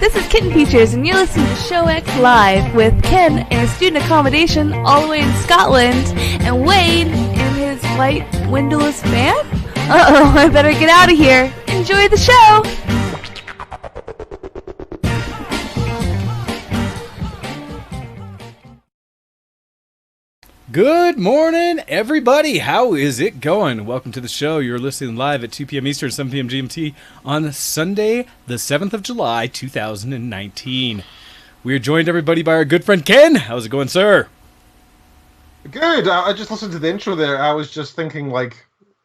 This is Kitten Features, and you're listening to Show X Live with Ken in his student accommodation all the way in Scotland, and Wade in his white windowless van? Uh-oh, I better get out of here. Enjoy the show! Good morning, everybody. How is it going? Welcome to the show. You're listening live at 2 p.m. Eastern, 7 p.m. GMT on Sunday, the 7th of July, 2019. We are joined, everybody, by our good friend Ken. How's it going, sir? Good. I just listened to the intro there. I was just thinking,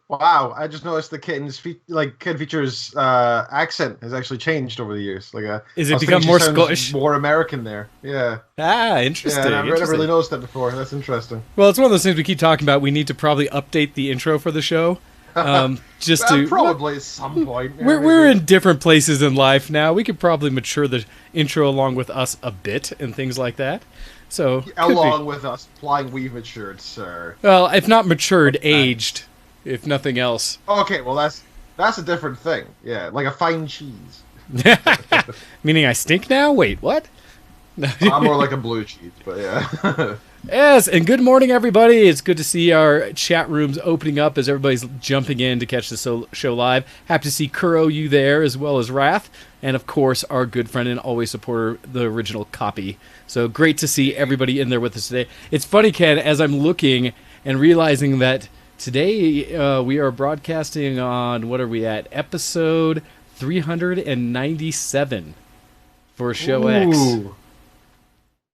wow, I just noticed the Kitten Features accent has actually changed over the years. Is it become more Scottish? More American there. Yeah. Ah, interesting. Yeah, I've never really noticed that before. That's interesting. Well, it's one of those things we keep talking about. We need to probably update the intro for the show. Just to probably at some point. We're in different places in life now. We could probably mature the intro along with us a bit and things like that. So along with us, implying we've matured, sir. Well, if not matured, aged. If nothing else. Okay, well that's a different thing. Yeah, like a fine cheese. Meaning I stink now? Wait, what? I'm more like a blue cheese, but yeah. Yes, and good morning, everybody. It's good to see our chat rooms opening up as everybody's jumping in to catch the show live. Happy to see Kuro you there, as well as Wrath, and of course our good friend and always supporter, the original Copy. So great to see everybody in there with us today. It's funny, Ken, as I'm looking and realizing that today we are broadcasting on, what are we at, episode 397 for Show X.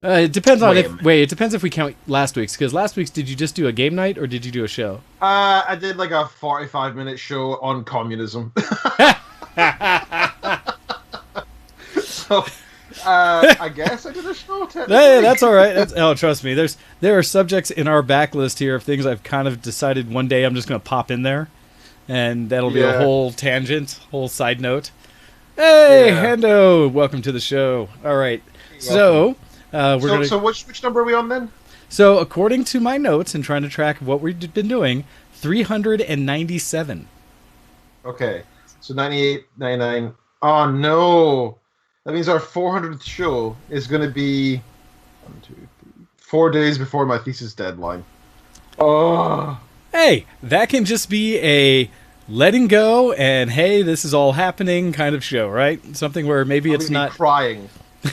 It depends on it depends if we count last week's, because last week's, did you just do a game night or did you do a show? I did like a 45-minute show on communism. So I guess I did a show. Hey, that's all right. Trust me. There are subjects in our backlist here of things I've kind of decided one day I'm just going to pop in there, and that'll be a whole tangent, whole side note. Hey, Hendo, welcome to the show. All right, so which number are we on then? So according to my notes and trying to track what we've been doing, 397. Okay, so 98, 99. Oh no. That means our 400th show is going to be 4 days before my thesis deadline. Oh. Hey, that can just be a letting go and hey, this is all happening kind of show, right? Something where maybe it's not crying.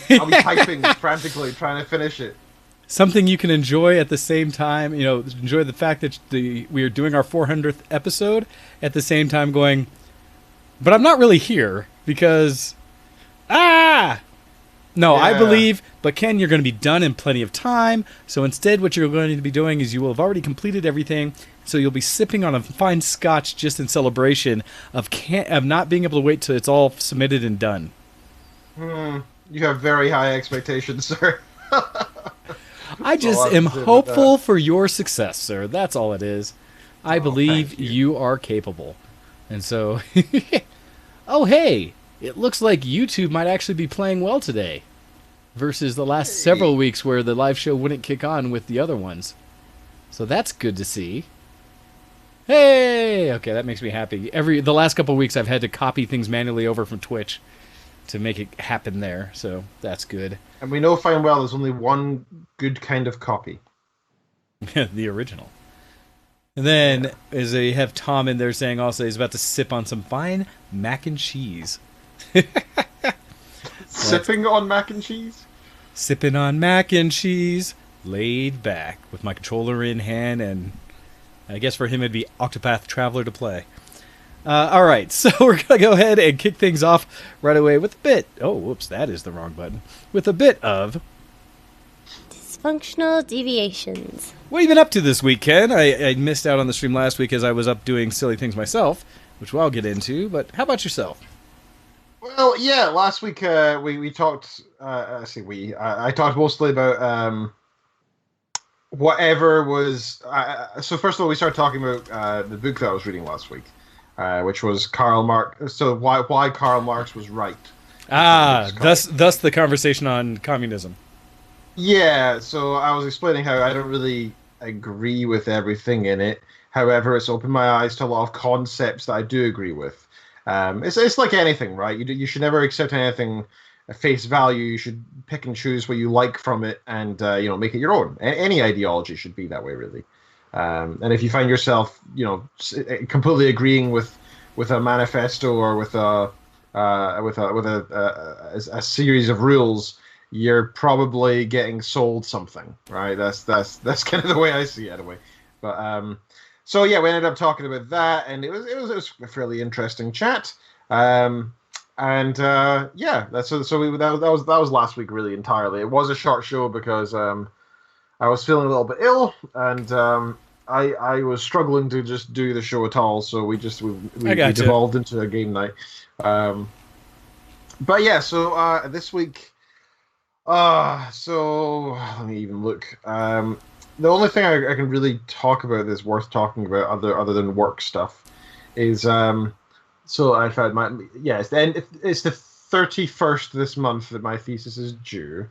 I'll be typing frantically trying to finish it. Something you can enjoy at the same time. Enjoy the fact that we are doing our 400th episode at the same time going, but I'm not really here because. I believe, but Ken, you're going to be done in plenty of time. So instead, what you're going to be doing is you will have already completed everything. So you'll be sipping on a fine scotch just in celebration of not being able to wait till it's all submitted and done. You have very high expectations, sir. I just am hopeful for your success, sir. That's all it is. I believe you are capable. And so, hey. It looks like YouTube might actually be playing well today versus the last several weeks where the live show wouldn't kick on with the other ones. So that's good to see. Hey! Okay, that makes me happy. The last couple of weeks I've had to copy things manually over from Twitch to make it happen there, so that's good. And we know fine well there's only one good kind of copy. The original. And then, as they have Tom in there saying also he's about to sip on some fine mac and cheese. Sipping on mac and cheese? Sipping on mac and cheese, laid back with my controller in hand, and I guess for him it'd be Octopath Traveler to play. Alright, so we're going to go ahead and kick things off right away with a bit. Oh, whoops, that is the wrong button. With a bit of Dysfunctional Deviations. What have you been up to this week, Ken? I missed out on the stream last week as I was up doing silly things myself, which I'll get into, but how about yourself? Well, yeah, last week we talked, I talked mostly about whatever was, so first of all we started talking about the book that I was reading last week, which was Karl Marx, so why Karl Marx was right. Thus the conversation on communism. Yeah, so I was explaining how I don't really agree with everything in it, however it's opened my eyes to a lot of concepts that I do agree with. It's like anything, right? You should never accept anything at face value. You should pick and choose what you like from it, and make it your own. Any ideology should be that way, really. And if you find yourself, completely agreeing with a manifesto or with a series of rules, you're probably getting sold something, right? That's kind of the way I see it, anyway. But so yeah, we ended up talking about that, and it was a fairly interesting chat. Yeah, that was last week, really, entirely. It was a short show because I was feeling a little bit ill, and I was struggling to just do the show at all. So we devolved into a game night. But yeah, so this week, so let me even look. The only thing I can really talk about that's worth talking about, other than work stuff, is so I've had it's the 31st this month that my thesis is due,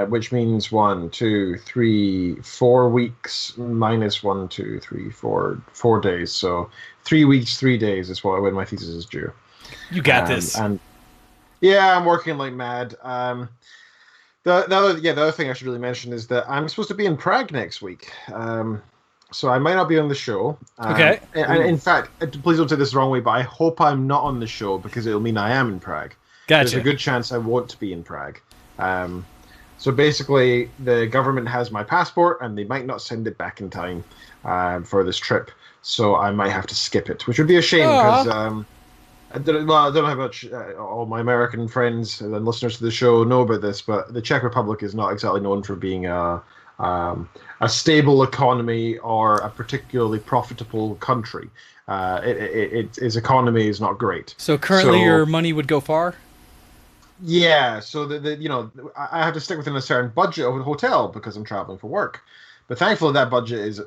which means 1, 2, 3, 4 weeks minus 1, 2, 3, 4 days. So 3 weeks, 3 days is when my thesis is due. You got this. And yeah, I'm working like mad. The other thing I should really mention is that I'm supposed to be in Prague next week. So I might not be on the show. Okay. And in fact, please don't take this the wrong way, but I hope I'm not on the show because it'll mean I am in Prague. Gotcha. There's a good chance I won't be in Prague. So basically, the government has my passport, and they might not send it back in time for this trip. So I might have to skip it, which would be a shame because I don't know how much all my American friends and listeners to the show know about this, but the Czech Republic is not exactly known for being a stable economy or a particularly profitable country. Its economy is not great. So currently your money would go far? Yeah, so I have to stick within a certain budget of a hotel because I'm traveling for work. But thankfully that budget is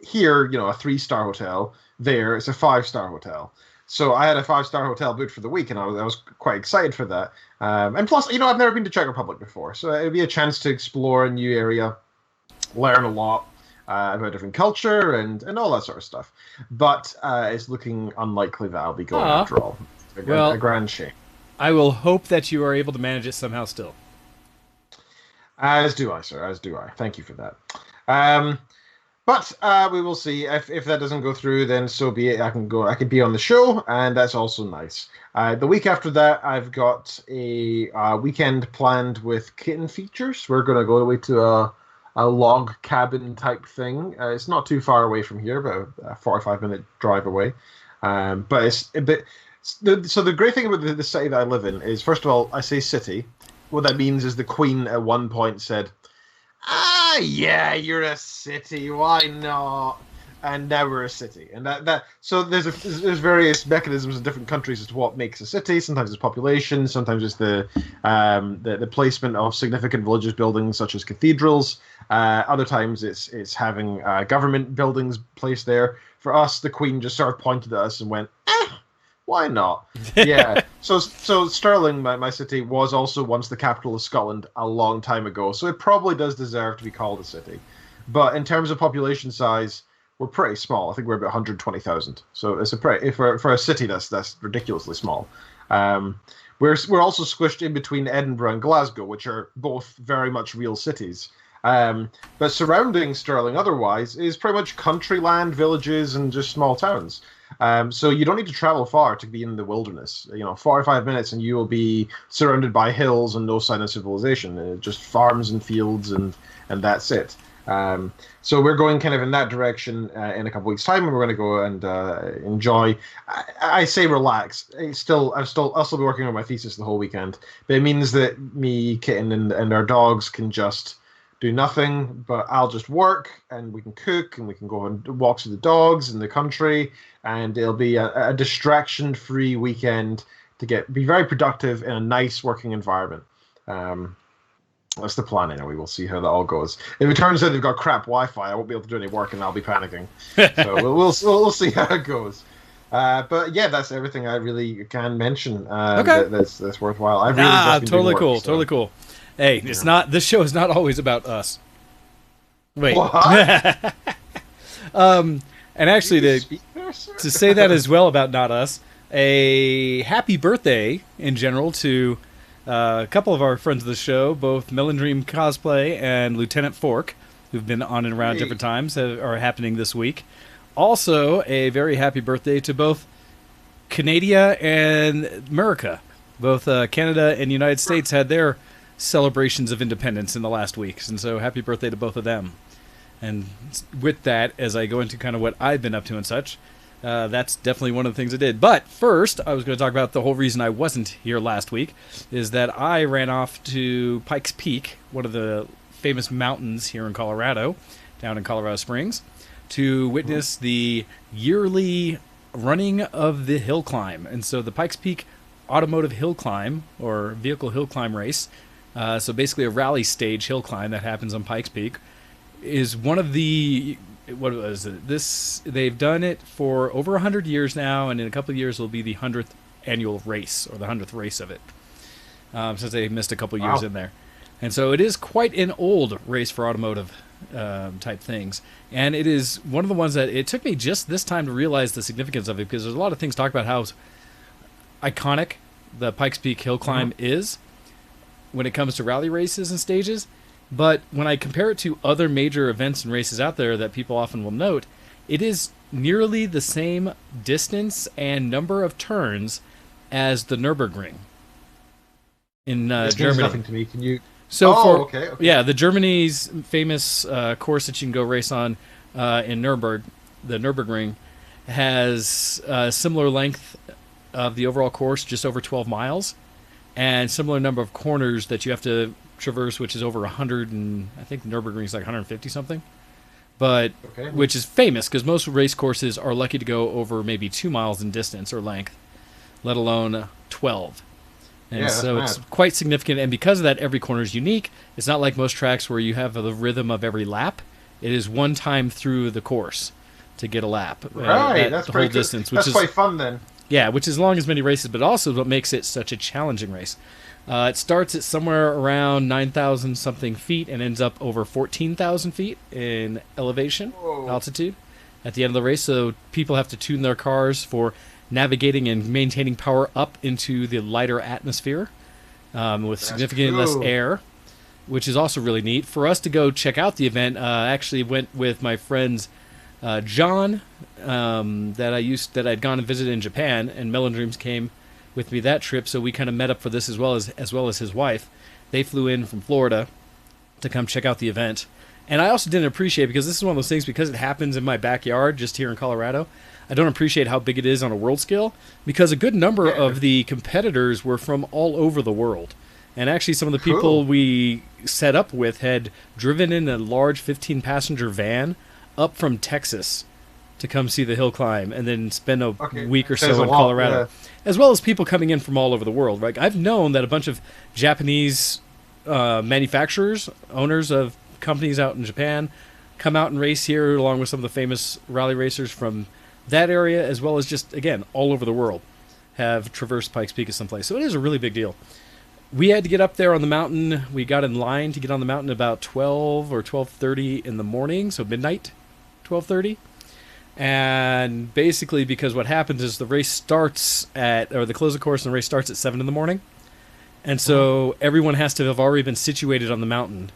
here, a 3-star hotel. There, it's a 5-star hotel. So I had a 5-star hotel booked for the week, and I was quite excited for that. And plus, I've never been to Czech Republic before, so it would be a chance to explore a new area, learn a lot about different culture and all that sort of stuff. But it's looking unlikely that I'll be going after all. A grand shame. I will hope that you are able to manage it somehow still. As do I, sir. As do I. Thank you for that. But we will see. If that doesn't go through, then so be it. I can be on the show, and that's also nice. The week after that, I've got a weekend planned with Kitten Features. We're going to go away to a log cabin type thing. It's not too far away from here, about a 45-minute drive away. But it's a bit. So the great thing about the city that I live in is, first of all, I say city. What that means is the Queen at one point said, yeah, you're a city. Why not? And now we're a city. And so there's various mechanisms in different countries as to what makes a city. Sometimes it's population. Sometimes it's the placement of significant religious buildings such as cathedrals. Other times it's having government buildings placed there. For us, the Queen just sort of pointed at us and went, why not? Yeah. So Stirling, my city, was also once the capital of Scotland a long time ago. So it probably does deserve to be called a city. But in terms of population size, we're pretty small. I think we're about 120,000. So it's for a city that's ridiculously small. We're also squished in between Edinburgh and Glasgow, which are both very much real cities. But surrounding Stirling otherwise is pretty much country land, villages, and just small towns. So you don't need to travel far to be in the wilderness. 45 minutes and you will be surrounded by hills and no sign of civilization. Just farms and fields and that's it. So we're going kind of in that direction in a couple weeks' time, and we're going to go and enjoy. I say relax. I'll still be working on my thesis the whole weekend, but it means that me, Kitten, and our dogs can just do nothing, but I'll just work, and we can cook, and we can go on walks with the dogs in the country, and it'll be a distraction-free weekend to be very productive in a nice working environment. That's the plan anyway. We'll see how that all goes. If it turns out they've got crap Wi-Fi, I won't be able to do any work, and I'll be panicking. So we'll see how it goes. But yeah, that's everything I really can mention. Okay, that's worthwhile. I've really just been totally doing cool. work, so. Totally cool. Hey, it's not. This show is not always about us. Wait. What? And actually, to say that as well about not us, a happy birthday in general to A couple of our friends of the show, both Melon Dream Cosplay and Lieutenant Fork, who've been on and around different times, are happening this week. Also, a very happy birthday to both Canada and America. Both Canada and the United States had their celebrations of independence in the last weeks, and so happy birthday to both of them. And with that, as I go into kind of what I've been up to and such, that's definitely one of the things I did. But first, I was going to talk about the whole reason I wasn't here last week, is that I ran off to Pikes Peak, one of the famous mountains here in Colorado, down in Colorado Springs, to witness the yearly running of the hill climb. And so the Pikes Peak Automotive Hill Climb, or Vehicle Hill Climb Race, so basically a rally stage hill climb that happens on Pikes Peak, is one of the, what was it? They've done it for over 100 years now, and in a couple of years will be the 100th annual race, or the 100th race of it, since they missed a couple of years in there. And so it is quite an old race for automotive type things. And it is one of the ones that it took me just this time to realize the significance of it, because there's a lot of things talked about how iconic the Pikes Peak Hill Climb is when it comes to rally races and stages. But when I compare it to other major events and races out there that people often will note, it is nearly the same distance and number of turns as the Nürburgring in Germany. Nothing to me. Can you? So okay. Yeah, the Germany's famous course that you can go race on in Nürburgring, the Nürburgring, has a similar length of the overall course, just over 12 miles, and similar number of corners that you have to traverse, which is over 100, and I think the Nürburgring is like 150 something, but which is famous because most race courses are lucky to go over maybe 2 miles in distance or length, let alone 12. And so it's quite significant, and because of that, every corner is unique. It's not like most tracks where you have the rhythm of every lap. It is one time through the course to get a lap. Right, that's the pretty whole distance, That's quite fun then. Yeah, which is as long as many races, but also what makes it such a challenging race. It starts at somewhere around 9,000 something feet and ends up over 14,000 feet in elevation, altitude, at the end of the race. So people have to tune their cars for navigating and maintaining power up into the lighter atmosphere with significantly less air, which is also really neat. For us to go check out the event, I actually went with my friends John, that I'd gone and visited in Japan, and Melon Dreams came with me that trip, so we kind of met up for this as well as his wife. They flew in from Florida to come check out the event. And I also didn't appreciate, because this is one of those things, because it happens in my backyard just here in Colorado, I don't appreciate how big it is on a world scale, because a good number of the competitors were from all over the world. And actually some of the people we set up with had driven in a large 15-passenger van up from Texas to come see the hill climb and then spend a week or so in Colorado. As well as people coming in from all over the world. Right? I've known that a bunch of Japanese manufacturers, owners of companies out in Japan, come out and race here along with some of the famous rally racers from that area, as well as just, again, all over the world, have traversed Pikes Peak at some place. So it is a really big deal. We had to get up there on the mountain. We got in line to get on the mountain about 12 or 12:30 in the morning, so midnight, 12:30. And basically, because what happens is the race starts the close of course and the race starts at 7 in the morning. And so everyone has to have already been situated on the mountain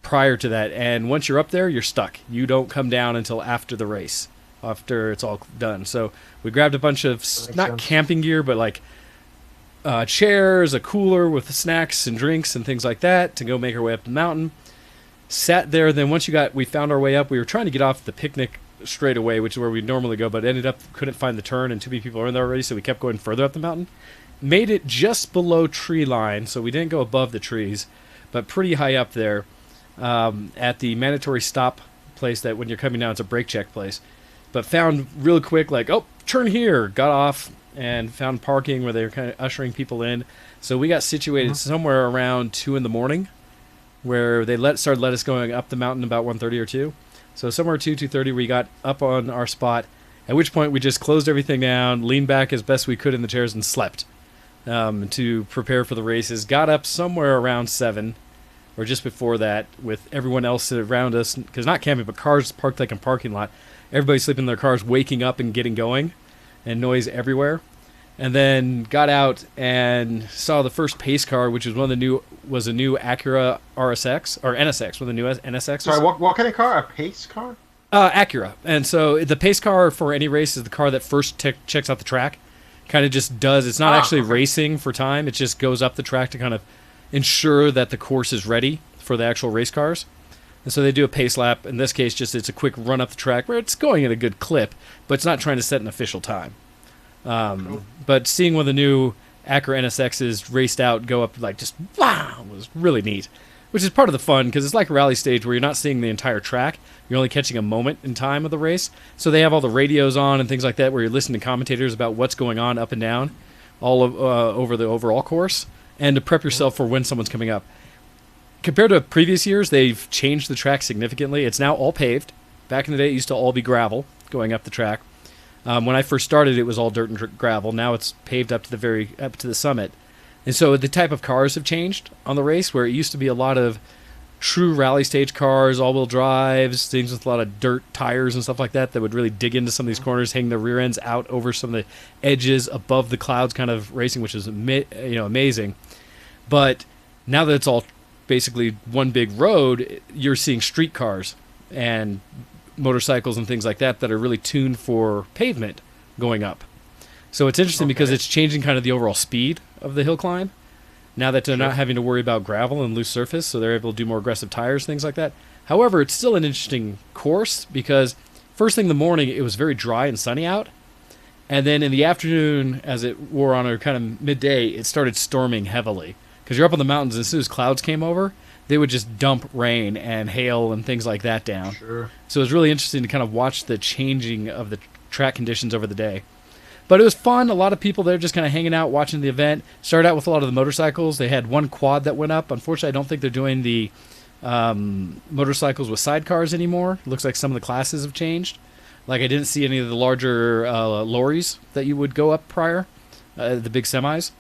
prior to that. And once you're up there, you're stuck. You don't come down until after the race, after it's all done. So we grabbed a bunch of, not camping gear, but like chairs, a cooler with snacks and drinks and things like that to go make our way up the mountain. Sat there. Then once we found our way up, we were trying to get off the picnic straight away, which is where we normally go, but ended up couldn't find the turn and too many people are in there already, so we kept going further up the mountain. Made it just below tree line, so we didn't go above the trees, but pretty high up there at the mandatory stop place that when you're coming down, it's a brake check place. But found real quick, like, oh, turn here. Got off and found parking where they were kind of ushering people in. So we got situated somewhere around 2 in the morning, where they started let us going up the mountain about 1:30 or 2. So somewhere 2:30 we got up on our spot, at which point we just closed everything down, leaned back as best we could in the chairs, and slept to prepare for the races. Got up somewhere around 7, or just before that, with everyone else around us, because not camping, but cars parked like in a parking lot. Everybody sleeping in their cars, waking up and getting going, and noise everywhere. and then got out and saw the first pace car, which was a new Acura RSX or NSX, one of the new NSXs. Sorry, what kind of car? A pace car? Acura. And so the pace car for any race is the car that first checks out the track. Kind of just does. It's not actually racing for time. It just goes up the track to kind of ensure that the course is ready for the actual race cars. And so they do a pace lap. In this case, it's a quick run up the track where it's going at a good clip, but it's not trying to set an official time. But seeing one of the new Acura NSXs raced out, go up like just wow, was really neat. Which is part of the fun, because it's like a rally stage where you're not seeing the entire track. You're only catching a moment in time of the race. So they have all the radios on and things like that where you're listening to commentators about what's going on up and down all over the overall course, and to prep yourself for when someone's coming up. Compared to previous years, they've changed the track significantly. It's now all paved. Back in the day, it used to all be gravel going up the track. When I first started, it was all dirt and gravel. Now it's paved up to the summit. And so the type of cars have changed on the race, where it used to be a lot of true rally stage cars, all-wheel drives, things with a lot of dirt tires and stuff like that would really dig into some of these corners, hang their rear ends out over some of the edges above the clouds kind of racing, which is amazing. But now that it's all basically one big road, you're seeing street cars and motorcycles and things like that are really tuned for pavement going up. So it's interesting because it's changing kind of the overall speed of the hill climb. Now that they're not having to worry about gravel and loose surface, so they're able to do more aggressive tires, things like that. However, it's still an interesting course because first thing in the morning, it was very dry and sunny out. And then in the afternoon, as it wore on, or kind of midday, it started storming heavily. Because you're up on the mountains, and as soon as clouds came over, they would just dump rain and hail and things like that down. Sure. So it was really interesting to kind of watch the changing of the track conditions over the day. But it was fun. A lot of people there just kind of hanging out, watching the event. Started out with a lot of the motorcycles. They had one quad that went up. Unfortunately, I don't think they're doing the motorcycles with sidecars anymore. It looks like some of the classes have changed. Like I didn't see any of the larger lorries that you would go up prior, the big semis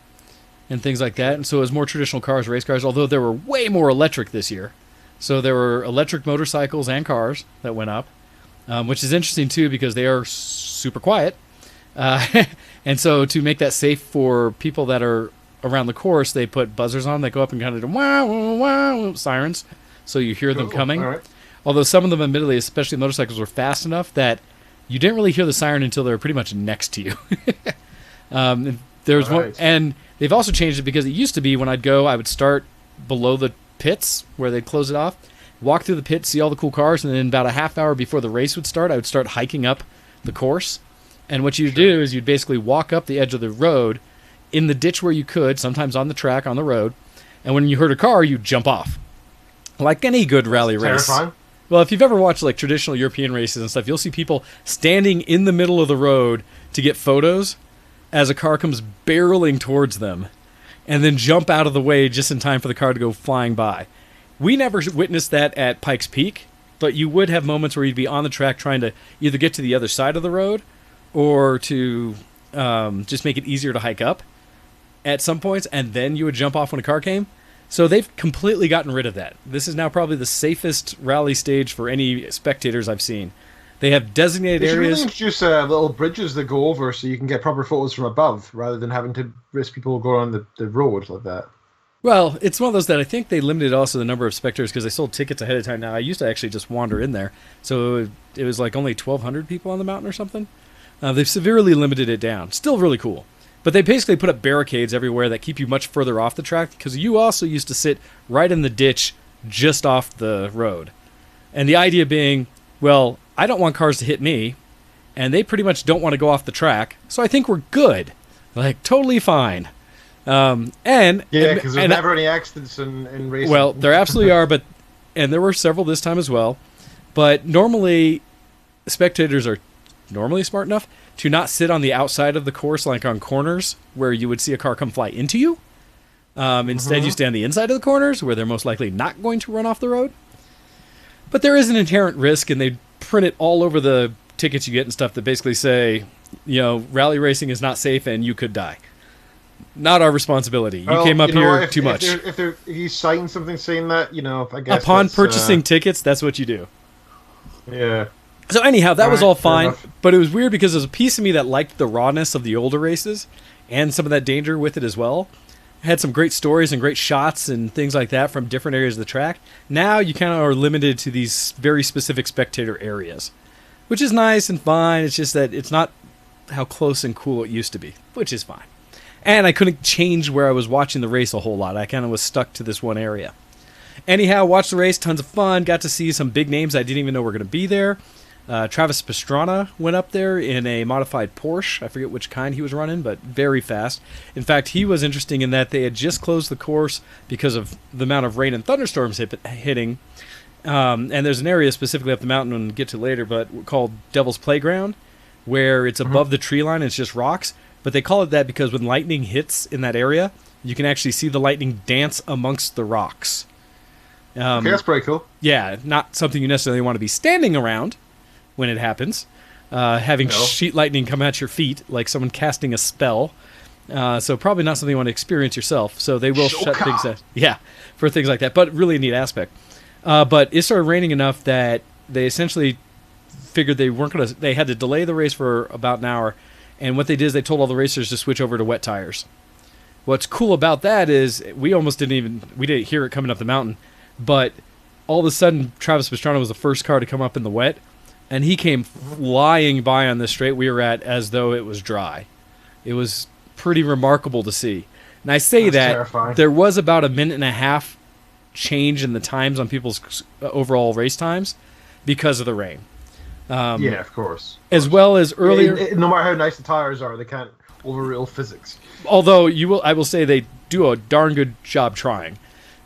and things like that. And so it was more traditional cars, race cars, although there were way more electric this year. So there were electric motorcycles and cars that went up, which is interesting too because they are super quiet. And so to make that safe for people that are around the course, they put buzzers on that go up and kind of do wow, wow, wow, sirens, so you hear them coming. All right. Although some of them, admittedly, especially motorcycles, were fast enough that you didn't really hear the siren until they were pretty much next to you. There's one, and they've also changed it because it used to be when I'd go, I would start below the pits where they'd close it off, walk through the pits, see all the cool cars, and then about a half hour before the race would start, I would start hiking up the course. And what you'd do is you'd basically walk up the edge of the road in the ditch where you could, sometimes on the track, on the road. And when you heard a car, you'd jump off. Like any good rally race. Terrifying. Well, if you've ever watched like traditional European races and stuff, you'll see people standing in the middle of the road to get photos as a car comes barreling towards them and then jump out of the way just in time for the car to go flying by. We never witnessed that at Pikes Peak, but you would have moments where you'd be on the track trying to either get to the other side of the road or to just make it easier to hike up at some points, and then you would jump off when a car came. So they've completely gotten rid of that. This is now probably the safest rally stage for any spectators I've seen. They have designated they should areas. Really introduce little bridges that go over so you can get proper photos from above, rather than having to risk people going on the road like that. Well, it's one of those that I think they limited also the number of spectators because they sold tickets ahead of time. Now, I used to actually just wander in there. So it was like only 1,200 people on the mountain or something. They've severely limited it down. Still really cool. But they basically put up barricades everywhere that keep you much further off the track because you also used to sit right in the ditch just off the road. And the idea being, well, I don't want cars to hit me, and they pretty much don't want to go off the track, so I think we're good. Like, totally fine. Yeah, because there's never any accidents in racing. Well, there absolutely are, and there were several this time as well. But normally, spectators are normally smart enough to not sit on the outside of the course, like on corners, where you would see a car come fly into you. Instead, you stand the inside of the corners, where they're most likely not going to run off the road. But there is an inherent risk, and they print it all over the tickets you get and stuff that basically say, rally racing is not safe and you could die. Not our responsibility. You came up here too much. If you sign something saying that, I guess upon purchasing tickets, that's what you do. Yeah. So anyhow, that was all fine, enough. but it was weird because there's a piece of me that liked the rawness of the older races, and some of that danger with it as well. Had some great stories and great shots and things like that from different areas of the track. Now you kind of are limited to these very specific spectator areas, which is nice and fine. It's just that it's not how close and cool it used to be, which is fine. And I couldn't change where I was watching the race a whole lot. I kind of was stuck to this one area. Anyhow, watched the race, tons of fun. Got to see some big names I didn't even know were going to be there. Travis Pastrana went up there in a modified Porsche. I forget which kind he was running, but very fast. In fact, he was interesting in that they had just closed the course because of the amount of rain and thunderstorms hitting. And there's an area specifically up the mountain we'll get to later, but called Devil's Playground, where it's above the tree line and it's just rocks. But they call it that because when lightning hits in that area, you can actually see the lightning dance amongst the rocks. Okay, that's pretty cool. Yeah, not something you necessarily want to be standing around when it happens, having sheet lightning come at your feet like someone casting a spell. So probably not something you want to experience yourself. So they will shut things down. Yeah, for things like that. But really a neat aspect. But it started raining enough that they essentially figured they weren't going to. They had to delay the race for about an hour. And what they did is they told all the racers to switch over to wet tires. What's cool about that is we didn't hear it coming up the mountain, but all of a sudden Travis Pastrana was the first car to come up in the wet. And he came flying by on the straight we were at as though it was dry. It was pretty remarkable to see. And I say that terrifying. There was about a minute and a half change in the times on people's overall race times because of the rain. Yeah, of course. As well as earlier... No matter how nice the tires are, they can't overrule physics. Although I will say they do a darn good job trying.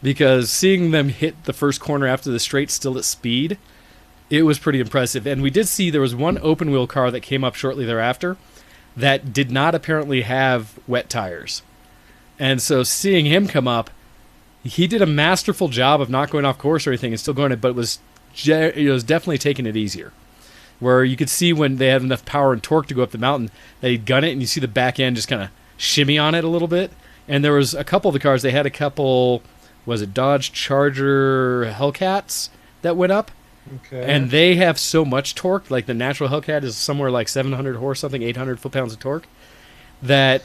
Because seeing them hit the first corner after the straight still at speed... It was pretty impressive. And we did see there was one open-wheel car that came up shortly thereafter that did not apparently have wet tires. And so seeing him come up, he did a masterful job of not going off course or anything and still going it, but it was definitely taking it easier. Where you could see when they had enough power and torque to go up the mountain, that he'd gun it, and you see the back end just kind of shimmy on it a little bit. And there was a couple of the cars, they had a couple, was it Dodge Charger Hellcats that went up? Okay. And they have so much torque, like the natural Hellcat is somewhere like 700 horse, something 800 foot-pounds of torque, that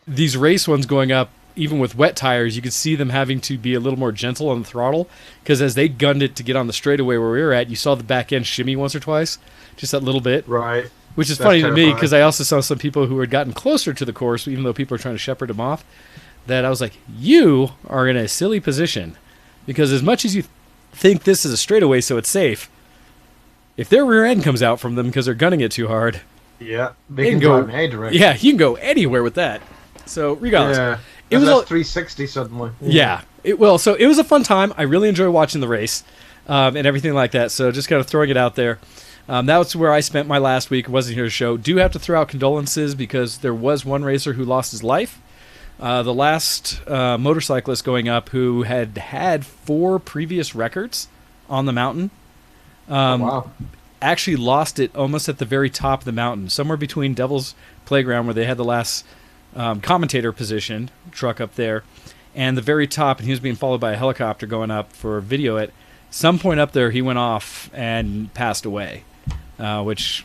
these race ones going up, even with wet tires, you could see them having to be a little more gentle on the throttle, because as they gunned it to get on the straightaway where we were at, you saw the back end shimmy once or twice, just that little bit. Right. Which is funny to me, because I also saw some people who had gotten closer to the course, even though people were trying to shepherd them off, that I was like, you are in a silly position, because as much as you think this is a straightaway so it's safe, if their rear end comes out from them because they're gunning it too hard, yeah, they can go in any direction. Yeah, you can go anywhere with that. So regardless, it was a 360 suddenly. Yeah, it was a fun time. I really enjoyed watching the race and everything like that. So just kind of throwing it out there. That was where I spent my last week. Wasn't here to show. Do have to throw out condolences because there was one racer who lost his life. The last motorcyclist going up who had 4 previous records on the mountain. Wow. Actually lost it almost at the very top of the mountain, somewhere between Devil's Playground, where they had the last commentator position truck up there, and the very top, and he was being followed by a helicopter going up for video it. Some point up there, he went off and passed away, which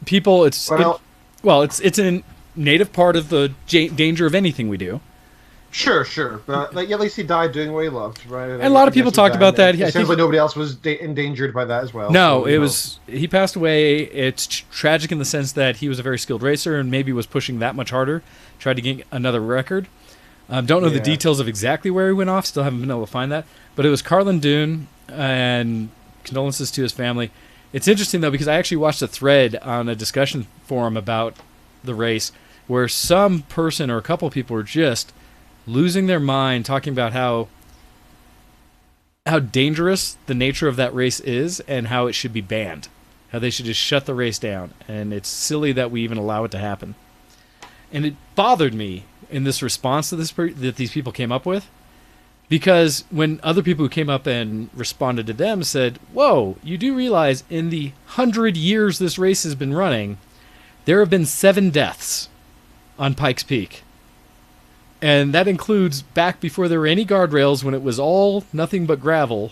people, it's a native part of the danger of anything we do. Sure, but at least he died doing what he loved, right? And a lot of people talked about that. It seems like nobody else was endangered by that as well. No, he passed away. It's tragic in the sense that he was a very skilled racer and maybe was pushing that much harder, tried to get another record. Don't know the details of exactly where he went off. Still haven't been able to find that. But it was Carlin Dune, and condolences to his family. It's interesting, though, because I actually watched a thread on a discussion forum about the race where some person or a couple of people were just losing their mind talking about how dangerous the nature of that race is and how it should be banned. How they should just shut the race down. And it's silly that we even allow it to happen. And it bothered me in this response to this that these people came up with, because when other people who came up and responded to them said, whoa, you do realize in the 100 years this race has been running, there have been 7 deaths on Pikes Peak. And that includes back before there were any guardrails, when it was all nothing but gravel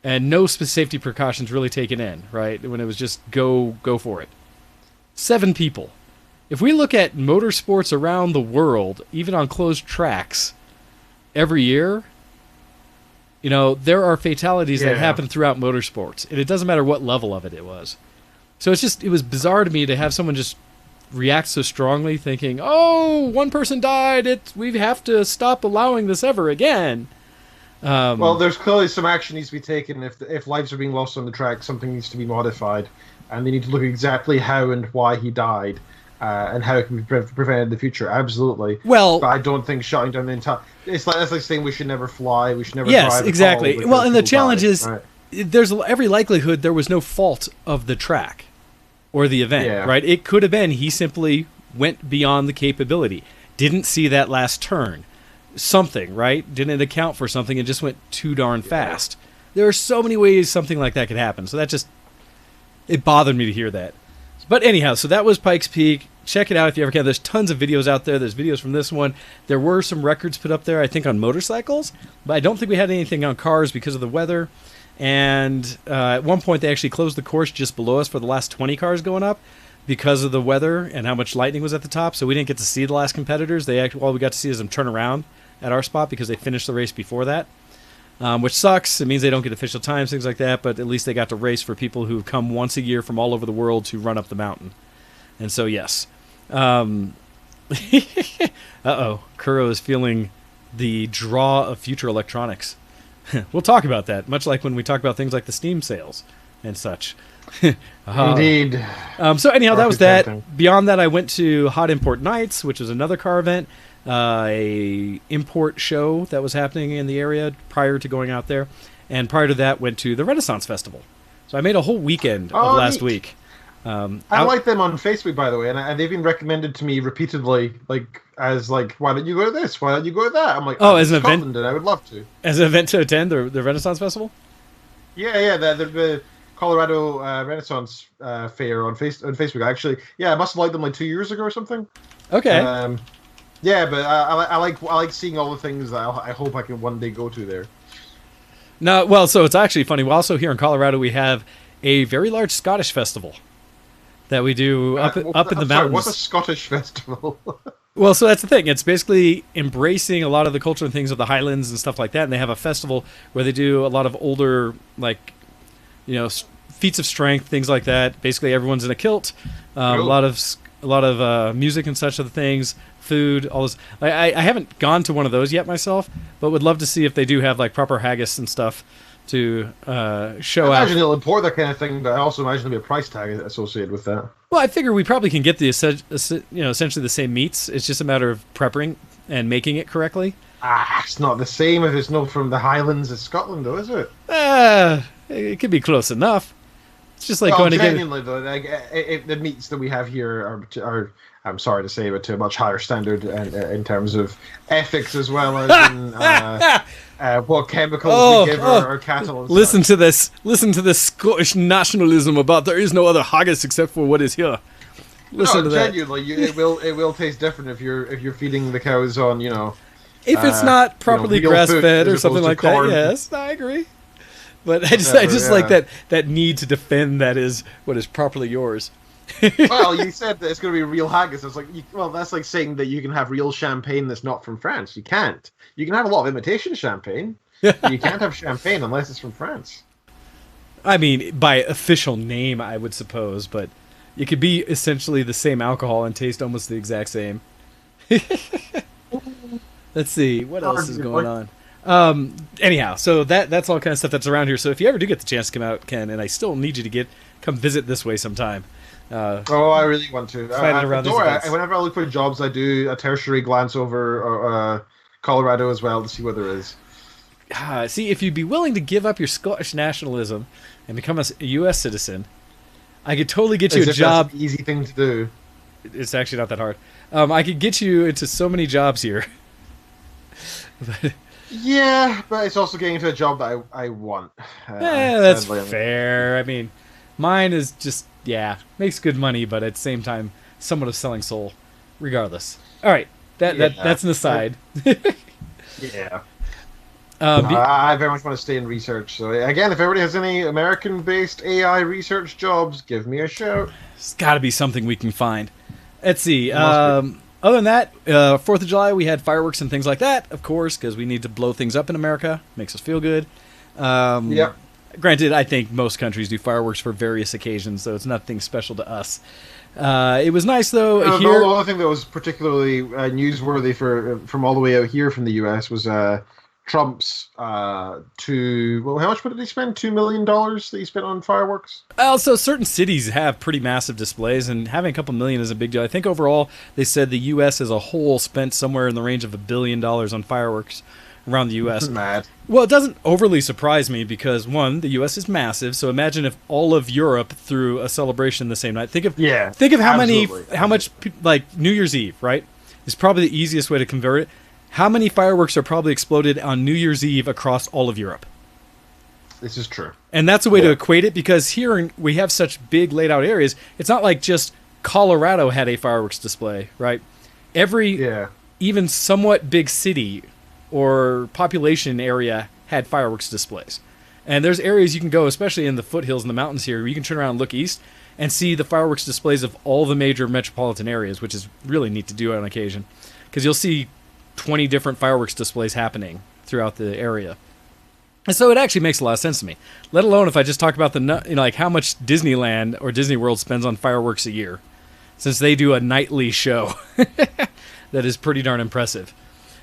and no safety precautions really taken in, right? When it was just go for it. 7 people. if we look at motorsports around the world, even on closed tracks, every year, you know, there are fatalities that happen throughout motorsports, and it doesn't matter what level of it was. So it was bizarre to me to have someone just react so strongly, thinking, "Oh, one person died. We have to stop allowing this ever again." Well, there's clearly some action needs to be taken. If lives are being lost on the track, something needs to be modified, and they need to look at exactly how and why he died. And how it can be prevented in the future. Absolutely. Well, but I don't think shutting down the entire... That's like saying we should never fly, we should never yes, drive. Exactly. Well, and the challenge is, right. There's every likelihood there was no fault of the track or the event, right? It could have been he simply went beyond the capability, didn't see that last turn, something, right? Didn't account for something and just went too darn fast. There are so many ways something like that could happen. So it bothered me to hear that. But anyhow, so that was Pikes Peak. Check it out if you ever can. There's tons of videos out there. There's videos from this one. There were some records put up there, I think, on motorcycles. But I don't think we had anything on cars because of the weather. And at one point, they actually closed the course just below us for the last 20 cars going up because of the weather and how much lightning was at the top. So we didn't get to see the last competitors. All we got to see is them turn around at our spot because they finished the race before that. Which sucks. It means they don't get official times, things like that, but at least they got to race for people who come once a year from all over the world to run up the mountain. And so, yes. Uh-oh. Kuro is feeling the draw of future electronics. We'll talk about that, much like when we talk about things like the Steam sales and such. Indeed. So anyhow, that was that. Beyond that, I went to Hot Import Nights, which was another car event. A import show that was happening in the area prior to going out there, and prior to that went to the Renaissance Festival. So I made a whole weekend of last week. I like them on Facebook, by the way, and they've been recommended to me repeatedly, why don't you go to this? Why don't you go to that? I'm like, as an Scotland, event, and I would love to. As an event to attend the Renaissance Festival. Yeah, the Colorado Renaissance Fair on Facebook. Actually, I must have liked them like 2 years ago or something. Okay. Yeah, but I like seeing all the things that I hope I can one day go to there. No, well, so it's actually funny. Well, also here in Colorado, we have a very large Scottish festival that we do up in the mountains. What's a Scottish festival? Well, so that's the thing. It's basically embracing a lot of the culture and things of the Highlands and stuff like that. And they have a festival where they do a lot of older, feats of strength, things like that. Basically, everyone's in a kilt. Cool. A lot of music and such other things. Food, all this. I haven't gone to one of those yet myself, but would love to see if they do have proper haggis and stuff to show out. I imagine they'll import that kind of thing, but I also imagine there'll be a price tag associated with that. Well, I figure we probably can get the essentially the same meats. It's just a matter of prepping and making it correctly. It's not the same if it's not from the Highlands of Scotland, though, is it? It could be close enough. It's just like going to get. Though, the meats that we have here are, I'm sorry to say, but to a much higher standard in terms of ethics as well as in what chemicals we give our cattle. And listen to this Scottish nationalism about there is no other haggis except for what is here. Listen to that. Genuinely, it will taste different if you're feeding the cows on if it's not properly grass fed or something like that. Yes, I agree. But I just like that need to defend that is what is properly yours. Well, you said that it's going to be real haggis. It's like, that's like saying that you can have real champagne that's not from France. You can't. You can have a lot of imitation champagne. But you can't have champagne unless it's from France. I mean, by official name, I would suppose, but it could be essentially the same alcohol and taste almost the exact same. Let's see, what else is going on? Anyhow, so that's all kind of stuff that's around here. So if you ever do get the chance to come out, Ken, and I still need you to come visit this way sometime. I really want to. Whenever I look for jobs, I do a tertiary glance over Colorado as well to see what there is. See, if you'd be willing to give up your Scottish nationalism and become a U.S. citizen, I could totally get you a job. That's an easy thing to do. It's actually not that hard. I could get you into so many jobs here. Yeah, but it's also getting into a job that I want. That's fair. I mean, mine is just, makes good money, but at the same time, somewhat of selling soul, regardless. All right, that's an aside. Yeah. I very much want to stay in research. So again, if everybody has any American-based AI research jobs, give me a shout. It's got to be something we can find. Let's see. Other than that, 4th of July, we had fireworks and things like that, of course, because we need to blow things up in America. Makes us feel good. Yeah. Granted, I think most countries do fireworks for various occasions, so it's nothing special to us. It was nice, though. The Here, other thing that was particularly newsworthy from all the way out here from the U.S. was Trump's how much did he spend? $2 million that he spent on fireworks? also, certain cities have pretty massive displays, and having a couple million is a big deal. I think overall, they said the U.S. as a whole spent somewhere in the range of $1 billion on fireworks around the U.S. Mad. Well, it doesn't overly surprise me because, one, the U.S. is massive, so imagine if all of Europe threw a celebration the same night. Think of how much, like, New Year's Eve, right? Is probably the easiest way to convert it. How many fireworks are probably exploded on New Year's Eve across all of Europe? This is true. And that's a way to equate it, because here we have such big laid out areas. It's not like just Colorado had a fireworks display, right? Every even somewhat big city or population area had fireworks displays. And there's areas you can go, especially in the foothills and the mountains here, where you can turn around and look east and see the fireworks displays of all the major metropolitan areas, which is really neat to do on occasion, because you'll see 20 different fireworks displays happening throughout the area. And so it actually makes a lot of sense to me, let alone if I just talk about like how much Disneyland or Disney World spends on fireworks a year, since they do a nightly show that is pretty darn impressive.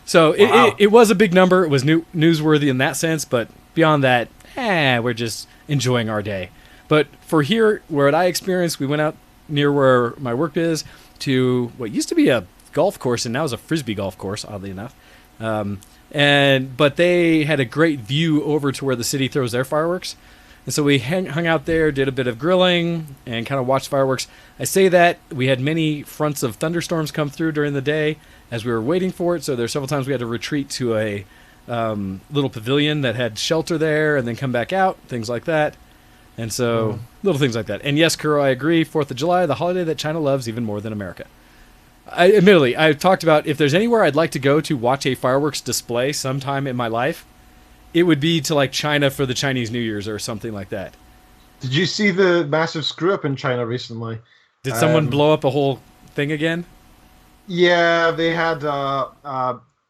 So it was a big number. It was newsworthy in that sense, but beyond that, we're just enjoying our day. But for here, where I experienced, we went out near where my work is to what used to be a golf course and now is a frisbee golf course, oddly enough. But they had a great view over to where the city throws their fireworks. And so we hung out there, did a bit of grilling, and kind of watched fireworks. I say that we had many fronts of thunderstorms come through during the day as we were waiting for it. So there were several times we had to retreat to a little pavilion that had shelter there and then come back out, things like that. And so little things like that. And yes, Kuro, I agree. 4th of July, the holiday that China loves even more than America. Admittedly, I've talked about if there's anywhere I'd like to go to watch a fireworks display sometime in my life, it would be to like China for the Chinese New Year's or something like that. Did you see the massive screw up in China recently? Did someone blow up a whole thing again? Yeah, they had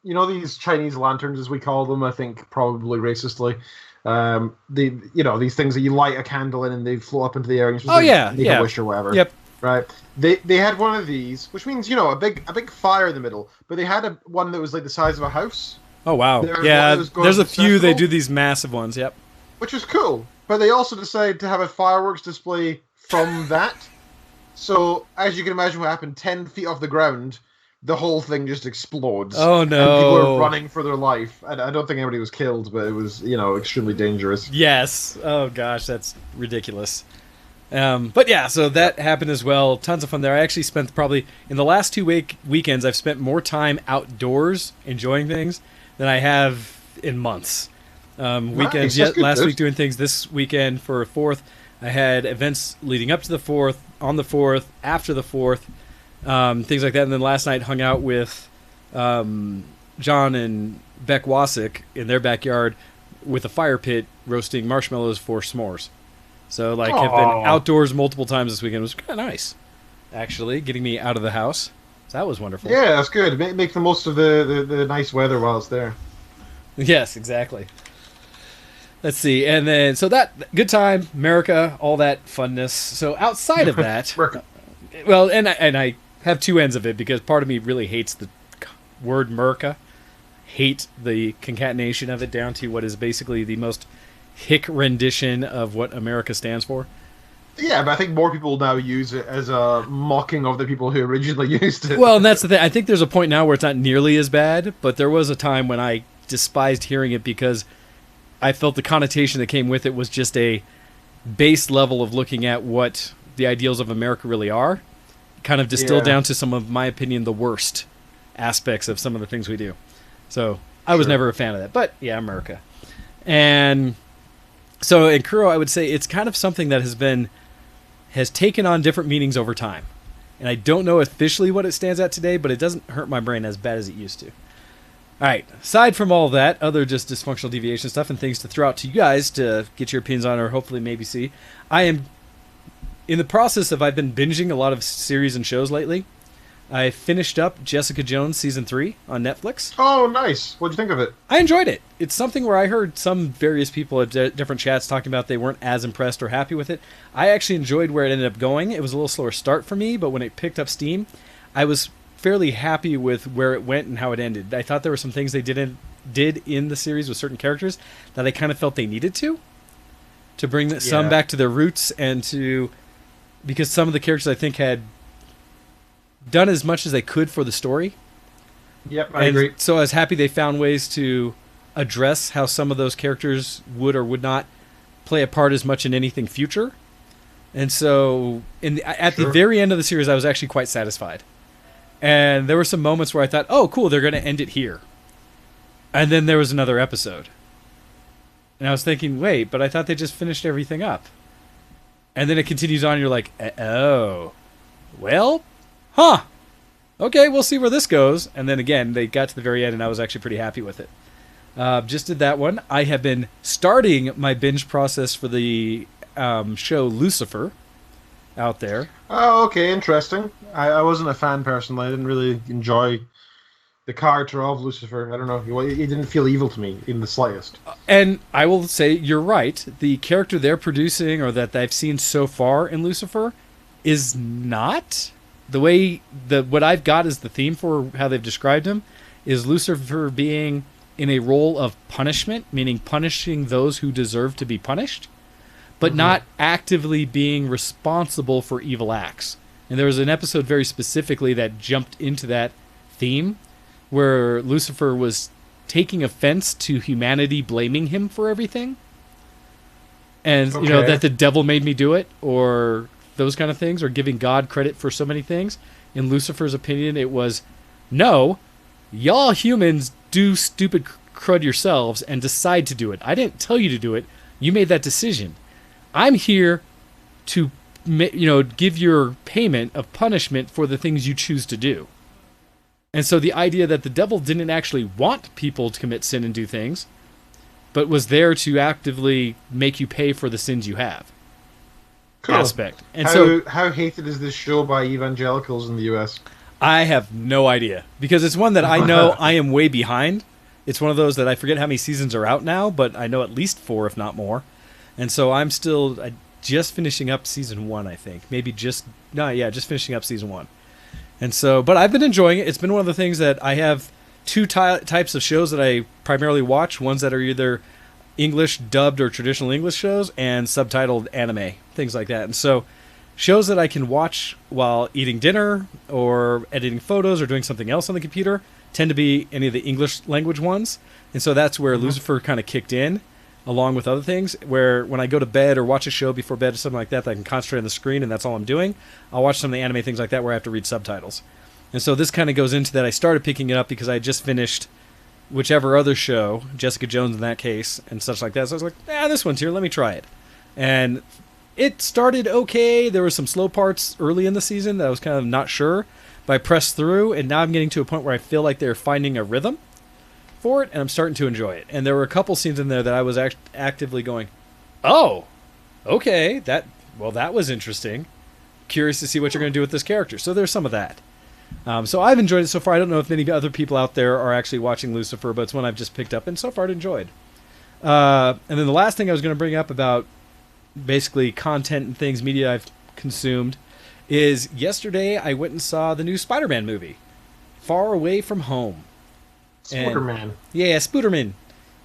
these Chinese lanterns, as we call them. I think probably racistly. These things that you light a candle in and they float up into the air and make a wish or whatever. Yep. Right. They had one of these, which means a big fire in the middle. But they had one that was like the size of a house. Oh wow! There's a few. They do these massive ones. Yep. Which was cool, but they also decided to have a fireworks display from that. So as you can imagine, what happened 10 feet off the ground, the whole thing just explodes. Oh no! And people were running for their life. I don't think anybody was killed, but it was extremely dangerous. Yes. Oh gosh, that's ridiculous. But yeah, so that happened as well. Tons of fun there. I actually spent probably in the last 2 weekends, I've spent more time outdoors enjoying things than I have in months. Weekends last week doing things. This weekend for 4th, I had events leading up to the 4th, on the 4th, after the 4th, things like that. And then last night hung out with John and Beck Wasick in their backyard with a fire pit roasting marshmallows for s'mores. So have been outdoors multiple times this weekend. It was kind of nice, actually, getting me out of the house. So that was wonderful. Yeah, that's good. Make the most of the nice weather while it's there. Yes, exactly. Let's see. And then, so that, good time, America, all that funness. So outside of that, well, and I have two ends of it, because part of me really hates the word America. Hate the concatenation of it down to what is basically the most hick rendition of what America stands for. Yeah, but I think more people now use it as a mocking of the people who originally used it. Well, and that's the thing. I think there's a point now where it's not nearly as bad, but there was a time when I despised hearing it because I felt the connotation that came with it was just a base level of looking at what the ideals of America really are, kind of distilled down to some of my opinion, the worst aspects of some of the things we do. So I was never a fan of that, but yeah, America. And so in Kuro, I would say it's kind of something that has taken on different meanings over time. And I don't know officially what it stands at today, but it doesn't hurt my brain as bad as it used to. All right, aside from all that, other just dysfunctional deviation stuff and things to throw out to you guys to get your opinions on or hopefully maybe see, I am in the process of, I've been binging a lot of series and shows lately. I finished up Jessica Jones Season 3 on Netflix. Oh, nice. What'd you think of it? I enjoyed it. It's something where I heard some various people at different chats talking about they weren't as impressed or happy with it. I actually enjoyed where it ended up going. It was a little slower start for me, but when it picked up steam, I was fairly happy with where it went and how it ended. I thought there were some things they did in the series with certain characters that I kind of felt they needed to bring some back to their roots and to... Because some of the characters I think had done as much as they could for the story. Yep, I agree. So I was happy they found ways to address how some of those characters would or would not play a part as much in anything future. And so at the very end of the series, I was actually quite satisfied. And there were some moments where I thought, oh, cool, they're going to end it here. And then there was another episode. And I was thinking, wait, but I thought they just finished everything up. And then it continues on, and you're like, oh, well, huh. Okay, we'll see where this goes. And then again, they got to the very end, and I was actually pretty happy with it. Just did that one. I have been starting my binge process for the show Lucifer out there. Oh, okay, interesting. I wasn't a fan personally. I didn't really enjoy the character of Lucifer. I don't know. He didn't feel evil to me in the slightest. And I will say, you're right. The character they're producing, or that I've seen so far in Lucifer, is not. The way what I've got as the theme for how they've described him is Lucifer being in a role of punishment, meaning punishing those who deserve to be punished, but not actively being responsible for evil acts. And there was an episode very specifically that jumped into that theme, where Lucifer was taking offense to humanity blaming him for everything. And, that the devil made me do it, or those kind of things, or giving God credit for so many things. In Lucifer's opinion, it was, no, y'all humans do stupid crud yourselves and decide to do it. I didn't tell you to do it. You made that decision. I'm here to, give your payment of punishment for the things you choose to do. And so the idea that the devil didn't actually want people to commit sin and do things, but was there to actively make you pay for the sins you have. Cool. Aspect. And how hated is this show by evangelicals in the U.S.? I have no idea, because it's one that I know I am way behind. It's one of those that I forget how many seasons are out now, but I know at least 4, if not more. And so I'm still just finishing up season 1, I think. just finishing up season 1. And so, but I've been enjoying it. It's been one of the things that I have 2 types of shows that I primarily watch. Ones that are either English dubbed or traditional English shows, and subtitled anime, things like that. And so shows that I can watch while eating dinner or editing photos or doing something else on the computer tend to be any of the English language ones. And so that's where Lucifer kind of kicked in, along with other things, where when I go to bed or watch a show before bed or something like that I can concentrate on the screen and that's all I'm doing, I'll watch some of the anime things like that where I have to read subtitles. And so this kind of goes into that. I started picking it up because I just finished whichever other show, Jessica Jones in that case, and such like that. So I was like, this one's here, let me try it. And it started okay. There were some slow parts early in the season that I was kind of not sure, but I pressed through, and now I'm getting to a point where I feel like they're finding a rhythm for it, and I'm starting to enjoy it. And there were a couple scenes in there that I was actively going, oh, okay, that was interesting. Curious to see what you're going to do with this character. So there's some of that. So I've enjoyed it so far. I don't know if many other people out there are actually watching Lucifer, but it's one I've just picked up and so far enjoyed. And then the last thing I was going to bring up about basically content and things, media I've consumed, is yesterday I went and saw the new Spider-Man movie, Far Away From Home. Spooderman. Yeah, Spooderman.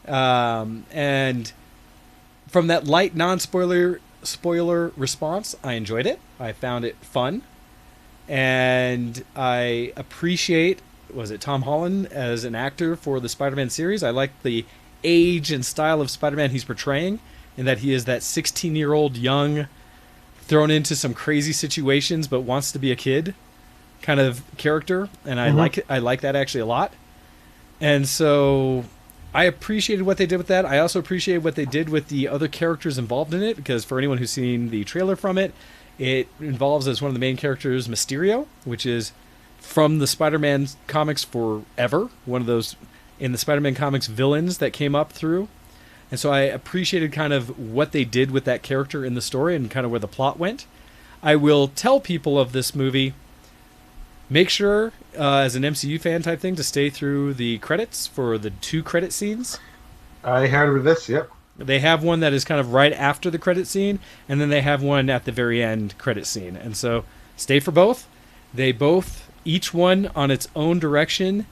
And from that light spoiler response, I enjoyed it. I found it fun. And I appreciate, Tom Holland as an actor for the Spider-Man series. I like the age and style of Spider-Man he's portraying, and that he is that 16-year-old young, thrown into some crazy situations but wants to be a kid kind of character. And I like that actually a lot. And so I appreciated what they did with that. I also appreciated what they did with the other characters involved in it, because for anyone who's seen the trailer from it, it involves as one of the main characters Mysterio, which is from the Spider-Man comics forever, one of those in the Spider-Man comics villains that came up through. And so I appreciated kind of what they did with that character in the story and kind of where the plot went. I will tell people of this movie make sure, as an MCU fan type thing, to stay through the credits for the 2 credit scenes. I heard of this, yep. They have one that is kind of right after the credit scene, and then they have one at the very end credit scene. And so stay for both. They both, each one on its own direction,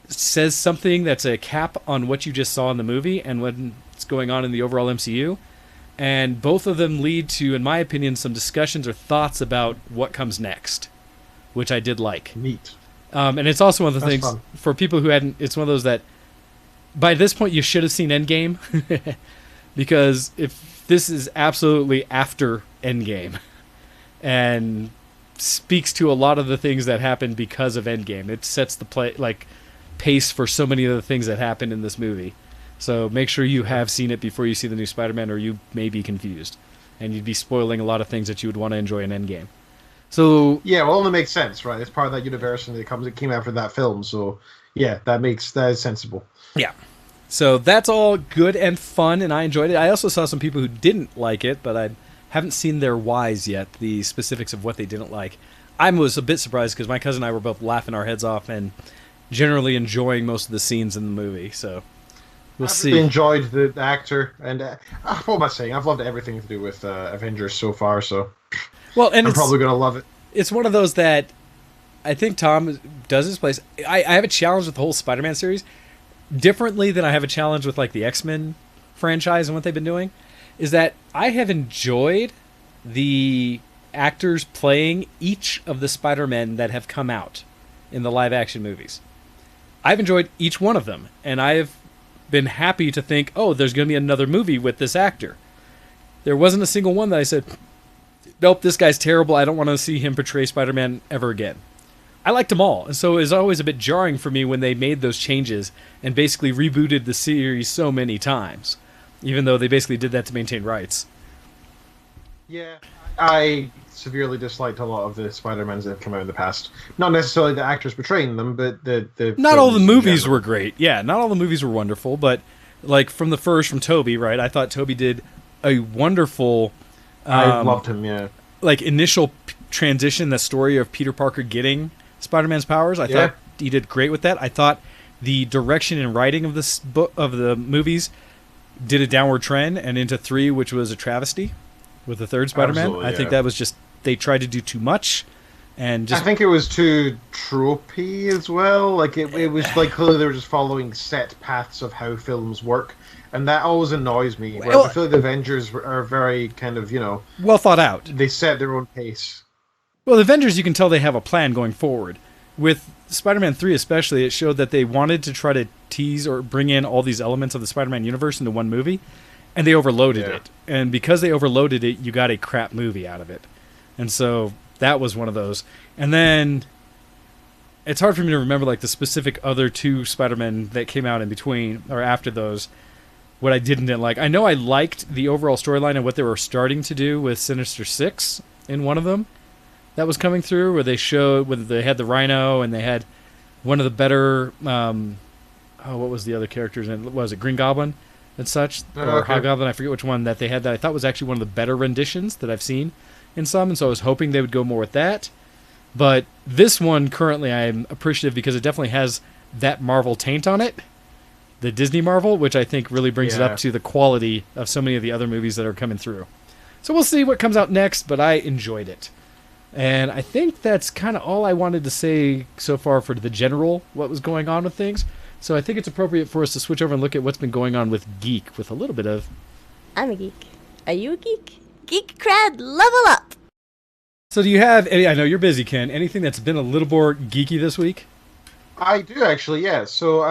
says something that's a cap on what you just saw in the movie and what's going on in the overall MCU. And both of them lead to, in my opinion, some discussions or thoughts about what comes next, which I did like. Neat. And it's also one of the That's things, fun. for people who hadn't, it's one of those that, by this point, you should have seen Endgame, because if this is absolutely after Endgame, and speaks to a lot of the things that happened because of Endgame. It sets the pace for so many of the things that happened in this movie. So make sure you have seen it before you see the new Spider-Man, or you may be confused, and you'd be spoiling a lot of things that you would want to enjoy in Endgame. So yeah, well, it only makes sense, right? It's part of that universe, and it came after that film. So yeah, that is sensible. Yeah. So that's all good and fun, and I enjoyed it. I also saw some people who didn't like it, but I haven't seen their whys yet, the specifics of what they didn't like. I was a bit surprised because my cousin and I were both laughing our heads off and generally enjoying most of the scenes in the movie. So we'll see. I've really enjoyed the actor, and what am I saying? I've loved everything to do with Avengers so far, so well, and I'm probably going to love it. It's one of those that I think Tom does his place. I have a challenge with the whole Spider-Man series, differently than I have a challenge with like the X-Men franchise and what they've been doing, is that I have enjoyed the actors playing each of the Spider-Men that have come out in the live-action movies. I've enjoyed each one of them, and I have been happy to think, oh, there's going to be another movie with this actor. There wasn't a single one that I said, nope, this guy's terrible, I don't want to see him portray Spider-Man ever again. I liked them all, and so it was always a bit jarring for me when they made those changes and basically rebooted the series so many times, even though they basically did that to maintain rights. Yeah, I severely disliked a lot of the Spider-Mans that have come out in the past. Not necessarily the actors portraying them, but the not all the movies were great. Yeah, not all the movies were wonderful, but like from Tobey, right? I thought Tobey did a wonderful... I loved him, yeah. Like initial transition, the story of Peter Parker getting Spider-Man's powers. I thought he did great with that. I thought the direction and writing of this book of the movies did a downward trend, and into 3, which was a travesty with the third Spider-Man. Absolutely, I think that was just, they tried to do too much, and just I think it was too tropey as well. Like it was like clearly they were just following set paths of how films work, and that always annoys me. Whereas I feel like the Avengers are very kind of, well thought out. They set their own pace. Well, the Avengers, you can tell they have a plan going forward. With Spider-Man 3 especially, it showed that they wanted to try to tease or bring in all these elements of the Spider-Man universe into one movie, and they overloaded it. And because they overloaded it, you got a crap movie out of it. And so that was one of those. And then it's hard for me to remember like the specific other 2 Spider-Men that came out in between or after those, what I didn't like. I know I liked the overall storyline and what they were starting to do with Sinister Six in one of them. That was coming through, where they showed whether they had the Rhino and they had one of the better what was the other characters in? Was it Green Goblin and such, or Hobgoblin? I forget which one that they had that I thought was actually one of the better renditions that I've seen in some, and so I was hoping they would go more with that. But this one currently I'm appreciative because it definitely has that Marvel taint on it, the Disney Marvel, which I think really brings it up to the quality of so many of the other movies that are coming through. So we'll see what comes out next, but I enjoyed it. And I think that's kind of all I wanted to say so far for the general, what was going on with things. So I think it's appropriate for us to switch over and look at what's been going on with Geek, with a little bit of... I'm a geek. Are you a geek? Geek cred, level up! So do you have any... I know you're busy, Ken. Anything that's been a little more geeky this week? I do, actually, yeah. So,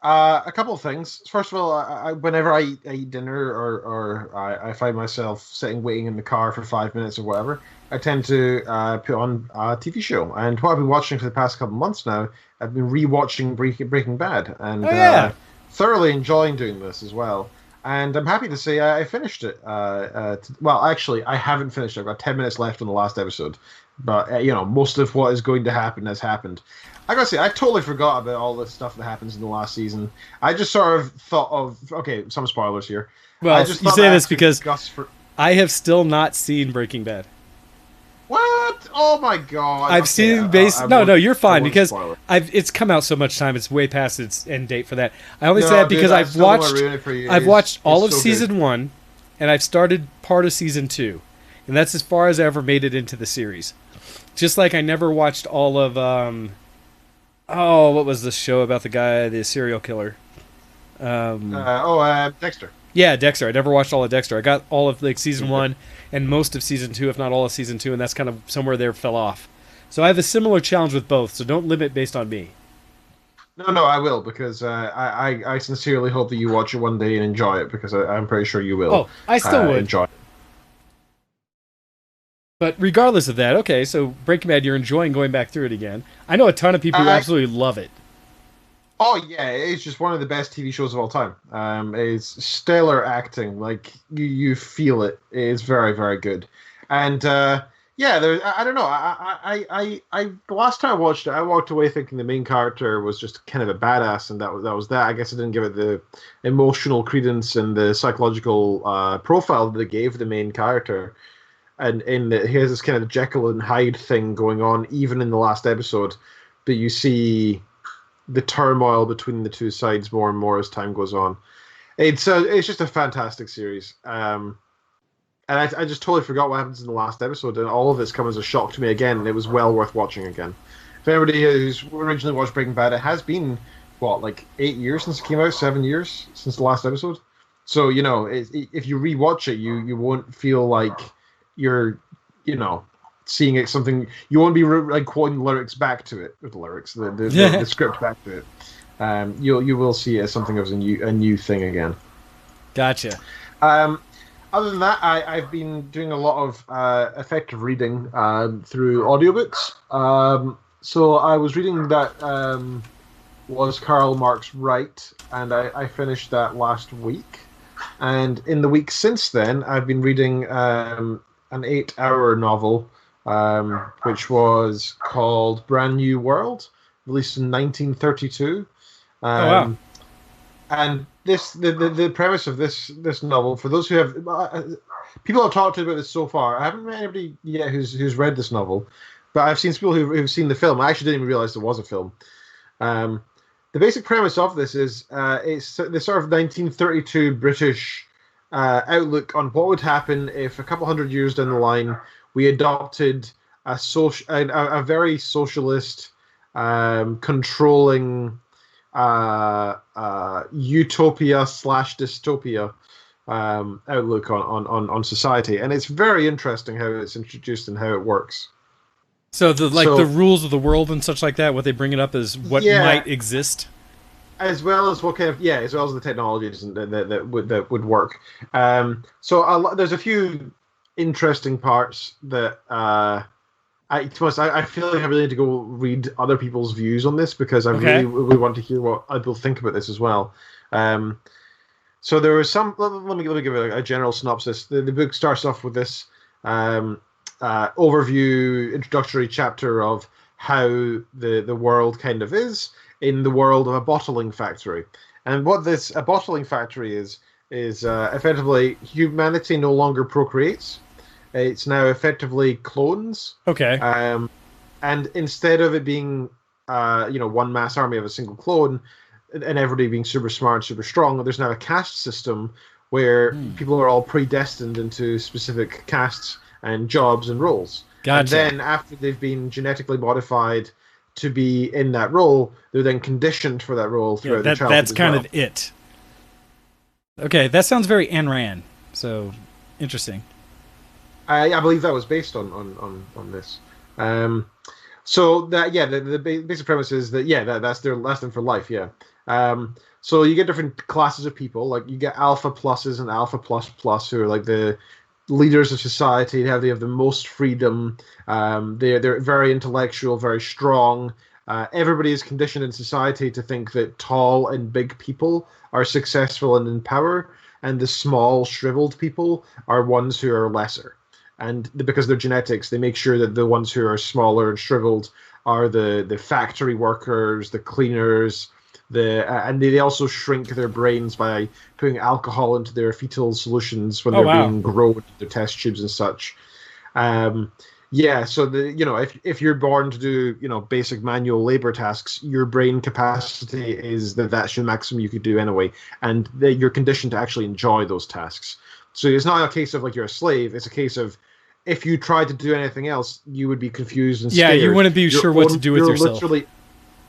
a couple of things. First of all, whenever I eat dinner or I find myself waiting in the car for 5 minutes or whatever, I tend to put on a TV show. And what I've been watching for the past couple of months now, I've been rewatching Breaking Bad, and thoroughly enjoying doing this as well. And I'm happy to say I finished it. Well, actually, I haven't finished it. I've got 10 minutes left on the last episode. But, most of what is going to happen has happened. I gotta say, I totally forgot about all the stuff that happens in the last season. I just sort of thought of... Okay, some spoilers here. Well, you say this because I have still not seen Breaking Bad. What? Oh my god! I've seen No, you're fine because spoil it. it's come out so much time. It's way past its end date for that. I only No, say that dude, because I still don't wanna ruin it for you. I've watched all of It's so season good. 1, and I've started part of season 2, and that's as far as I ever made it into the series. Just like I never watched all of what was the show about the guy, the serial killer? Dexter. Yeah, Dexter. I never watched all of Dexter. I got all of like season 1 and most of season 2, if not all of season 2, and that's kind of somewhere there fell off. So I have a similar challenge with both. So don't limit based on me. No, I will because I sincerely hope that you watch it one day and enjoy it because I'm pretty sure you will. Oh, I still would. enjoy it. But regardless of that, okay. So Breaking Bad, you're enjoying going back through it again. I know a ton of people who absolutely love it. Oh yeah, it's just one of the best TV shows of all time. It's stellar acting, like you feel it. It's very very good, and I don't know. I the last time I watched it, I walked away thinking the main character was just kind of a badass, and that was that. I guess I didn't give it the emotional credence and the psychological profile that it gave the main character, and in that he has this kind of Jekyll and Hyde thing going on, even in the last episode, but you see the turmoil between the two sides more and more as time goes on. It's just a fantastic series. And I just totally forgot what happens in the last episode, and all of it's come as a shock to me again, and it was well worth watching again. If anybody who's originally watched Breaking Bad, it has been, like 8 years since it came out, 7 years since the last episode. So, if you rewatch it, you won't feel like you're, seeing it something. You won't be quoting lyrics back to it, with the lyrics, the script back to it. You will see it as something of a new thing again. Gotcha. Other than that, I've been doing a lot of effective reading through audiobooks. So I was reading that was Karl Marx Right, and I finished that last week. And in the week since then, I've been reading an 8-hour novel, which was called Brand New World, released in 1932. Wow. And the premise of this novel, for those who have people have talked about this so far. I haven't met anybody yet who's read this novel, but I've seen people who've seen the film. I actually didn't even realize there was a film. The basic premise of this is it's the sort of 1932 British outlook on what would happen if a couple hundred years down the line we adopted a very socialist, controlling utopia / dystopia outlook on society, and it's very interesting how it's introduced and how it works. So the rules of the world and such like that, what they bring it up as what might exist, as well as as well as the technologies that would work. So there's a few interesting parts that I feel like I really need to go read other people's views on this because I really want to hear what other people think about this as well. So there was some. Let me give it a general synopsis. The book starts off with this overview, introductory chapter of how the world kind of is in the world of a bottling factory, and what a bottling factory is effectively humanity no longer procreates. It's now effectively clones. Okay. And instead of it being, one mass army of a single clone, and everybody being super smart, super strong, there's now a caste system where people are all predestined into specific castes and jobs and roles. Gotcha. And then after they've been genetically modified to be in that role, they're then conditioned for that role throughout their childhood. That's kind of it. Okay, that sounds very Ayn Rand. So interesting. I believe that was based on this. So that the basic premise is that that's them for life. Yeah. So you get different classes of people. Like you get alpha pluses and alpha plus who are like the leaders of society. They have the most freedom. They're very intellectual, very strong. Everybody is conditioned in society to think that tall and big people are successful and in power, and the small, shriveled people are ones who are lesser. And because of their genetics, they make sure that the ones who are smaller and shriveled are the factory workers, the cleaners, and they also shrink their brains by putting alcohol into their fetal solutions when they're being grown into their test tubes and such. Yeah, so if you're born to do basic manual labor tasks, your brain capacity is that's your maximum you could do anyway, and you're conditioned to actually enjoy those tasks. So it's not a case of like you're a slave. It's a case of if you tried to do anything else, you would be confused and Yeah, scared. you wouldn't be sure what to do with yourself.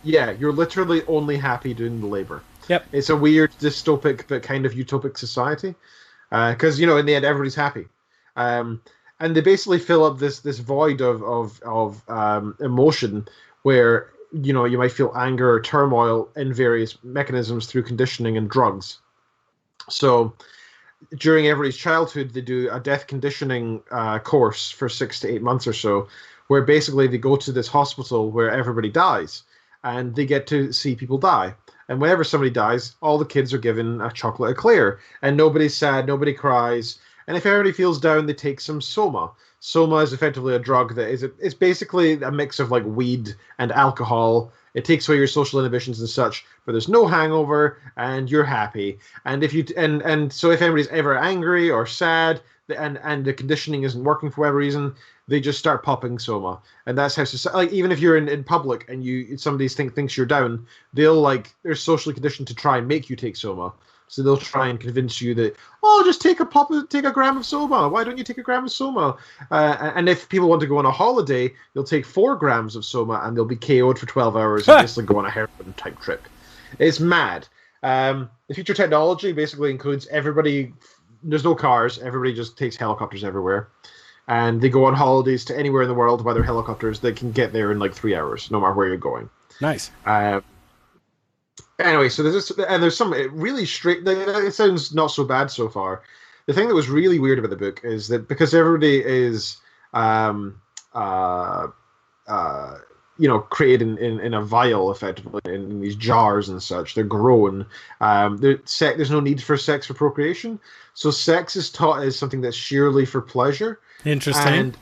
You're literally only happy doing the labor. Yep. It's a weird dystopic but kind of utopic society, because in the end everybody's happy. And they basically fill up this void of emotion where you might feel anger or turmoil in various mechanisms through conditioning and drugs. So during everybody's childhood, they do a death conditioning course for 6 to 8 months or so, where basically they go to this hospital where everybody dies, and they get to see people die. And whenever somebody dies, all the kids are given a chocolate eclair, and nobody's sad, nobody cries. And if everybody feels down, they take some Soma. Soma is effectively a drug that it's basically a mix of like weed and alcohol. It takes away your social inhibitions and such, but there's no hangover, and you're happy. And if you and so if anybody's ever angry or sad, and the conditioning isn't working for whatever reason, they just start popping Soma, and that's how like even if you're in public and somebody thinks you're down, they're socially conditioned to try and make you take Soma. So they'll try and convince you that, just take a gram of Soma. Why don't you take a gram of Soma? And if people want to go on a holiday, they'll take 4 grams of Soma and they'll be KO'd for 12 hours and basically go on a heroin type trip. It's mad. The future technology basically includes everybody. There's no cars. Everybody just takes helicopters everywhere. And they go on holidays to anywhere in the world by their helicopters. They can get there in like 3 hours, no matter where you're going. Nice. Anyway, so there's some really straight. It sounds not so bad so far. The thing that was really weird about the book is that because everybody is, created in a vial, effectively in these jars and such. They're grown. There's no need for sex for procreation, so sex is taught as something that's sheerly for pleasure. Interesting.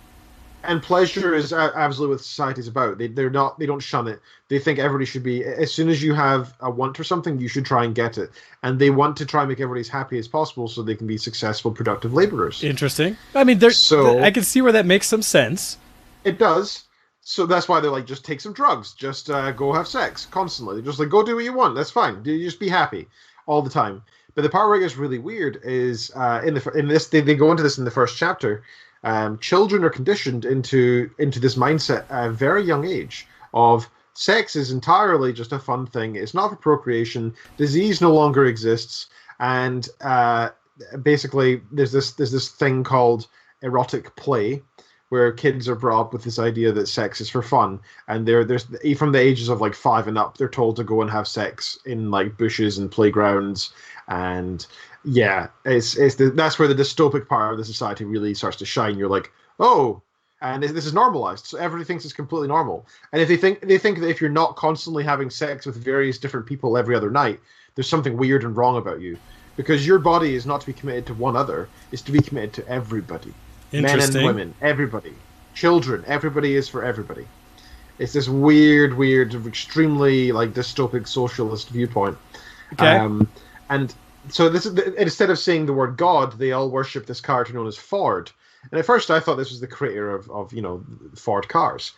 And pleasure is absolutely what society's about. They don't shun it. They think everybody should be, as soon as you have a want for something, you should try and get it. And they want to try and make everybody as happy as possible so they can be successful, productive laborers. Interesting. I mean, I can see where that makes some sense. It does. So that's why they're like, just take some drugs. Just go have sex constantly. They're just like, go do what you want. That's fine. You just be happy all the time. But the part where it gets really weird is in this they go into this in the first chapter. Children are conditioned into this mindset at a very young age of sex is entirely just a fun thing. It's not for procreation. Disease no longer exists, and basically there's this thing called erotic play, where kids are brought up with this idea that sex is for fun, and there's from the ages of like 5 and up, they're told to go and have sex in like bushes and playgrounds, and yeah, that's where the dystopic part of the society really starts to shine. You're like, oh, and this is normalized, so everybody thinks it's completely normal. And if they think that if you're not constantly having sex with various different people every other night, there's something weird and wrong about you, because your body is not to be committed to one other; it's to be committed to everybody. Men and women, everybody, children, everybody is for everybody. It's this weird, extremely like dystopic socialist viewpoint. Okay. And so this is instead of saying the word God, they all worship this character known as Ford. And at first, I thought this was the creator of Ford cars,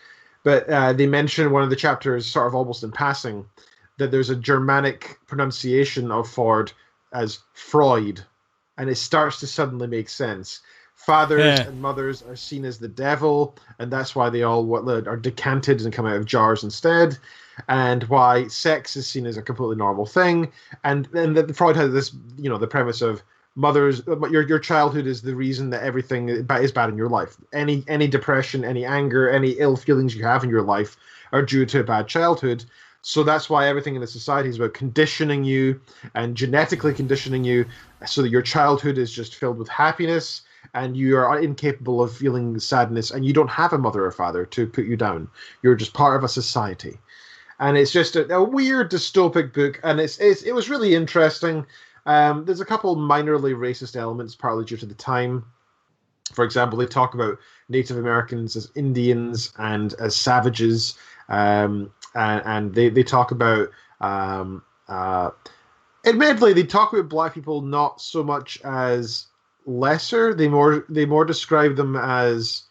but they mention one of the chapters, sort of almost in passing, that there's a Germanic pronunciation of Ford as Freud, and it starts to suddenly make sense. Fathers and mothers are seen as the devil, and that's why they all are decanted and come out of jars instead, and why sex is seen as a completely normal thing. And then Freud had this, the premise of mothers, your childhood is the reason that everything is bad in your life. Any depression, any anger, any ill feelings you have in your life are due to a bad childhood. So that's why everything in the society is about conditioning you and genetically conditioning you so that your childhood is just filled with happiness, and you are incapable of feeling sadness, and you don't have a mother or father to put you down. You're just part of a society. And it's just a weird dystopic book, and it was really interesting. There's a couple minorly racist elements, partly due to the time. For example, they talk about Native Americans as Indians and as savages, and they talk about admittedly, they talk about black people not so much as lesser. They more describe them as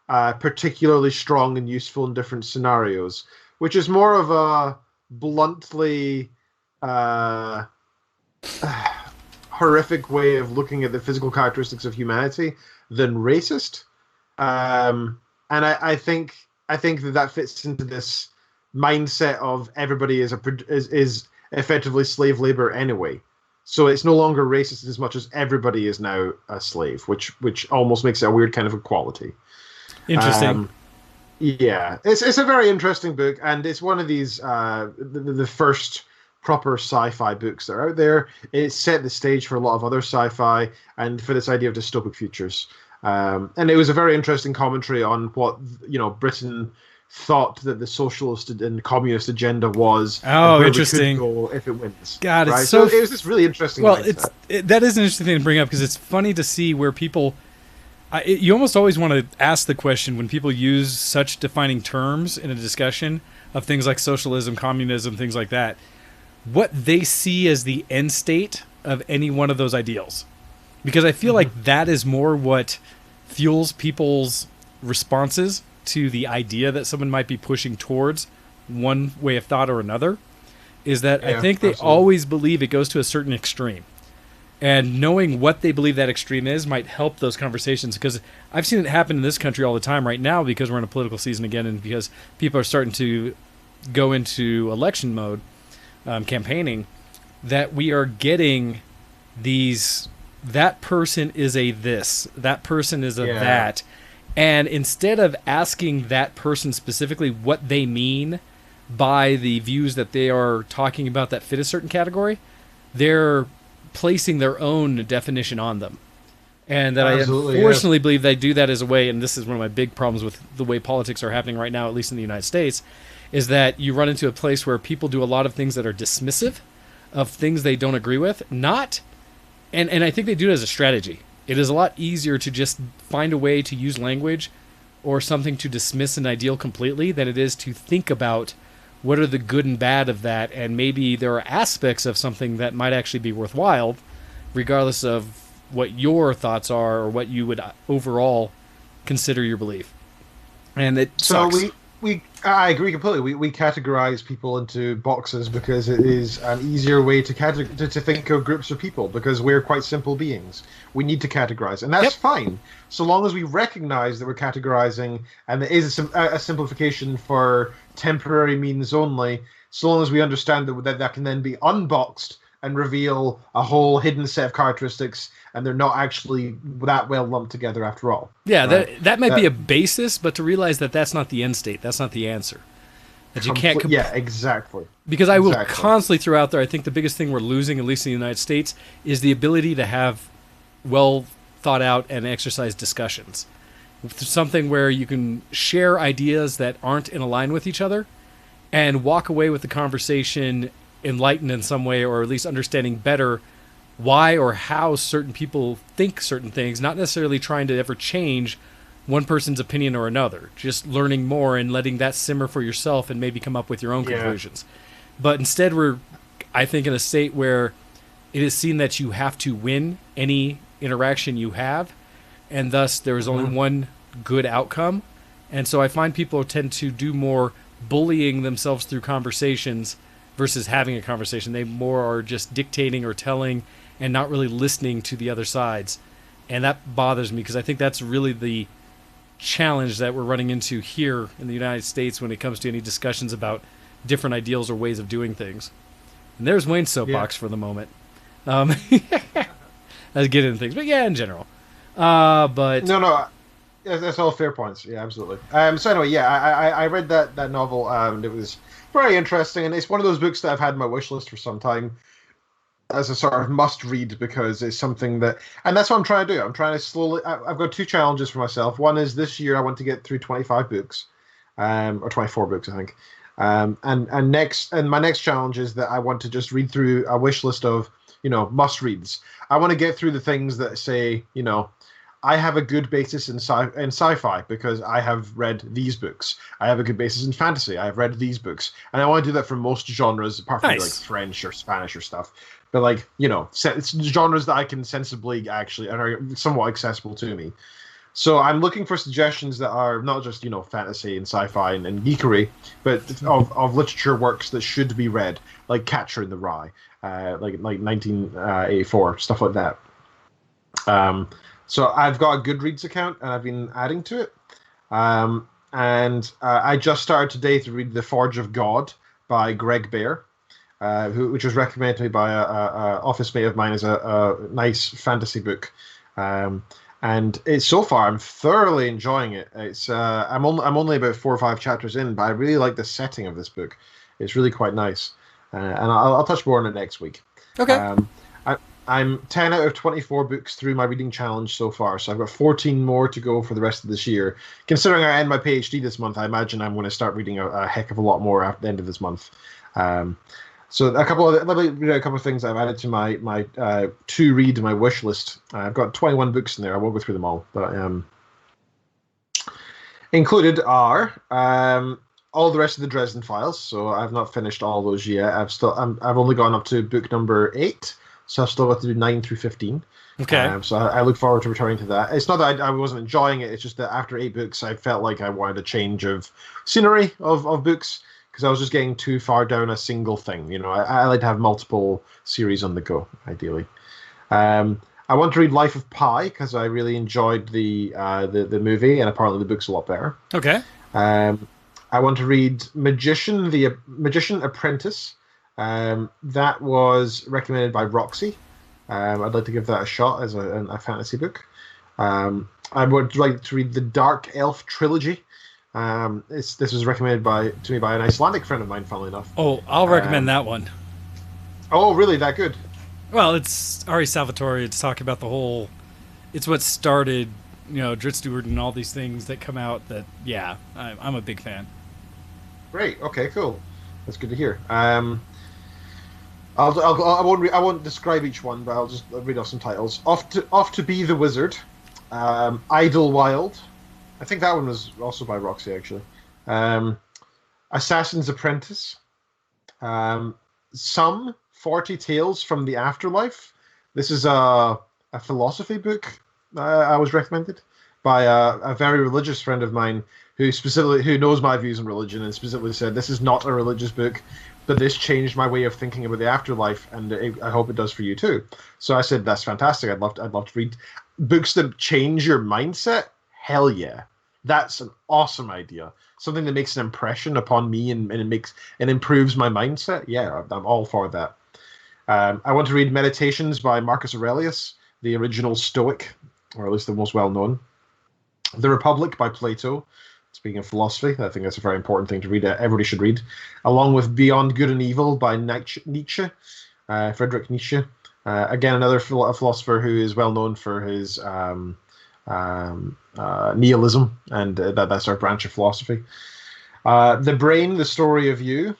particularly strong and useful in different scenarios, which is more of a bluntly horrific way of looking at the physical characteristics of humanity than racist. And I think that fits into this mindset of everybody is effectively slave labor anyway. So it's no longer racist as much as everybody is now a slave, which almost makes it a weird kind of equality. Interesting. Yeah, it's a very interesting book, and it's one of these the first proper sci-fi books that are out there. It set the stage for a lot of other sci-fi and for this idea of dystopic futures. And it was a very interesting commentary on what Britain thought that the socialist and communist agenda was. Oh, where interesting. We could go if it wins. God, it's right? so it was this really interesting. Well, mindset. that is an interesting thing to bring up because it's funny to see where people. You almost always want to ask the question when people use such defining terms in a discussion of things like socialism, communism, things like that, what they see as the end state of any one of those ideals. Because I feel like that is more what fuels people's responses to the idea that someone might be pushing towards one way of thought or another, is that I think they always believe it goes to a certain extreme. And knowing what they believe that extreme is might help those conversations, because I've seen it happen in this country all the time right now because we're in a political season again and because people are starting to go into election mode, campaigning, that we are getting these, that person is a this, that person is a that. And instead of asking that person specifically what they mean by the views that they are talking about that fit a certain category, they're placing their own definition on them. And that Absolutely, I unfortunately believe they do that as a way, and this is one of my big problems with the way politics are happening right now, at least in the United States, is that you run into a place where people do a lot of things that are dismissive of things they don't agree with. And I think they do it as a strategy. It is a lot easier to just find a way to use language or something to dismiss an ideal completely than it is to think about what are the good and bad of that, and maybe there are aspects of something that might actually be worthwhile, regardless of what your thoughts are or what you would overall consider your belief. And it sucks. I agree completely. We categorize people into boxes because it is an easier way to think of groups of people, because we're quite simple beings. We need to categorize, and that's fine, so long as we recognize that we're categorizing, and there is a simplification for temporary means only, so long as we understand that can then be unboxed and reveal a whole hidden set of characteristics, and they're not actually that well lumped together after all. Yeah, right? that might be a basis, but to realize that that's not the end state, that's not the answer. That you can't... yeah, exactly. Because I will constantly throw out there, I think the biggest thing we're losing, at least in the United States, is the ability to have well thought out and exercised discussions. Something where you can share ideas that aren't in line with each other and walk away with the conversation enlightened in some way, or at least understanding better why or how certain people think certain things, not necessarily trying to ever change one person's opinion or another, just learning more and letting that simmer for yourself and maybe come up with your own conclusions. But instead we're, I think, in a state where it is seen that you have to win any interaction you have, and thus there is only one good outcome. And so I find people tend to do more bullying themselves through conversations versus having a conversation. They more are just dictating or telling and not really listening to the other sides. And that bothers me, because I think that's really the challenge that we're running into here in the United States when it comes to any discussions about different ideals or ways of doing things. And there's Wayne's soapbox for the moment. Let's get into things, but in general. But no, that's all fair points. Yeah, absolutely. So anyway, I read that novel, and it was very interesting, and it's one of those books that I've had on my wish list for some time as a sort of must read, because it's something that, and that's what I'm trying to do. I'm trying to slowly. I've got two challenges for myself. One is this year I want to get through 25 books, or 24 books, I think. And my next challenge is that I want to just read through a wish list of must reads. I want to get through the things that say I have a good basis in sci-fi because I have read these books. I have a good basis in fantasy. I have read these books, and I want to do that for most genres, apart from like French or Spanish or stuff. But it's genres that I can sensibly actually and are somewhat accessible to me. So I'm looking for suggestions that are not just fantasy and sci-fi and geekery, but of literature works that should be read, like Catcher in the Rye, like 1984, stuff like that. So I've got a Goodreads account and I've been adding to it. And I just started today to read The Forge of God by Greg Bear, which was recommended to me by a office mate of mine as a nice fantasy book. And so far I'm thoroughly enjoying it. It's I'm only about 4 or 5 chapters in, but I really like the setting of this book. It's really quite nice, and I'll touch more on it next week. Okay. I'm 10 out of 24 books through my reading challenge so far, so I've got 14 more to go for the rest of this year. Considering I end my PhD this month, I imagine I'm going to start reading a heck of a lot more at the end of this month. So let me read a couple of things I've added to my to read my wish list. I've got 21 books in there. I won't go through them all, but included are all the rest of the Dresden Files. So I've not finished all those yet. I've only gone up to book number 8. So I've still got to do 9 through 15. Okay. So I look forward to returning to that. It's not that I wasn't enjoying it. It's just that after 8 books, I felt like I wanted a change of scenery of books because I was just getting too far down a single thing. I like to have multiple series on the go, ideally. I want to read Life of Pi because I really enjoyed the movie, and apparently the book's a lot better. Okay. I want to read Magician, the Magician Apprentice. That was recommended by Roxy. I'd like to give that a shot as a fantasy book. I would like to read the Dark Elf Trilogy. This was recommended to me by an Icelandic friend of mine, funnily enough. Oh, I'll recommend that one. Oh, really? That good? Well, it's Ari Salvatore. It's talking about it's what started, Drizzt Stewart and all these things that come out that, yeah, I'm a big fan. Great. Okay, cool. That's good to hear. I won't describe each one, but I'll just read off some titles. Off to Be the Wizard, Idlewild. I think that one was also by Roxy, actually. Assassin's Apprentice. Some 40 Tales from the Afterlife. This is a philosophy book I was recommended by a very religious friend of mine who knows my views on religion and specifically said this is not a religious book, but this changed my way of thinking about the afterlife, and I hope it does for you too. So I said that's fantastic. I'd love to read books that change your mindset. Hell yeah, that's an awesome idea. Something that makes an impression upon me and improves my mindset. Yeah, I'm all for that. I want to read Meditations by Marcus Aurelius, the original Stoic, or at least the most well known. The Republic by Plato. Speaking of philosophy, I think that's a very important thing to read. Everybody should read, along with Beyond Good and Evil by Nietzsche, Friedrich Nietzsche. Again, another philosopher who is well known for his nihilism, and that's our branch of philosophy. The Brain, The Story of You.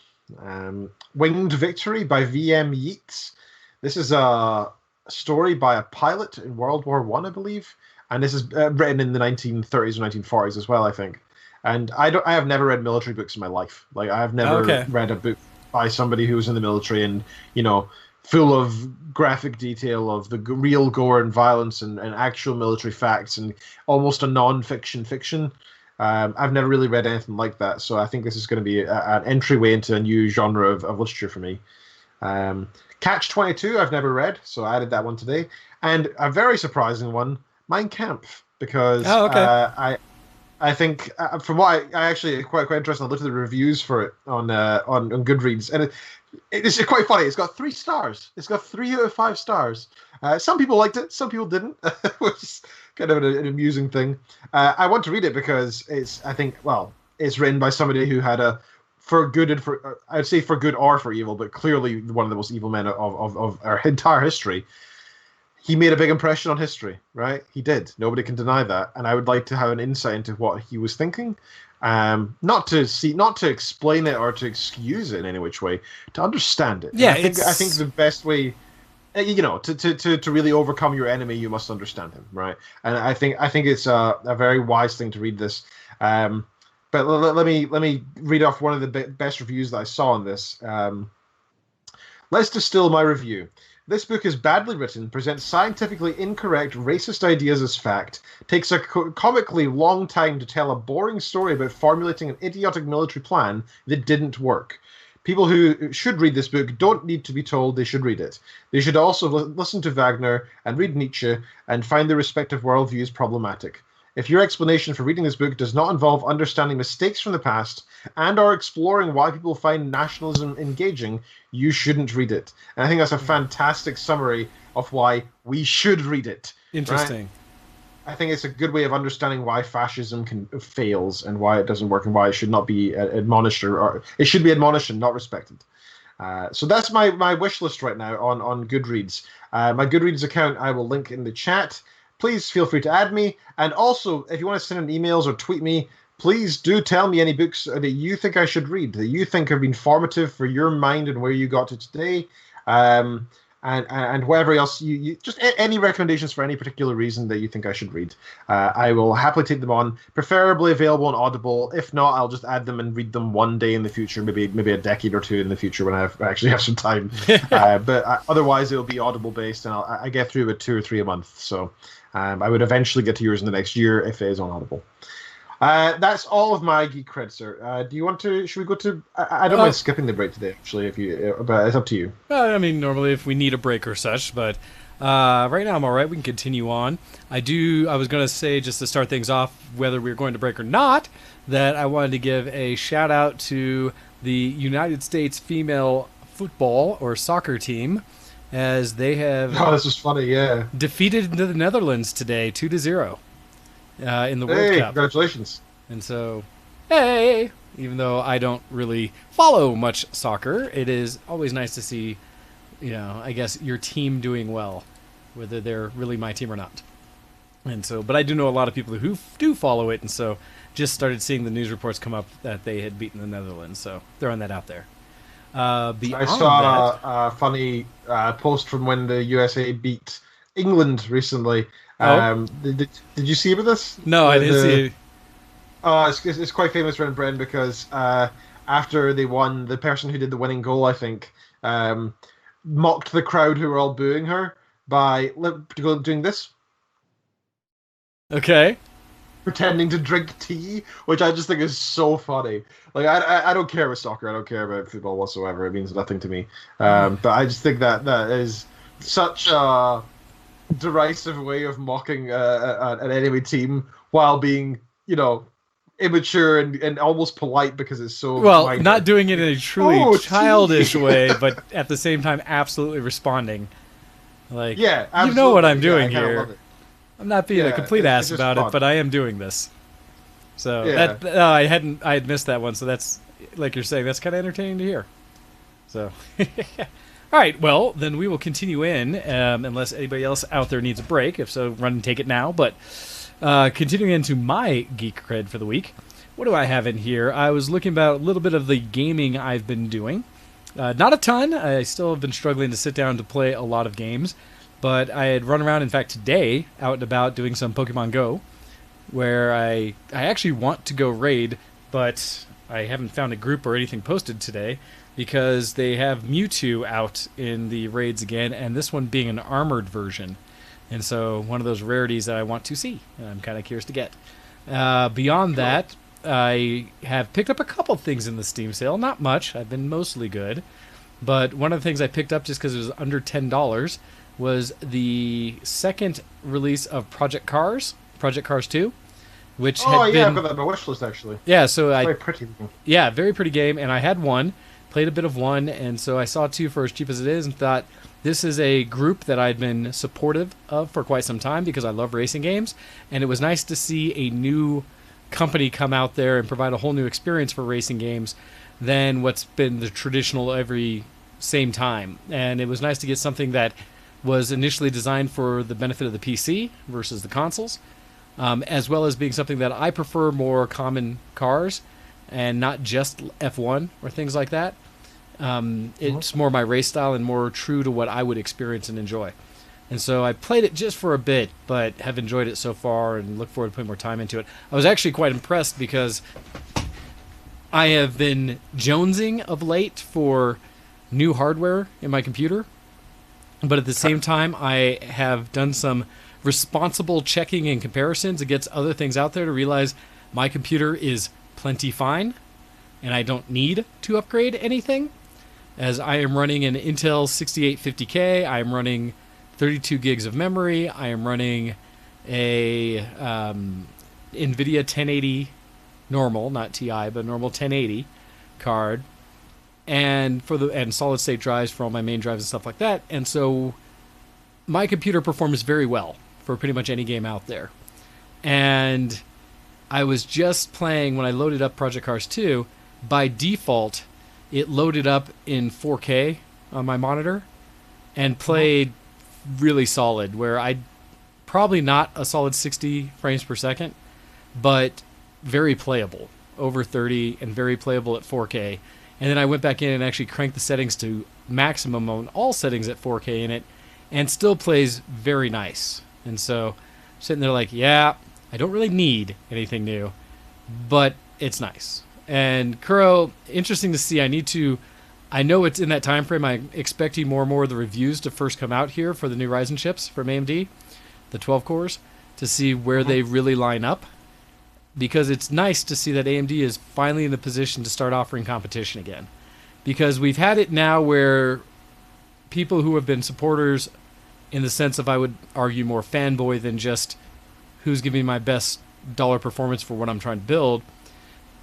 Winged Victory by V.M. Yeats. This is a story by a pilot in World War I believe, and this is written in the 1930s or 1940s as well, I think. And I have never read military books in my life. Like I've never read a book by somebody who was in the military and full of graphic detail of the real gore and violence and actual military facts and almost a non-fiction fiction. I've never really read anything like that, so I think this is going to be an entryway into a new genre of literature for me. Catch-22 I've never read, so I added that one today. And a very surprising one, Mein Kampf, because I think from what I actually quite interesting. I looked at the reviews for it on Goodreads, and it's quite funny. It's got 3 stars. It's got 3 out of 5 stars. Some people liked it, some people didn't, which is kind of an amusing thing. I want to read it because it's written by somebody who had for good and for I'd say for good or for evil, but clearly one of the most evil men of our entire history. He made a big impression on history, right? He did. Nobody can deny that. And I would like to have an insight into what he was thinking. Not to explain it or to excuse it in any which way, to understand it. Yeah, I think the best way, to really overcome your enemy, you must understand him, right? And I think it's a very wise thing to read this. But let me read off one of the best reviews that I saw on this. Let's distill my review. This book is badly written, presents scientifically incorrect, racist ideas as fact, takes a comically long time to tell a boring story about formulating an idiotic military plan that didn't work. People who should read this book don't need to be told they should read it. They should also listen to Wagner and read Nietzsche and find their respective worldviews problematic. If your explanation for reading this book does not involve understanding mistakes from the past and or exploring why people find nationalism engaging, you shouldn't read it. And I think that's a fantastic summary of why we should read it. Interesting. Right? I think it's a good way of understanding why fascism fails and why it doesn't work and why it should not be admonished or it should be admonished and not respected. So that's my wish list right now on Goodreads. My Goodreads account I will link in the chat. Please feel free to add me. And also, if you want to send in emails or tweet me, please do tell me any books that you think I should read, that you think have been formative for your mind and where you got to today. And whatever else you just any recommendations for any particular reason that you think I should read, I will happily take them on. Preferably available on Audible. If not, I'll just add them and read them one day in the future, maybe a decade or two in the future when I actually have some time. But otherwise, it'll be Audible based, and I get through with 2 or 3 a month. So I would eventually get to yours in the next year if it is on Audible. That's all of my geek cred, sir. Do you want to? Should we go to? I don't mind skipping the break today, actually. But it's up to you. I mean, normally if we need a break or such, but right now I'm all right. We can continue on. I was going to say, just to start things off, whether we were going to break or not, that I wanted to give a shout out to the United States female football or soccer team, as they have. Oh, this was funny. Yeah. Defeated the Netherlands today, 2-0. In the World Cup. Congratulations. And so, hey, even though I don't really follow much soccer, it is always nice to see, I guess, your team doing well, whether they're really my team or not. And so, but I do know a lot of people who do follow it, and so just started seeing the news reports come up that they had beaten the Netherlands, so throwing that out there. I saw a funny post from when the USA beat England recently. Did you see about this? No, I didn't see it. It's quite famous around Britain because after they won, the person who did the winning goal, I think, mocked the crowd who were all booing her by doing this. Okay. Pretending to drink tea, which I just think is so funny. Like, I don't care about soccer. I don't care about football whatsoever. It means nothing to me. But I just think that is such a derisive way of mocking an enemy team while being, immature and almost polite because it's so minor. Not doing it in a truly childish way, but at the same time absolutely responding. Like, yeah, absolutely. You know what I'm doing I here. I'm not being a complete ass about it, but I am doing this. So I had missed that one. So that's, like you're saying, that's kind of entertaining to hear. So. All right, well, then we will continue in, unless anybody else out there needs a break. If so, run and take it now. But continuing into my geek cred for the week, what do I have in here? I was looking about a little bit of the gaming I've been doing. Not a ton. I still have been struggling to sit down to play a lot of games. But I had run around, in fact, today, out and about doing some Pokemon Go, where I actually want to go raid, but I haven't found a group or anything posted today, because they have Mewtwo out in the raids again, and this one being an armored version. And so one of those rarities that I want to see, and I'm kind of curious to get. Beyond that, I have picked up a couple things in the Steam sale. Not much. I've been mostly good. But one of the things I picked up just because it was under $10 was the second release of Project Cars 2. Which I've got that on my wish list, actually. Yeah, so it's very pretty. Yeah, very pretty game, and I had one. Played a bit of one, and so I saw 2 for as cheap as it is and thought this is a group that I'd been supportive of for quite some time because I love racing games, and it was nice to see a new company come out there and provide a whole new experience for racing games than what's been the traditional every same time. And it was nice to get something that was initially designed for the benefit of the PC versus the consoles, as well as being something that I prefer more common cars and not just F1 or things like that. It's more my race style and more true to what I would experience and enjoy. And so I played it just for a bit, but have enjoyed it so far and look forward to putting more time into it. I was actually quite impressed because I have been jonesing of late for new hardware in my computer. But at the same time, I have done some responsible checking and comparisons against other things out there to realize my computer is plenty fine, and I don't need to upgrade anything, as I am running an Intel 6850K, I am running 32 gigs of memory, I am running a NVIDIA 1080 normal, not TI, but normal 1080 card, and solid state drives for all my main drives and stuff like that. And so my computer performs very well for pretty much any game out there. And I was just playing, when I loaded up Project Cars 2, by default it loaded up in 4K on my monitor and played really solid, where I probably not a solid 60 frames per second, but very playable, over 30, and very playable at 4K. And then I went back in and actually cranked the settings to maximum on all settings at 4K in it, and still plays very nice. And so I'm sitting there like, yeah, I don't really need anything new, but it's nice. And Kuro, interesting to see. I know it's in that time frame. I'm expecting more and more of the reviews to first come out here for the new Ryzen chips from AMD, the 12 cores, to see where they really line up. Because it's nice to see that AMD is finally in the position to start offering competition again. Because we've had it now where people who have been supporters, in the sense of, I would argue, more fanboy than just who's giving my best dollar performance for what I'm trying to build,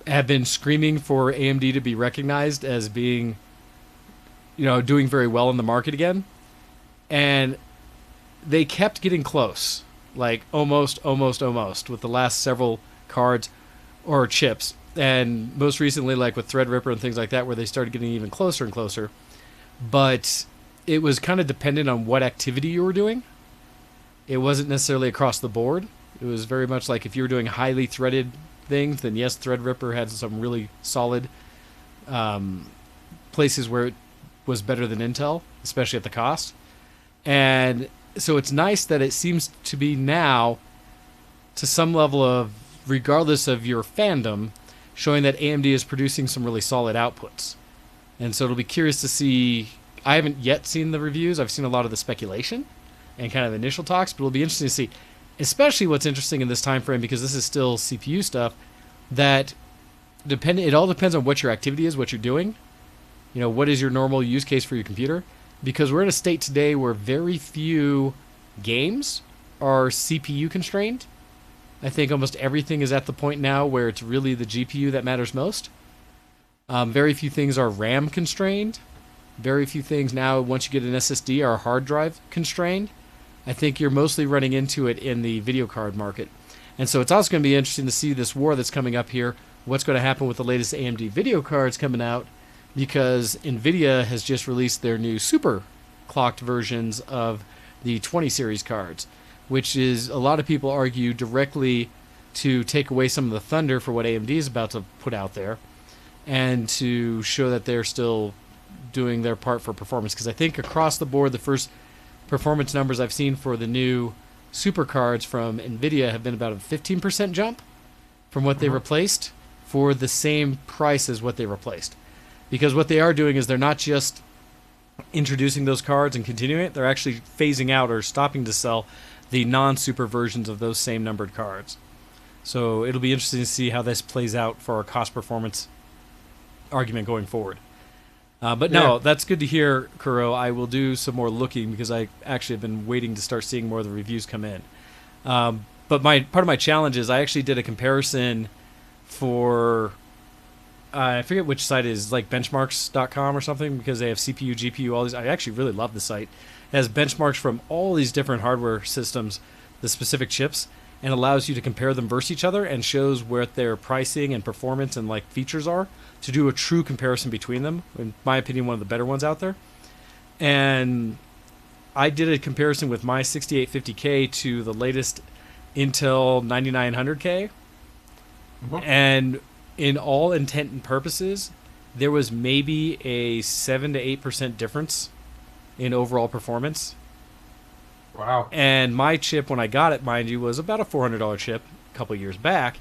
have been screaming for AMD to be recognized as being, doing very well in the market again. And they kept getting close, like almost with the last several cards or chips, and most recently like with Threadripper and things like that, where they started getting even closer and closer. But it was kind of dependent on what activity you were doing. It wasn't necessarily across the board. It was very much like if you were doing highly threaded things, then yes, Threadripper had some really solid places where it was better than Intel, especially at the cost. And so it's nice that it seems to be now, to some level of, regardless of your fandom, showing that AMD is producing some really solid outputs. And so it'll be curious to see. I haven't yet seen the reviews. I've seen a lot of the speculation and kind of initial talks, but it'll be interesting to see, especially what's interesting in this time frame, because this is still CPU stuff, that it all depends on what your activity is, what you're doing. What is your normal use case for your computer? Because we're in a state today where very few games are CPU constrained. I think almost everything is at the point now where it's really the GPU that matters most. Very few things are RAM constrained. Very few things now, once you get an SSD, are hard drive constrained. I think you're mostly running into it in the video card market. And so it's also going to be interesting to see this war that's coming up here, what's going to happen with the latest AMD video cards coming out, because NVIDIA has just released their new super clocked versions of the 20 series cards, which is, a lot of people argue, directly to take away some of the thunder for what AMD is about to put out there, and to show that they're still doing their part for performance. Because I think across the board, the first performance numbers I've seen for the new super cards from NVIDIA have been about a 15% jump from what they replaced for the same price as what they replaced. Because what they are doing is they're not just introducing those cards and continuing it, they're actually phasing out or stopping to sell the non-super versions of those same numbered cards. So it'll be interesting to see how this plays out for our cost performance argument going forward. No, that's good to hear, Kuro. I will do some more looking, because I actually have been waiting to start seeing more of the reviews come in. But part of my challenge is I actually did a comparison for, I forget which site it is, like benchmarks.com or something, because they have CPU, GPU, all these. I actually really love the site. It has benchmarks from all these different hardware systems, the specific chips, and allows you to compare them versus each other, and shows where their pricing and performance and like features are, to do a true comparison between them. In my opinion, one of the better ones out there. And I did a comparison with my 6850K to the latest Intel 9900K. And in all intent and purposes, there was maybe a 7 to 8% difference in overall performance. Wow. And my chip, when I got it, mind you, was about a $400 chip a couple years back.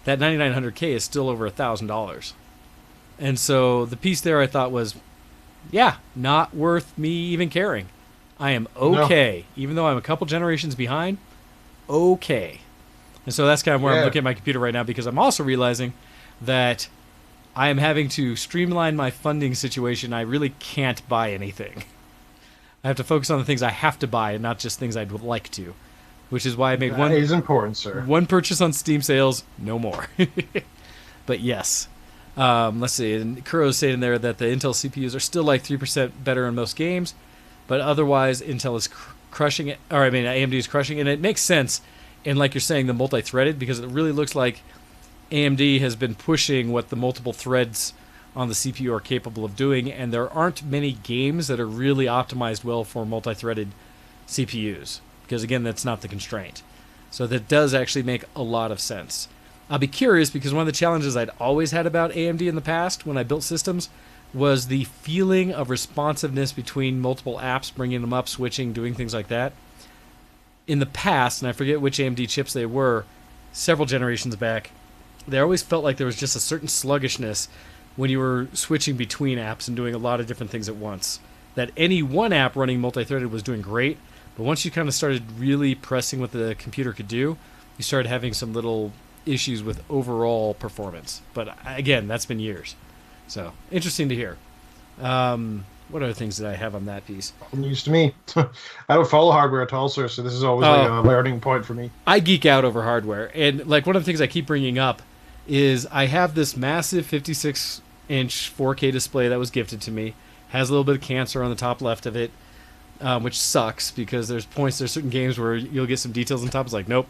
That 9900K is still over $1,000. And so the piece there I thought was, not worth me even caring. I am okay, even though I'm a couple generations behind. Okay, and so that's kind of where I'm looking at my computer right now, because I'm also realizing that I am having to streamline my funding situation. I really can't buy anything. I have to focus on the things I have to buy and not just things I'd like to, which is why I made That is important, sir. one purchase on Steam sales, no more. But yes. Let's see. And Kuro's saying there that the Intel CPUs are still like 3% better in most games, but otherwise Intel is crushing it. Or I mean, AMD is crushing it. And it makes sense in, like you're saying, the multi-threaded, because it really looks like AMD has been pushing what the multiple threads on the CPU are capable of doing, and there aren't many games that are really optimized well for multi-threaded CPUs, because again, that's not the constraint. So that does actually make a lot of sense. I'll be curious, because one of the challenges I'd always had about AMD in the past when I built systems was the feeling of responsiveness between multiple apps, bringing them up, switching, doing things like that. In the past, and I forget which AMD chips they were, several generations back, they always felt like there was just a certain sluggishness when you were switching between apps and doing a lot of different things at once. That any one app running multi-threaded was doing great, but once you kind of started really pressing what the computer could do, you started having some little issues with overall performance. But again, that's been years. So, interesting to hear. What other things did I have on that piece? News to me. I don't follow hardware at all, sir, so this is always like a learning point for me. I geek out over hardware. And like one of the things I keep bringing up is I have this massive 56-inch 4K display that was gifted to me. Has a little bit of cancer on the top left of it, which sucks, because there's certain games where you'll get some details on top. It's like, nope,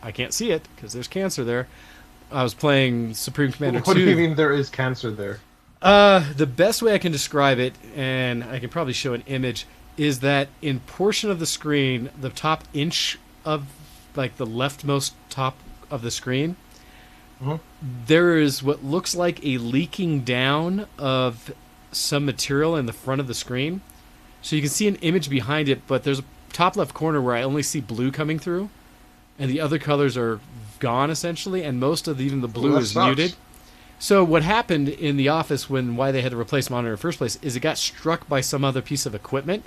I can't see it because there's cancer there. I was playing Supreme Commander 2. What do you mean there is cancer there? The best way I can describe it, and I can probably show an image, is that in portion of the screen, the top inch of like the leftmost top of the screen, there is what looks like a leaking down of some material in the front of the screen. So you can see an image behind it, but there's a top left corner where I only see blue coming through, and the other colors are gone essentially, and most of even the blue is muted. So what happened in the office why they had to replace the monitor in the first place is it got struck by some other piece of equipment,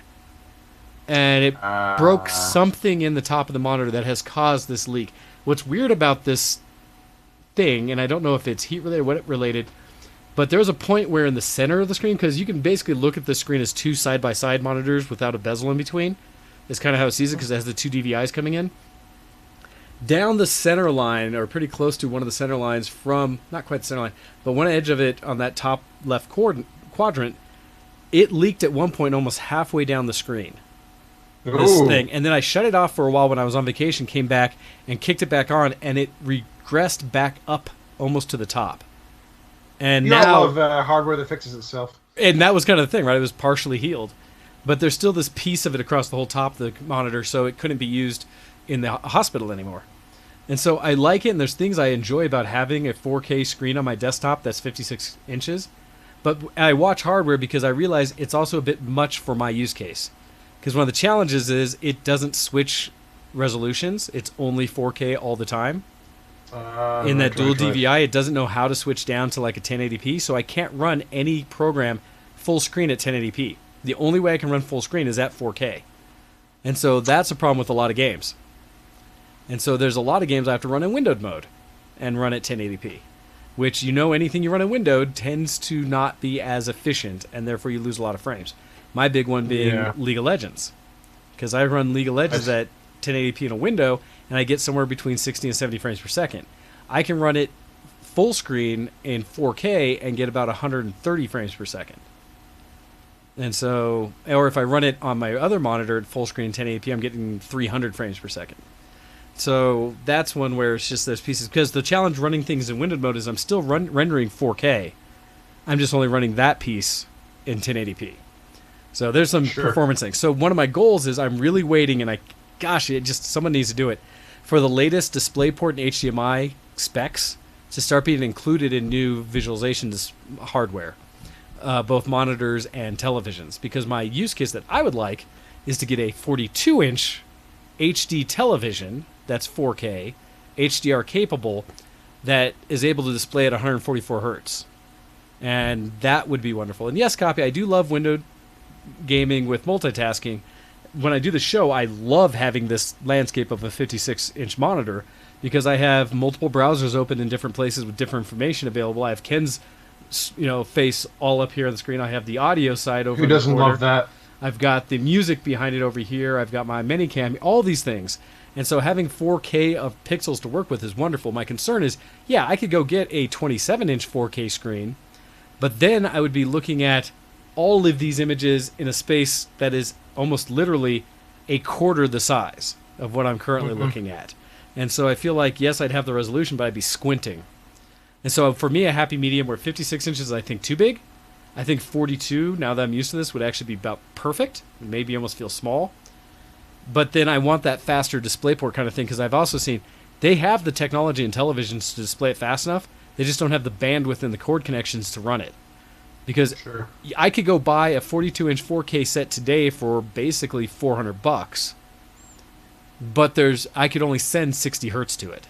and it broke something in the top of the monitor that has caused this leak. What's weird about this thing, and I don't know if it's heat related or what it related, but there was a point where in the center of the screen, because you can basically look at the screen as two side-by-side monitors without a bezel in between. It's kind of how it sees it, because it has the two DVIs coming in. Down the center line, or pretty close to one of the center lines from, not quite the center line, but one edge of it on that top left quadrant, it leaked at one point almost halfway down the screen. This thing. And then I shut it off for a while when I was on vacation, came back and kicked it back on, and it regressed back up almost to the top. And you now love hardware that fixes itself. And that was kind of the thing, right? It was partially healed. But there's still this piece of it across the whole top of the monitor, so it couldn't be used in the hospital anymore. And so I like it, and there's things I enjoy about having a 4K screen on my desktop that's 56 inches. But I watch hardware because I realize it's also a bit much for my use case. Because one of the challenges is it doesn't switch resolutions. It's only 4K all the time. In that dual DVI, it doesn't know how to switch down to like a 1080p, so I can't run any program full screen at 1080p. The only way I can run full screen is at 4K. And so that's a problem with a lot of games. And so there's a lot of games I have to run in windowed mode and run at 1080p, which, anything you run in windowed tends to not be as efficient, and therefore you lose a lot of frames. My big one being League of Legends, because I run League of Legends at 1080p in a window, and I get somewhere between 60 and 70 frames per second. I can run it full screen in 4K and get about 130 frames per second. And so, or if I run it on my other monitor at full screen 1080p, I'm getting 300 frames per second. So that's one where it's just those pieces. Because the challenge running things in windowed mode is I'm still rendering 4K. I'm just only running that piece in 1080p. So there's some performance things. So one of my goals is I'm really waiting, and someone needs to do it, for the latest DisplayPort and HDMI specs to start being included in new visualization hardware, both monitors and televisions. Because my use case that I would like is to get a 42-inch HD television that's 4K, HDR capable, that is able to display at 144 hertz. And that would be wonderful. And yes, Copy, I do love windowed gaming with multitasking, when I do the show, I love having this landscape of a 56-inch monitor because I have multiple browsers open in different places with different information available. I have Ken's, face all up here on the screen. I have the audio side over. Who doesn't love that? I've got the music behind it over here. I've got my Minicam, all these things. And so having 4K of pixels to work with is wonderful. My concern is, I could go get a 27-inch 4K screen, but then I would be looking at all of these images in a space that is almost literally a quarter the size of what I'm currently looking at. And so I feel like, yes, I'd have the resolution, but I'd be squinting. And so for me, a happy medium where 56 inches is, I think, too big. I think 42, now that I'm used to this, would actually be about perfect. Maybe almost feel small. But then I want that faster DisplayPort kind of thing, because I've also seen they have the technology in televisions to display it fast enough. They just don't have the bandwidth and the cord connections to run it. Because I could go buy a 42-inch 4K set today for basically $400, but I could only send 60 hertz to it.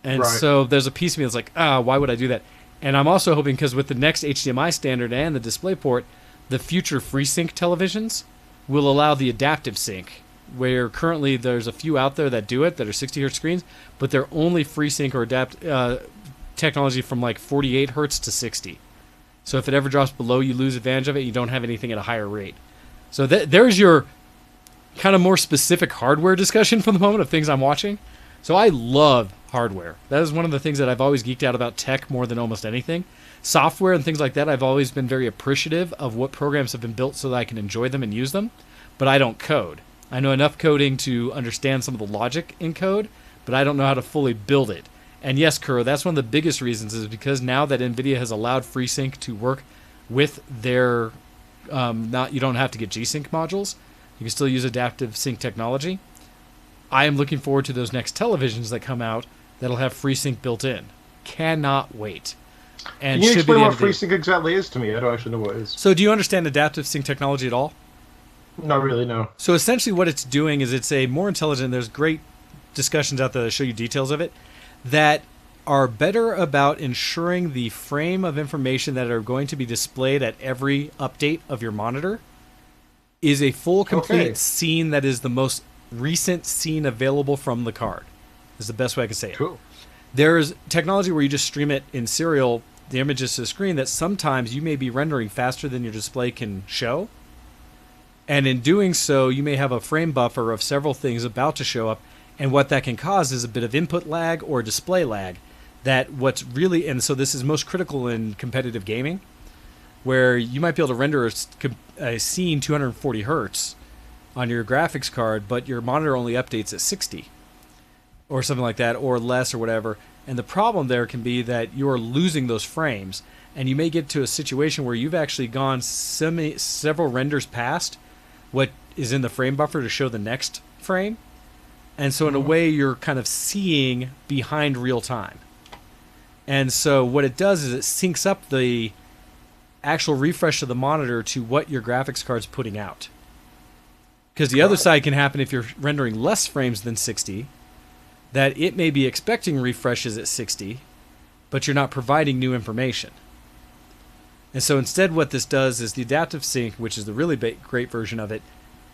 And so there's a piece of me that's like, why would I do that? And I'm also hoping, because with the next HDMI standard and the DisplayPort, the future FreeSync televisions will allow the adaptive sync, where currently there's a few out there that do it, that are 60 hertz screens, but they're only FreeSync or adapt technology from like 48 hertz to 60. So if it ever drops below, you lose advantage of it. You don't have anything at a higher rate. So there's your kind of more specific hardware discussion for the moment of things I'm watching. So I love hardware. That is one of the things that I've always geeked out about tech more than almost anything. Software and things like that, I've always been very appreciative of what programs have been built so that I can enjoy them and use them. But I don't code. I know enough coding to understand some of the logic in code, but I don't know how to fully build it. And yes, Kuro, that's one of the biggest reasons, is because now that NVIDIA has allowed FreeSync to work with their, you don't have to get G-Sync modules. You can still use adaptive sync technology. I am looking forward to those next televisions that come out that'll have FreeSync built in. Cannot wait. And can you explain what FreeSync exactly is to me? I don't actually know what it is. So do you understand adaptive sync technology at all? Not really, no. So essentially what it's doing is it's a more intelligent, there's great discussions out there that show you details of it, that are better about ensuring the frame of information that are going to be displayed at every update of your monitor is a full, complete scene that is the most recent scene available from the card, is the best way I can say it. Cool. There's technology where you just stream it in serial, the images to the screen, that sometimes you may be rendering faster than your display can show. And in doing so, you may have a frame buffer of several things about to show up. And what that can cause is a bit of input lag or display lag. And so this is most critical in competitive gaming, where you might be able to render a scene 240 hertz on your graphics card, but your monitor only updates at 60 or something like that, or less or whatever. And the problem there can be that you're losing those frames, and you may get to a situation where you've actually gone several renders past what is in the frame buffer to show the next frame. And so in a way, you're kind of seeing behind real time. And so what it does is it syncs up the actual refresh of the monitor to what your graphics card's putting out. Because the other side can happen if you're rendering less frames than 60, that it may be expecting refreshes at 60, but you're not providing new information. And so instead what this does is the adaptive sync, which is the really great version of it,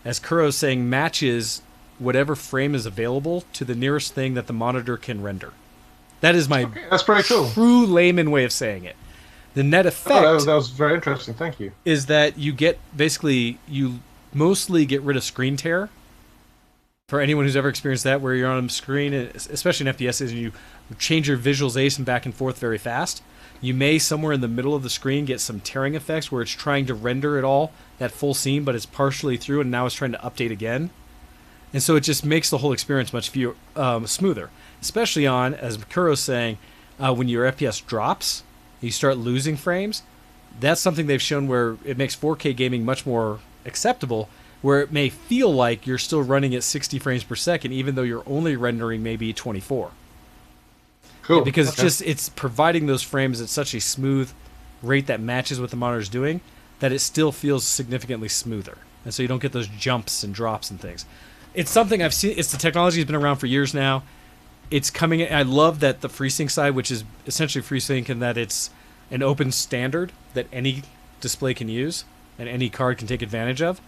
as Kuro's saying, matches whatever frame is available to the nearest thing that the monitor can render. That is my that's pretty cool. True layman way of saying it. The net effect that was very interesting, thank you. Is that you get, basically, you mostly get rid of screen tear. For anyone who's ever experienced that, where you're on a screen, especially in FPSs, and you change your visualization back and forth very fast, you may, somewhere in the middle of the screen, get some tearing effects where it's trying to render it all, that full scene, but it's partially through, and now it's trying to update again. And so it just makes the whole experience much smoother. Especially on, as Kuro's saying, when your FPS drops, you start losing frames. That's something they've shown where it makes 4K gaming much more acceptable, where it may feel like you're still running at 60 frames per second, even though you're only rendering maybe 24. Cool. Yeah, because it's providing those frames at such a smooth rate that matches what the monitor's doing, that it still feels significantly smoother. And so you don't get those jumps and drops and things. It's something I've seen. It's the technology has been around for years now. It's coming. I love that the FreeSync side, which is essentially FreeSync, and that it's an open standard that any display can use and any card can take advantage of.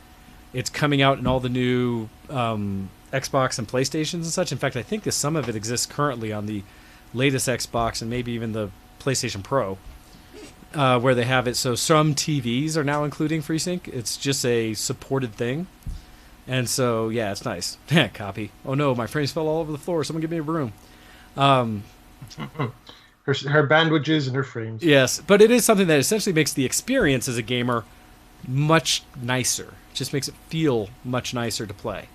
It's coming out in all the new Xbox and PlayStations and such. In fact, I think some of it exists currently on the latest Xbox and maybe even the PlayStation Pro, where they have it. So some TVs are now including FreeSync. It's just a supported thing. And so, yeah, it's nice. Copy. Oh no, my frames fell all over the floor. Someone give me a broom. Her bandwages and her frames. Yes, but it is something that essentially makes the experience as a gamer much nicer. It just makes it feel much nicer to play.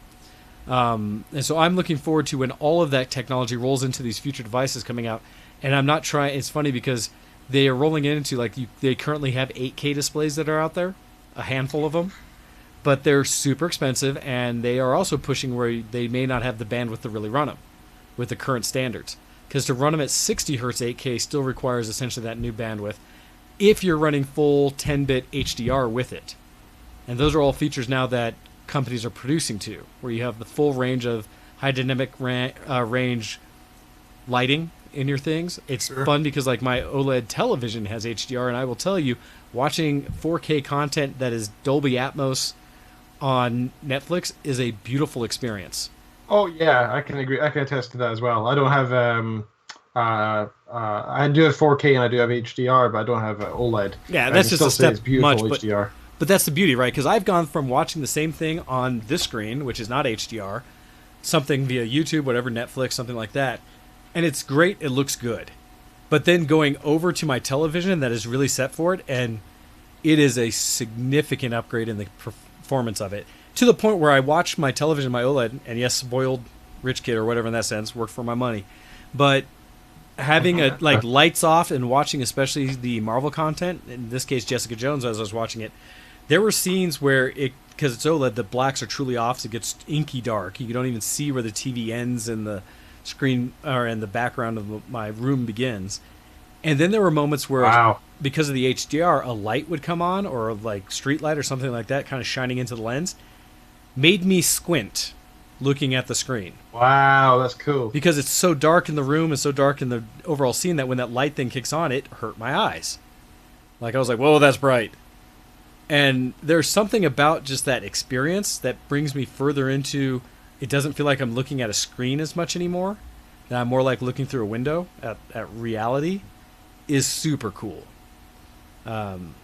And so I'm looking forward to when all of that technology rolls into these future devices coming out. And I'm not trying. It's funny because they are rolling it into they currently have 8K displays that are out there, a handful of them, but they're super expensive, and they are also pushing where they may not have the bandwidth to really run them with the current standards. Because to run them at 60 hertz 8K still requires essentially that new bandwidth if you're running full 10-bit HDR with it. And those are all features now that companies are producing to, where you have the full range of high dynamic range lighting in your things. It's fun because like my OLED television has HDR, and I will tell you, watching 4K content that is Dolby Atmos on Netflix is a beautiful experience. Oh yeah, I can agree. I can attest to that as well. I don't have I do have 4K and I do have HDR, but I don't have OLED. Yeah, that's just a step it's beautiful much, HDR. But that's the beauty, right? Because I've gone from watching the same thing on this screen, which is not HDR, something via YouTube, whatever, Netflix, something like that, and it's great. It looks good. But then going over to my television that is really set for it, and it is a significant upgrade in the performance of it. To the point where I watch my television, my OLED, and yes, spoiled rich kid or whatever in that sense, work for my money. But having lights off and watching especially the Marvel content, in this case Jessica Jones, as I was watching it, there were scenes where because it's OLED, the blacks are truly off, so it gets inky dark. You don't even see where the TV ends and the screen or in the background of my room begins. And then there were moments where, because of the HDR, a light would come on, or like street light or something like that, kind of shining into the lens, made me squint looking at the screen. Wow, that's cool. Because it's so dark in the room and so dark in the overall scene that when that light thing kicks on, it hurt my eyes. Like, I was like, whoa, that's bright. And there's something about just that experience that brings me further into, it doesn't feel like I'm looking at a screen as much anymore. And I'm more like looking through a window at reality, is super cool.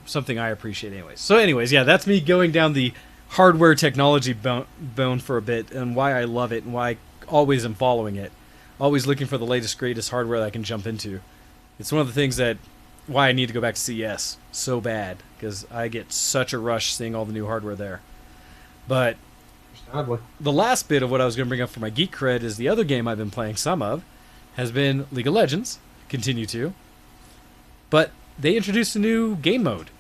Something I appreciate anyways. So anyways, yeah, that's me going down the hardware technology bone for a bit, and why I love it, and why I always am following it. Always looking for the latest, greatest hardware that I can jump into. It's one of the things why I need to go back to CES so bad, because I get such a rush seeing all the new hardware there. But the last bit of what I was going to bring up for my geek cred is the other game I've been playing some of has been League of Legends. Continue to. But they introduced a new game mode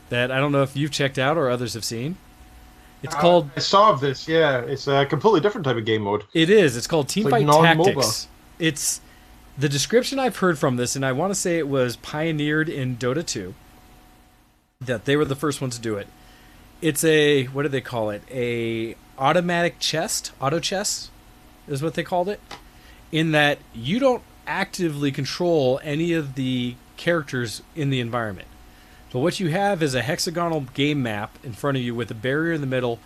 that I don't know if you've checked out or others have seen. It's called... I saw of this, yeah. It's a completely different type of game mode. It is. It's called Teamfight like Tactics. It's... The description I've heard from this, and I want to say it was pioneered in Dota 2, that they were the first ones to do it. It's a... What do they call it? A automatic chess? Auto chess is what they called it. In that you don't actively control any of the characters in the environment. But what you have is a hexagonal game map in front of you with a barrier in the middle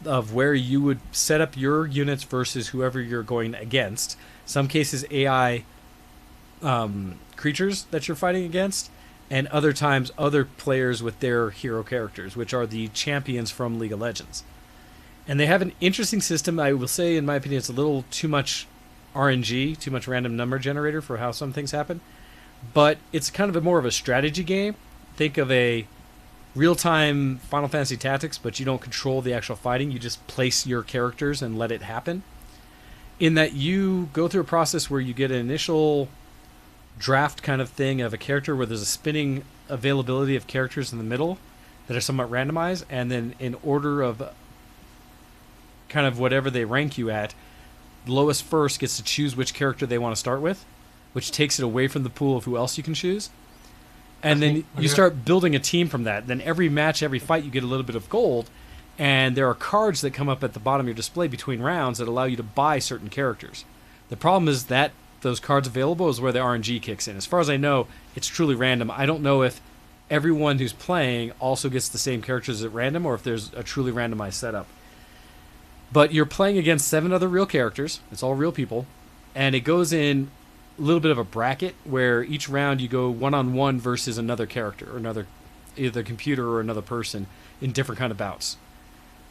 of where you would set up your units versus whoever you're going against. Some cases AI creatures that you're fighting against, and other times other players with their hero characters, which are the champions from League of Legends. And they have an interesting system. I will say, in my opinion, it's a little too much RNG, too much random number generator for how some things happen. But it's kind of more of a strategy game. Think of a real-time Final Fantasy Tactics, but you don't control the actual fighting. You just place your characters and let it happen. In that you go through a process where you get an initial draft kind of thing of a character where there's a spinning availability of characters in the middle that are somewhat randomized, and then in order of kind of whatever they rank you at, lowest first gets to choose which character they want to start with, which takes it away from the pool of who else you can choose. And then you start building a team from that. Then every match, every fight, you get a little bit of gold. And there are cards that come up at the bottom of your display between rounds that allow you to buy certain characters. The problem is that those cards available is where the RNG kicks in. As far as I know, it's truly random. I don't know if everyone who's playing also gets the same characters at random, or if there's a truly randomized setup. But you're playing against 7 other real characters. It's all real people. And it goes in a little bit of a bracket where each round you go one-on-one versus another character or another, either computer or another person in different kind of bouts.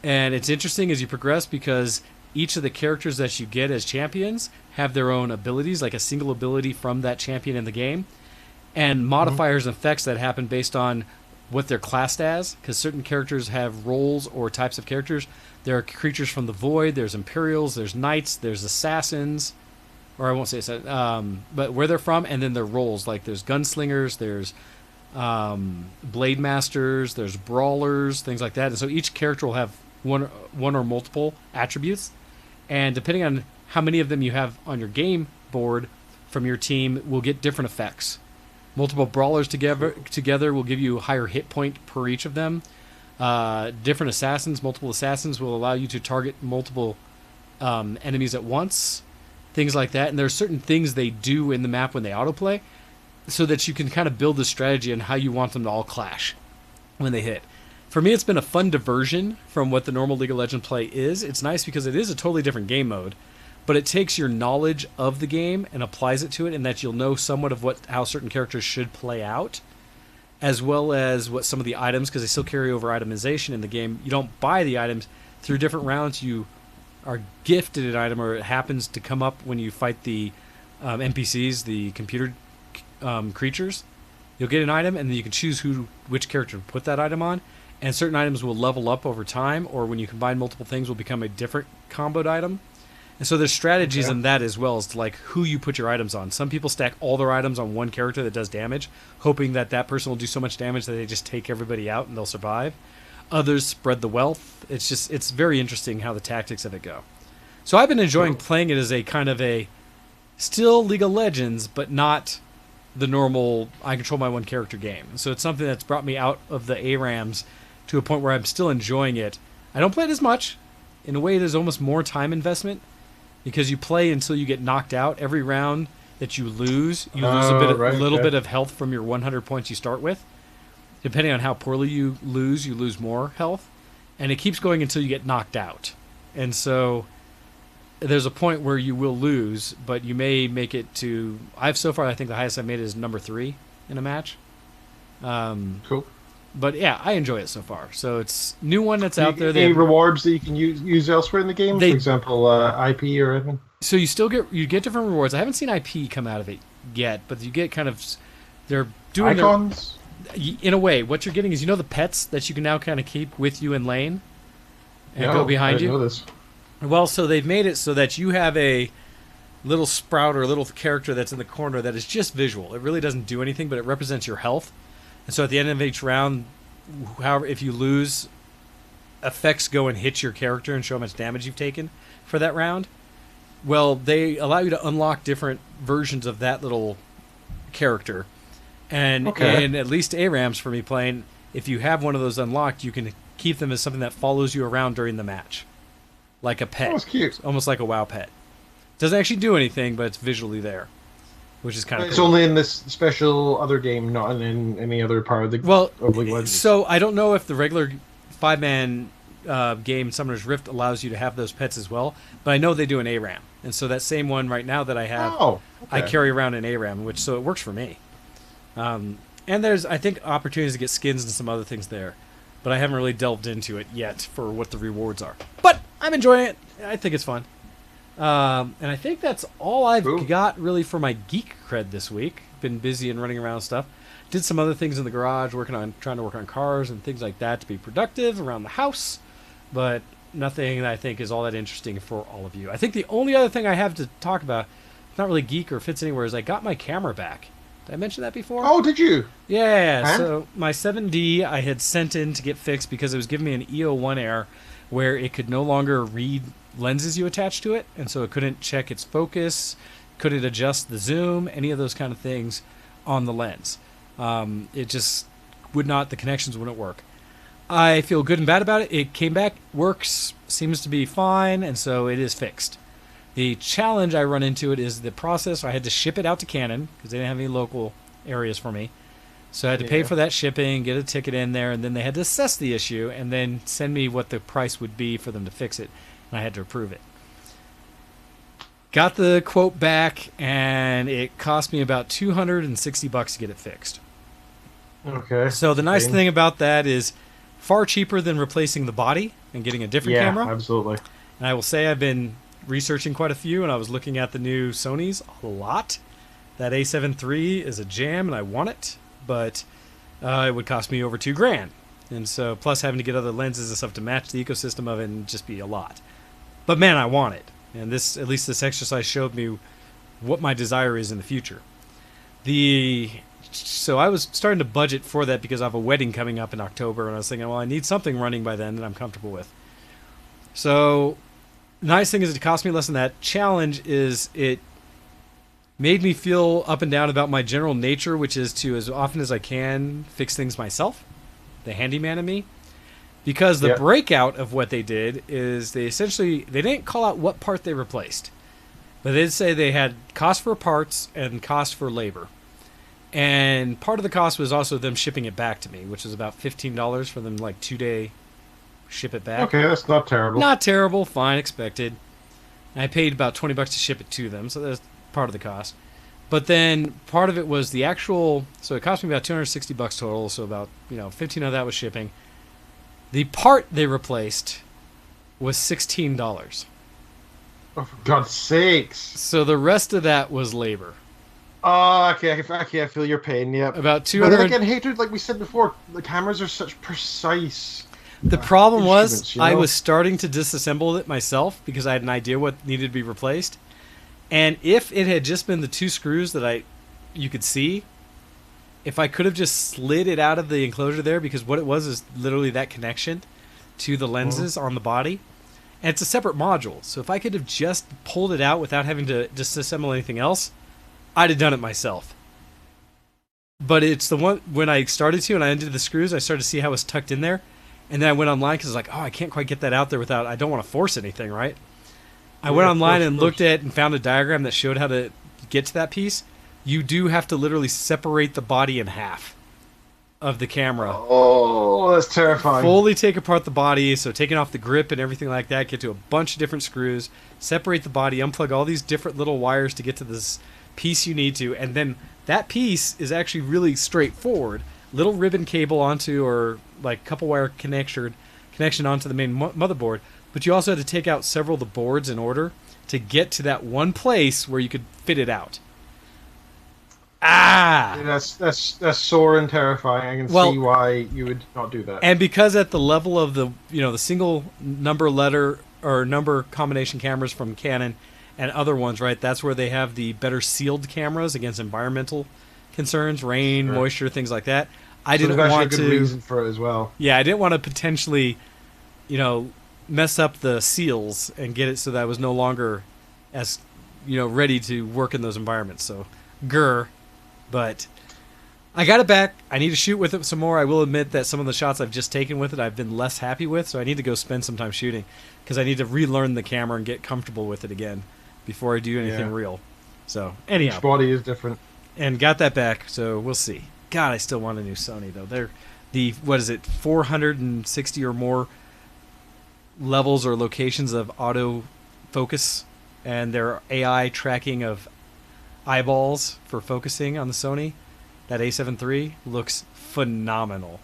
And it's interesting as you progress because each of the characters that you get as champions have their own abilities, like a single ability from that champion in the game, and modifiers and effects that happen based on what they're classed as, because certain characters have roles or types of characters. There are creatures from the void, there's Imperials, there's Knights, there's Assassins, or I won't say Assassins, but where they're from, and then their roles, like there's Gunslingers, there's Blade Masters, there's Brawlers, things like that. And so each character will have one or multiple attributes, and depending on how many of them you have on your game board from your team will get different effects. Multiple Brawlers together will give you a higher hit point per each of them. Different Assassins, multiple Assassins will allow you to target multiple enemies at once, things like that. And there are certain things they do in the map when they autoplay so that you can kind of build a strategy on how you want them to all clash when they hit. For me, it's been a fun diversion from what the normal League of Legends play is. It's nice because it is a totally different game mode, but it takes your knowledge of the game and applies it to it, and that you'll know somewhat of how certain characters should play out, as well as what some of the items, because they still carry over itemization in the game. You don't buy the items. Through different rounds, you are gifted an item, or it happens to come up when you fight the NPCs, the computer creatures. You'll get an item, and then you can choose which character to put that item on. And certain items will level up over time, or when you combine multiple things will become a different comboed item. And so there's strategies in that as well as to like who you put your items on. Some people stack all their items on one character that does damage, hoping that that person will do so much damage that they just take everybody out and they'll survive. Others spread the wealth. It's very interesting how the tactics of it go. So I've been enjoying playing it as a kind of a still League of Legends, but not the normal I control my one character game. So it's something that's brought me out of the ARAMs to a point where I'm still enjoying it. I don't play it as much. In a way, there's almost more time investment because you play until you get knocked out. Every round that you lose a little bit of health from your 100 points you start with. Depending on how poorly you lose more health. And it keeps going until you get knocked out. And so there's a point where you will lose, but you may make it to... So far, I think the highest I've made is number 3 in a match. Cool. But yeah, I enjoy it so far. So it's new one that's out there. Any rewards that you can use elsewhere in the game? For example, IP or anything? So you get different rewards. I haven't seen IP come out of it yet, but you get kind of... They're doing icons? In a way, what you're getting is, the pets that you can now kind of keep with you in lane and go behind you. I know this. Well, so they've made it so that you have a little sprout or a little character that's in the corner that is just visual. It really doesn't do anything, but it represents your health. And so at the end of each round, however, if you lose, effects go and hit your character and show how much damage you've taken for that round. Well, they allow you to unlock different versions of that little character. And in at least ARAMs for me playing, if you have one of those unlocked, you can keep them as something that follows you around during the match. Like a pet. Oh, that's cute. It's almost like a WoW pet. Doesn't actually do anything, but it's visually there. Which is kind of cool. It's only in this special other game, not in any other part of the of League of Legends. So I don't know if the regular 5-man game Summoner's Rift allows you to have those pets as well, but I know they do an ARAM. And so that same one right now that I have, I carry around an ARAM, so it works for me. And there's, I think, opportunities to get skins and some other things there, but I haven't really delved into it yet for what the rewards are. But I'm enjoying it. I think it's fun. And I think that's all I've got really for my geek cred this week. Been busy and running around and stuff. Did some other things in the garage, trying to work on cars and things like that to be productive around the house, but nothing that I think is all that interesting for all of you. I think the only other thing I have to talk about, not really geek or fits anywhere, is I got my camera back. Did I mention that before? Oh, did you? Yeah. Huh? So my 7D I had sent in to get fixed because it was giving me an EO1 error where it could no longer read lenses you attach to it, and so it couldn't check its focus, couldn't adjust the zoom, any of those kind of things on the lens. It just would not, the connections wouldn't work. I feel good and bad about it. It came back, works, seems to be fine, and so it is fixed. The challenge I run into it is the process. I had to ship it out to Canon because they didn't have any local areas for me. So I had to pay for that shipping, get a ticket in there, and then they had to assess the issue and then send me what the price would be for them to fix it. and I had to approve it. Got the quote back, and it cost me about $260 to get it fixed. Okay. So the nice thing about that is far cheaper than replacing the body and getting a different camera. Yeah, absolutely. And I will say I've been researching quite a few, and I was looking at the new Sonys a lot. That A7 III is a jam, and I want it, but it would cost me over $2,000. And so, plus having to get other lenses and stuff to match the ecosystem of it, and just be a lot. But man, I want it. And this, at least this exercise showed me what my desire is in the future. So I was starting to budget for that because I have a wedding coming up in October, and I was thinking, well, I need something running by then that I'm comfortable with. So, nice thing is it cost me less than that. Challenge is it made me feel up and down about my general nature, which is to, as often as I can, fix things myself. The handyman in me. Because the breakout of what they did is they didn't call out what part they replaced. But they did say they had cost for parts and cost for labor. And part of the cost was also them shipping it back to me, which was about $15 for them, like 2-day ship it back. Okay, that's not terrible. Not terrible, fine, expected. I paid about $20 to ship it to them, so that's part of the cost. But then part of it was the actual, so it cost me about $260 total, so about, $15 of that was shipping. The part they replaced was $16. Oh, for God's sakes. So the rest of that was labor. Oh, okay, I feel your pain, yeah. About 200... But then again, hatred, like we said before, the cameras are such precise... The problem was, you know? I was starting to disassemble it myself because I had an idea what needed to be replaced. And if it had just been the 2 screws that you could see, if I could have just slid it out of the enclosure there, because what it was is literally that connection to the lenses on the body. And it's a separate module. So if I could have just pulled it out without having to disassemble anything else, I'd have done it myself. But it's the one, when I started to and I undid the screws, I started to see how it was tucked in there. And then I went online because I was like, I can't quite get that out there without, I don't want to force anything, right? I went online and looked at and found a diagram that showed how to get to that piece. You do have to literally separate the body in half of the camera. Oh, that's terrifying. Fully take apart the body, so taking off the grip and everything like that, get to a bunch of different screws, separate the body, unplug all these different little wires to get to this piece you need to, and then that piece is actually really straightforward. Little ribbon cable onto, or like couple wire connection onto the main motherboard, but you also had to take out several of the boards in order to get to that one place where you could fit it out. Yeah, that's sore and terrifying. I can see why you would not do that. And because at the level of the the single number letter or number combination cameras from Canon and other ones, right? That's where they have the better sealed cameras against environmental concerns, rain, moisture, things like that. I didn't want to. A good reason for it as well. Yeah, I didn't want to potentially, mess up the seals and get it so that I was no longer as, ready to work in those environments. So, but I got it back. I need to shoot with it some more. I will admit that some of the shots I've just taken with it, I've been less happy with. So I need to go spend some time shooting because I need to relearn the camera and get comfortable with it again before I do anything real. So anyhow, each body is different. And got that back. So we'll see. God, I still want a new Sony though. They're what is it, 460 or more levels or locations of auto focus, and their AI tracking of eyeballs for focusing on the Sony. That A7 III looks phenomenal.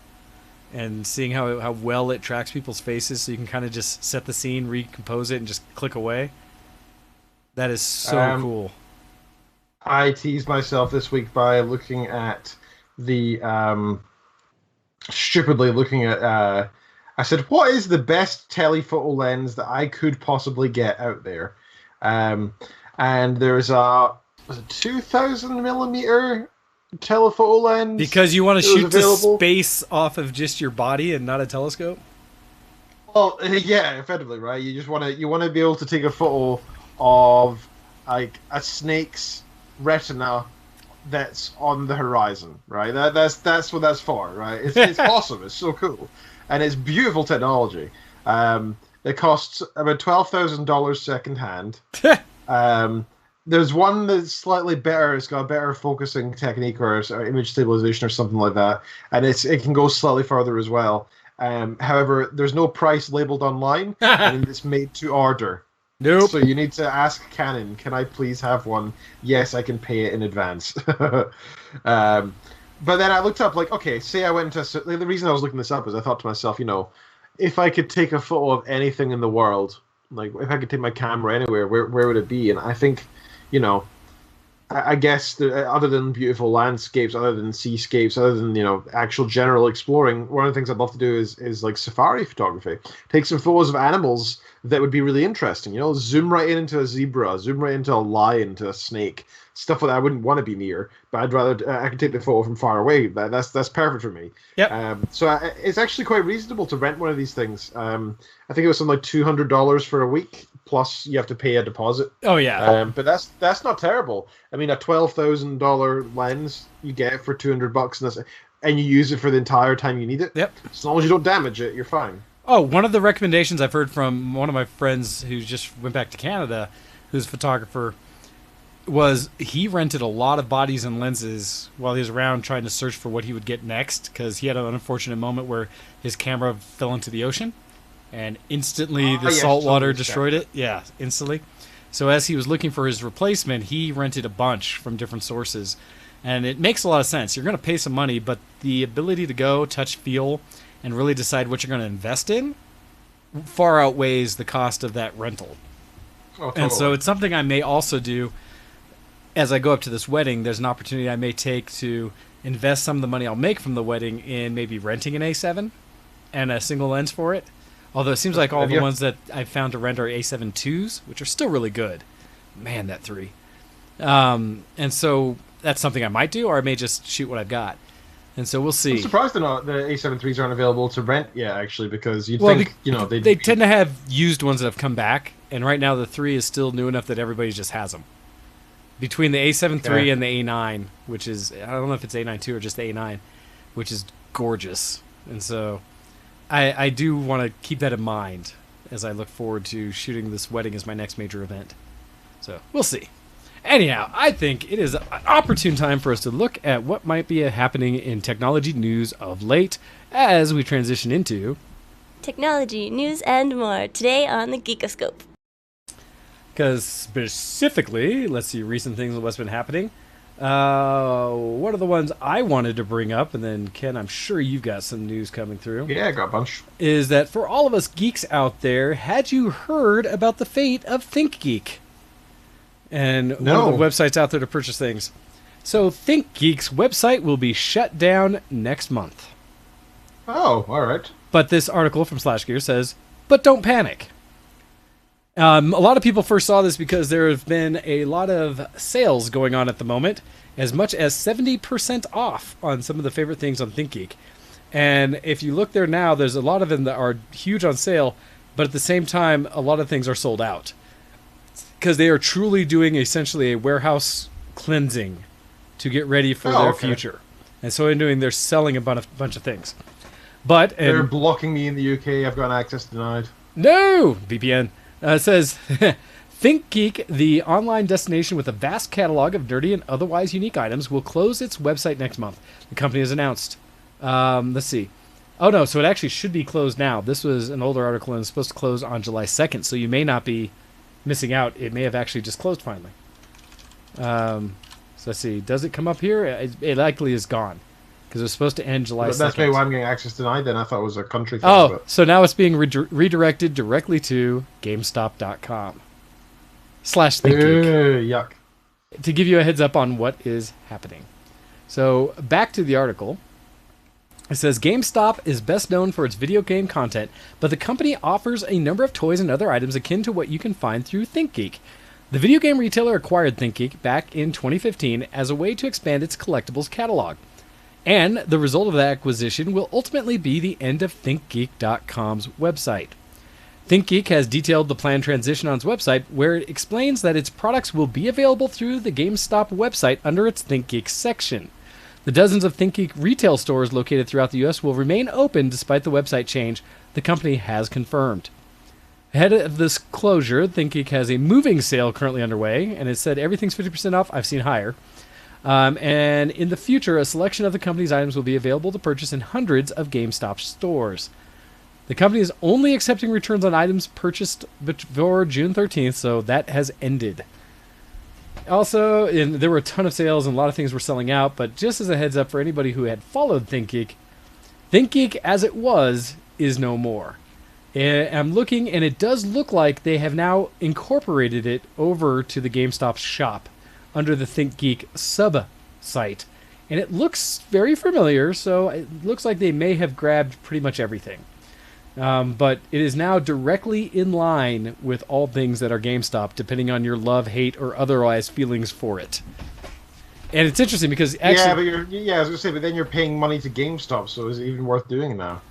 And seeing how well it tracks people's faces, so you can kind of just set the scene, recompose it, and just click away. That is so cool. I teased myself this week by looking at the stupidly looking at I said, what is the best telephoto lens that I could possibly get out there? And there's a 2,000mm telephoto lens. Because you want to shoot to space off of just your body and not a telescope? Well, yeah, effectively, right? You just want to be able to take a photo of like a snake's retina that's on the horizon, right? That's what that's for, right? It's awesome. It's so cool, and it's beautiful technology. It costs about $12,000 secondhand. There's one that's slightly better. It's got a better focusing technique or image stabilization or something like that, and it can go slightly further as well. However, there's no price labeled online, and it's made to order. Nope. So you need to ask Canon, can I please have one? Yes, I can pay it in advance. But then I looked up, like, okay, say I went into... The reason I was looking this up is I thought to myself, if I could take a photo of anything in the world, like, if I could take my camera anywhere, where would it be? And I think, I guess other than beautiful landscapes, other than seascapes, other than actual general exploring, one of the things I'd love to do is like safari photography. Take some photos of animals that would be really interesting. Zoom right into a zebra, zoom right into a lion, into a snake, stuff that I wouldn't want to be near, but I'd rather I can take the photo from far away. That's perfect for me. Yep. So it's actually quite reasonable to rent one of these things. I think it was something like $200 for a week, plus you have to pay a deposit. Oh yeah. But that's not terrible. I mean, a $12,000 lens you get it for $200, and you use it for the entire time you need it. Yep. As long as you don't damage it, you're fine. Oh, one of the recommendations I've heard from one of my friends who just went back to Canada, who's a photographer, was he rented a lot of bodies and lenses while he was around trying to search for what he would get next, because he had an unfortunate moment where his camera fell into the ocean and instantly the salt water destroyed it. Yeah, instantly. So as he was looking for his replacement, he rented a bunch from different sources. And it makes a lot of sense. You're going to pay some money, but the ability to go, touch, feel, and really decide what you're going to invest in far outweighs the cost of that rental. Oh, totally. And so it's something I may also do as I go up to this wedding. There's an opportunity I may take to invest some of the money I'll make from the wedding in maybe renting an A7 and a single lens for it. Although it seems like all the ones that I've found to rent are A7 IIs, which are still really good. Man, that 3. And so that's something I might do, or I may just shoot what I've got. And so we'll see. I'm surprised the A7 IIIs aren't available to rent yet, actually, because you'd think, they tend to have used ones that have come back, and right now the 3 is still new enough that everybody just has them. Between the A7 III and the A9, which is, I don't know if it's A9 II or just the A9, which is gorgeous. And so I do want to keep that in mind as I look forward to shooting this wedding as my next major event. So we'll see. Anyhow, I think it is an opportune time for us to look at what might be happening in technology news of late as we transition into Technology, news, and more today on the Geekoscope. Because specifically, let's see recent things and what's been happening. One of the ones I wanted to bring up, and then Ken, I'm sure you've got some news coming through. Yeah, I got a bunch. Is that for all of us geeks out there, had you heard about the fate of ThinkGeek? And one of the websites out there to purchase things. So ThinkGeek's website will be shut down next month. Oh, all right. But this article from SlashGear says, but don't panic. A lot of people first saw this because there have been a lot of sales going on at the moment, as much as 70% off on some of the favorite things on ThinkGeek. And if you look there now, there's a lot of them that are huge on sale, but at the same time, a lot of things are sold out. Because they are truly doing essentially a warehouse cleansing to get ready for their future. And so they're selling a bunch of things. But they're blocking me in the UK. I've got access denied. No! VPN. It says, ThinkGeek, the online destination with a vast catalog of nerdy and otherwise unique items, will close its website next month. The company has announced. Let's see. Oh, no, so it actually should be closed now. This was an older article and it's supposed to close on July 2nd, so you may not be missing out. It may have actually just closed finally. So let's see. Does it come up here? It likely is gone. Because it was supposed to end July 2nd. That's maybe why I'm getting access denied then. I thought it was a country thing. Oh, so now it's being redirected directly to GameStop.com /ThinkGeek. Yuck. To give you a heads up on what is happening. So back to the article. It says, GameStop is best known for its video game content, but the company offers a number of toys and other items akin to what you can find through ThinkGeek. The video game retailer acquired ThinkGeek back in 2015 as a way to expand its collectibles catalog. And the result of that acquisition will ultimately be the end of ThinkGeek.com's website. ThinkGeek has detailed the planned transition on its website, where it explains that its products will be available through the GameStop website under its ThinkGeek section. The dozens of ThinkGeek retail stores located throughout the U.S. will remain open despite the website change, the company has confirmed. Ahead of this closure, ThinkGeek has a moving sale currently underway, and it said everything's 50% off. I've seen higher. And in the future, a selection of the company's items will be available to purchase in hundreds of GameStop stores. The company is only accepting returns on items purchased before June 13th, so that has ended. Also, there were a ton of sales and a lot of things were selling out, but just as a heads up for anybody who had followed ThinkGeek as it was is no more. I'm looking, and it does look like they have now incorporated it over to the GameStop shop under the ThinkGeek sub-site. And it looks very familiar, so it looks like they may have grabbed pretty much everything. But it is now directly in line with all things that are GameStop, depending on your love, hate, or otherwise feelings for it. And it's interesting because actually... I was going to say, but then you're paying money to GameStop, so is it even worth doing now?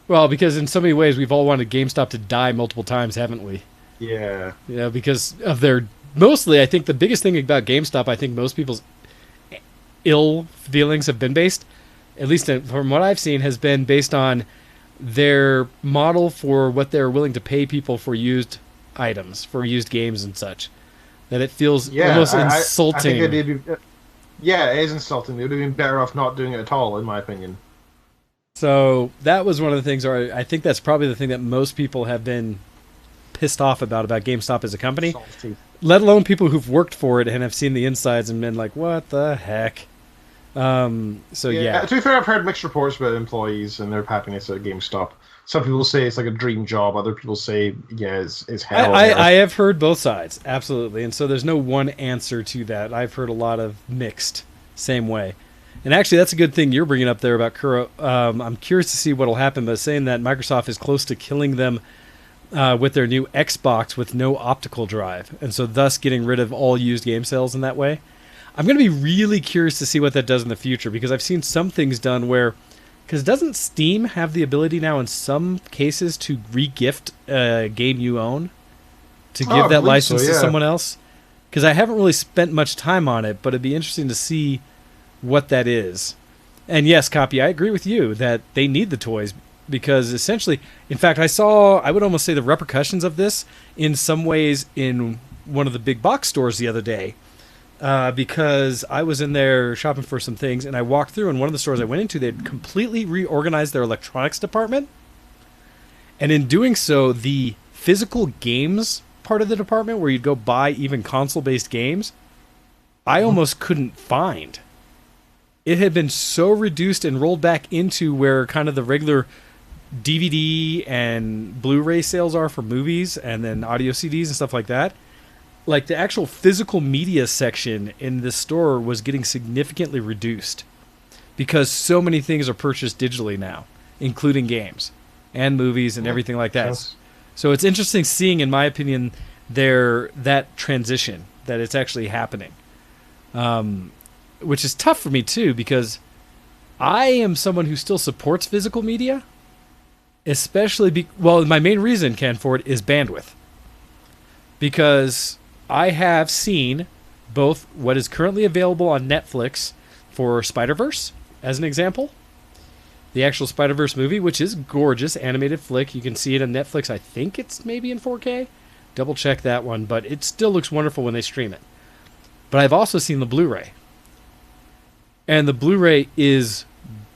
Well, because in so many ways we've all wanted GameStop to die multiple times, haven't we? Yeah. Yeah, because of their... Mostly, I think the biggest thing about GameStop, I think most people's ill feelings have been based, at least from what I've seen, has been based on their model for what they're willing to pay people for used items, for used games and such. That it feels almost insulting. I think it is insulting. They would have been better off not doing it at all, in my opinion. So that was one of the things, or I think that's probably the thing that most people have been pissed off about GameStop as a company. Salty. Let alone people who've worked for it and have seen the insides and been like, what the heck? To be fair, I've heard mixed reports about employees and their happiness at GameStop. Some people say it's like a dream job. Other people say, it's hell. I have heard both sides, absolutely. And so there's no one answer to that. I've heard a lot of mixed, same way. And actually, that's a good thing you're bringing up there about Kuro. I'm curious to see what will happen, but saying that Microsoft is close to killing them with their new Xbox with no optical drive, and so thus getting rid of all used game sales in that way. I'm going to be really curious to see what that does in the future, because I've seen some things done where, because doesn't Steam have the ability now in some cases to re-gift a game you own, to give that license to someone else? Because I haven't really spent much time on it, but it'd be interesting to see what that is. And yes, Copy, I agree with you that they need the toys, because essentially, in fact, I would almost say the repercussions of this in some ways in one of the big box stores the other day. Because I was in there shopping for some things, and I walked through, and one of the stores I went into, they'd completely reorganized their electronics department. And in doing so, the physical games part of the department, where you'd go buy even console-based games, I almost couldn't find. It had been so reduced and rolled back into where kind of the regular DVD and Blu-ray sales are for movies, and then audio CDs and stuff like that. Like, the actual physical media section in this store was getting significantly reduced because so many things are purchased digitally now, including games and movies and everything like that. Yes. So it's interesting seeing, in my opinion, that transition, that it's actually happening. Which is tough for me, too, because I am someone who still supports physical media, especially my main reason, Ken, for it is bandwidth. Because I have seen both what is currently available on Netflix for Spider-Verse, as an example. The actual Spider-Verse movie, which is gorgeous, animated flick. You can see it on Netflix. I think it's maybe in 4K. Double check that one, but it still looks wonderful when they stream it. But I've also seen the Blu-ray. And the Blu-ray is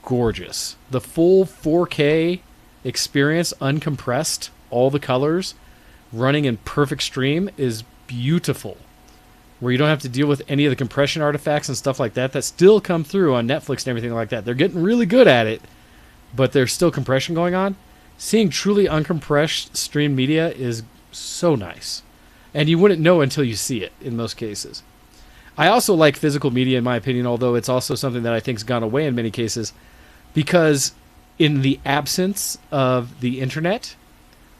gorgeous. The full 4K experience, uncompressed, all the colors, running in perfect stream is beautiful, where you don't have to deal with any of the compression artifacts and stuff like that still come through on Netflix and everything like that. They're getting really good at it, but there's still compression going on. Seeing truly uncompressed stream media is so nice, and you wouldn't know until you see it in most cases. I also like physical media, in my opinion, although it's also something that I think has gone away in many cases, because in the absence of the internet,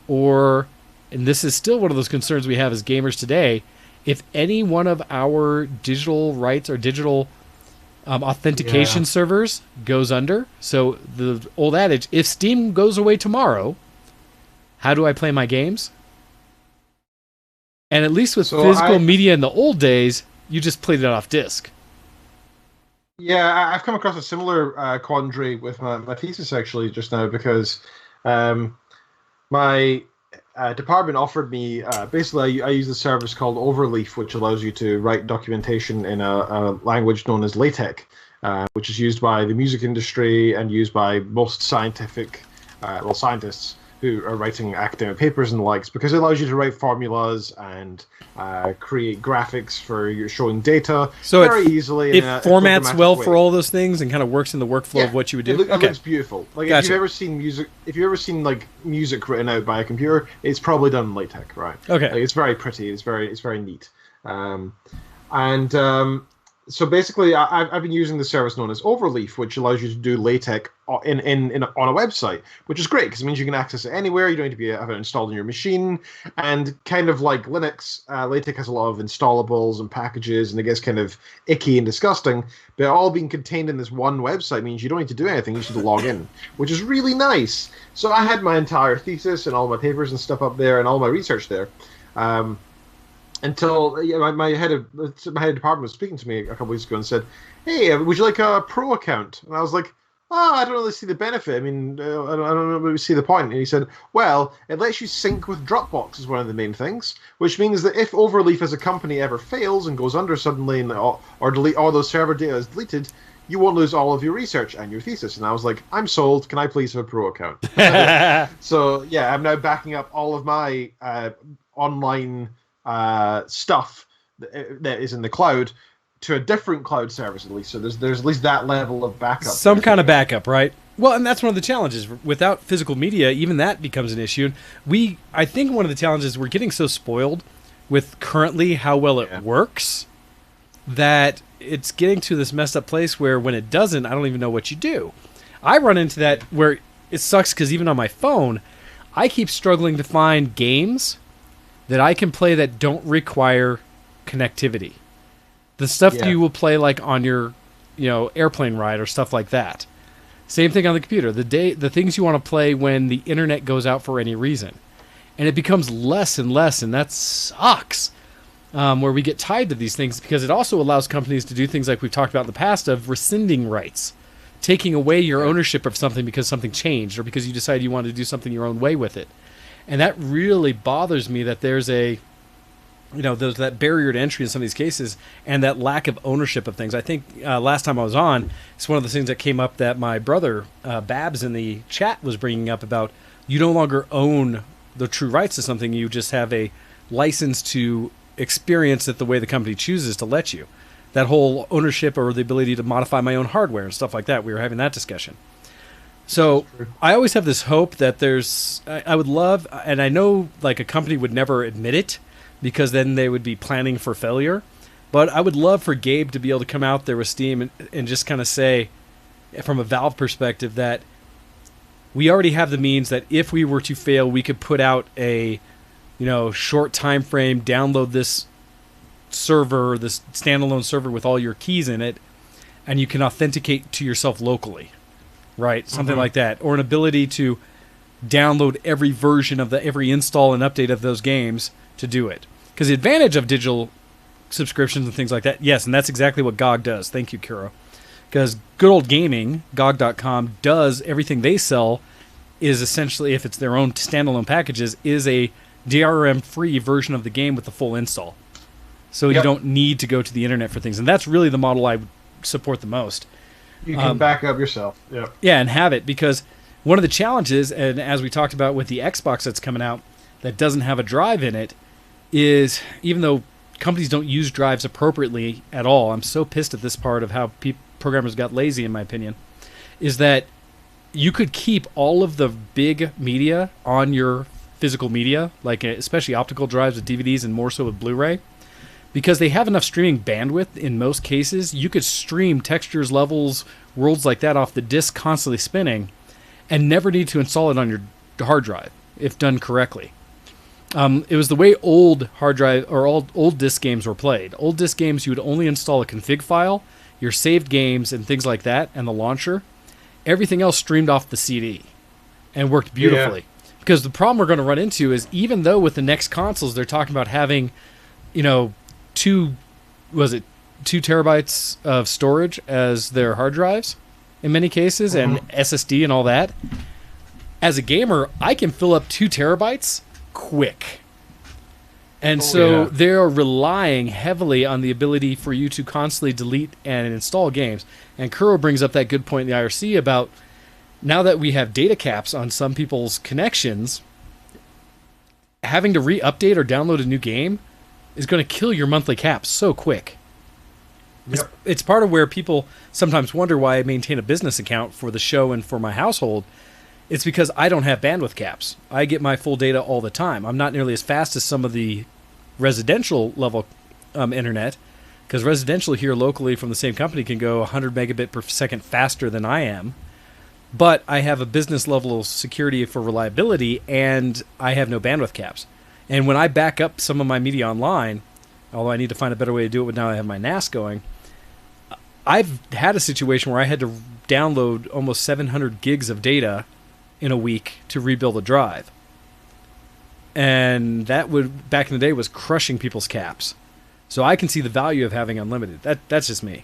and this is still one of those concerns we have as gamers today, if any one of our digital rights or digital authentication servers goes under, so the old adage, if Steam goes away tomorrow, how do I play my games? And at least with physical media in the old days, you just played it off disc. Yeah, I've come across a similar quandary with my thesis actually just now, because my department offered me, basically I use a service called Overleaf, which allows you to write documentation in a language known as LaTeX, which is used by the music industry and used by most scientists who are writing academic papers and the likes, because it allows you to write formulas and create graphics for your showing data very easily. It formats well for all those things and kind of works in the workflow of what you would do. It looks beautiful. Like if you've ever seen like music written out by a computer, it's probably done in LaTeX, right? Okay. Like, it's very pretty. It's very neat. So basically, I've been using the service known as Overleaf, which allows you to do LaTeX on a website, which is great because it means you can access it anywhere. You don't need to have it installed on your machine. And kind of like Linux, LaTeX has a lot of installables and packages, and it gets kind of icky and disgusting. But all being contained in this one website means you don't need to do anything. You just need to log in, which is really nice. So I had my entire thesis and all my papers and stuff up there and all my research there. Until my head of department was speaking to me a couple weeks ago and said, "Hey, would you like a pro account?" And I was like, I don't really see the benefit. I mean, I don't really see the point. And he said, well, it lets you sync with Dropbox is one of the main things, which means that if Overleaf as a company ever fails and goes under suddenly and or delete all those server data is deleted, you won't lose all of your research and your thesis. And I was like, I'm sold. Can I please have a pro account? So, yeah, I'm now backing up all of my online stuff that is in the cloud to a different cloud service, at least. So there's at least that level of backup. Some kind of backup, right? Well, and that's one of the challenges. Without physical media, even that becomes an issue. I think one of the challenges, we're getting so spoiled with currently how well it works that it's getting to this messed up place where when it doesn't, I don't even know what you do. I run into that where it sucks because even on my phone, I keep struggling to find games that I can play that don't require connectivity. The stuff that you will play like on your, airplane ride or stuff like that. Same thing on the computer. The things you want to play when the internet goes out for any reason. And it becomes less and less, and that sucks. Where we get tied to these things because it also allows companies to do things like we've talked about in the past of rescinding rights. Taking away your ownership of something because something changed or because you decided you wanted to do something your own way with it. And that really bothers me that there's there's that barrier to entry in some of these cases and that lack of ownership of things. I think last time I was on, it's one of the things that came up that my brother, Babs, in the chat was bringing up about you no longer own the true rights to something. You just have a license to experience it the way the company chooses to let you. That whole ownership or the ability to modify my own hardware and stuff like that. We were having that discussion. So I always have this hope that I would love, and I know like a company would never admit it because then they would be planning for failure. But I would love for Gabe to be able to come out there with Steam and just kind of say, from a Valve perspective, that we already have the means that if we were to fail, we could put out a, short time frame, download this server, this standalone server with all your keys in it, and you can authenticate to yourself locally, right? Something like that. Or an ability to download every version of every install and update of those games to do it. Because the advantage of digital subscriptions and things like that, yes, and that's exactly what GOG does. Thank you, Kuro. Because Good Old Gaming, GOG.com, does everything they sell is essentially, if it's their own standalone packages, is a DRM-free version of the game with the full install. So you don't need to go to the internet for things. And that's really the model I support the most. You can back up yourself. Yep. Yeah, and have it. Because one of the challenges, and as we talked about with the Xbox that's coming out that doesn't have a drive in it, is even though companies don't use drives appropriately at all, I'm so pissed at this part of how programmers got lazy, in my opinion, is that you could keep all of the big media on your physical media, like especially optical drives with DVDs and more so with Blu-ray, because they have enough streaming bandwidth in most cases. You could stream textures, levels, worlds like that off the disk constantly spinning and never need to install it on your hard drive if done correctly. It was the way old hard drive or old disk games were played. Old disk games, you would only install a config file, your saved games and things like that, and the launcher. Everything else streamed off the CD and worked beautifully. Yeah. Because the problem we're going to run into is even though with the next consoles they're talking about having, 2 terabytes of storage as their hard drives in many cases and SSD and all that. As a gamer, I can fill up 2 terabytes quick. And they're relying heavily on the ability for you to constantly delete and install games. And Kuro brings up that good point in the IRC about now that we have data caps on some people's connections, having to re-update or download a new game is going to kill your monthly caps so quick. Yep. It's part of where people sometimes wonder why I maintain a business account for the show and for my household. It's because I don't have bandwidth caps. I get my full data all the time. I'm not nearly as fast as some of the residential level internet, because residential here locally from the same company can go 100 megabit per second faster than I am. But I have a business level security for reliability, and I have no bandwidth caps. And when I back up some of my media online, although I need to find a better way to do it now I have my NAS going, I've had a situation where I had to download almost 700 gigs of data in a week to rebuild a drive. And that would, back in the day, was crushing people's caps. So I can see the value of having unlimited. That's just me.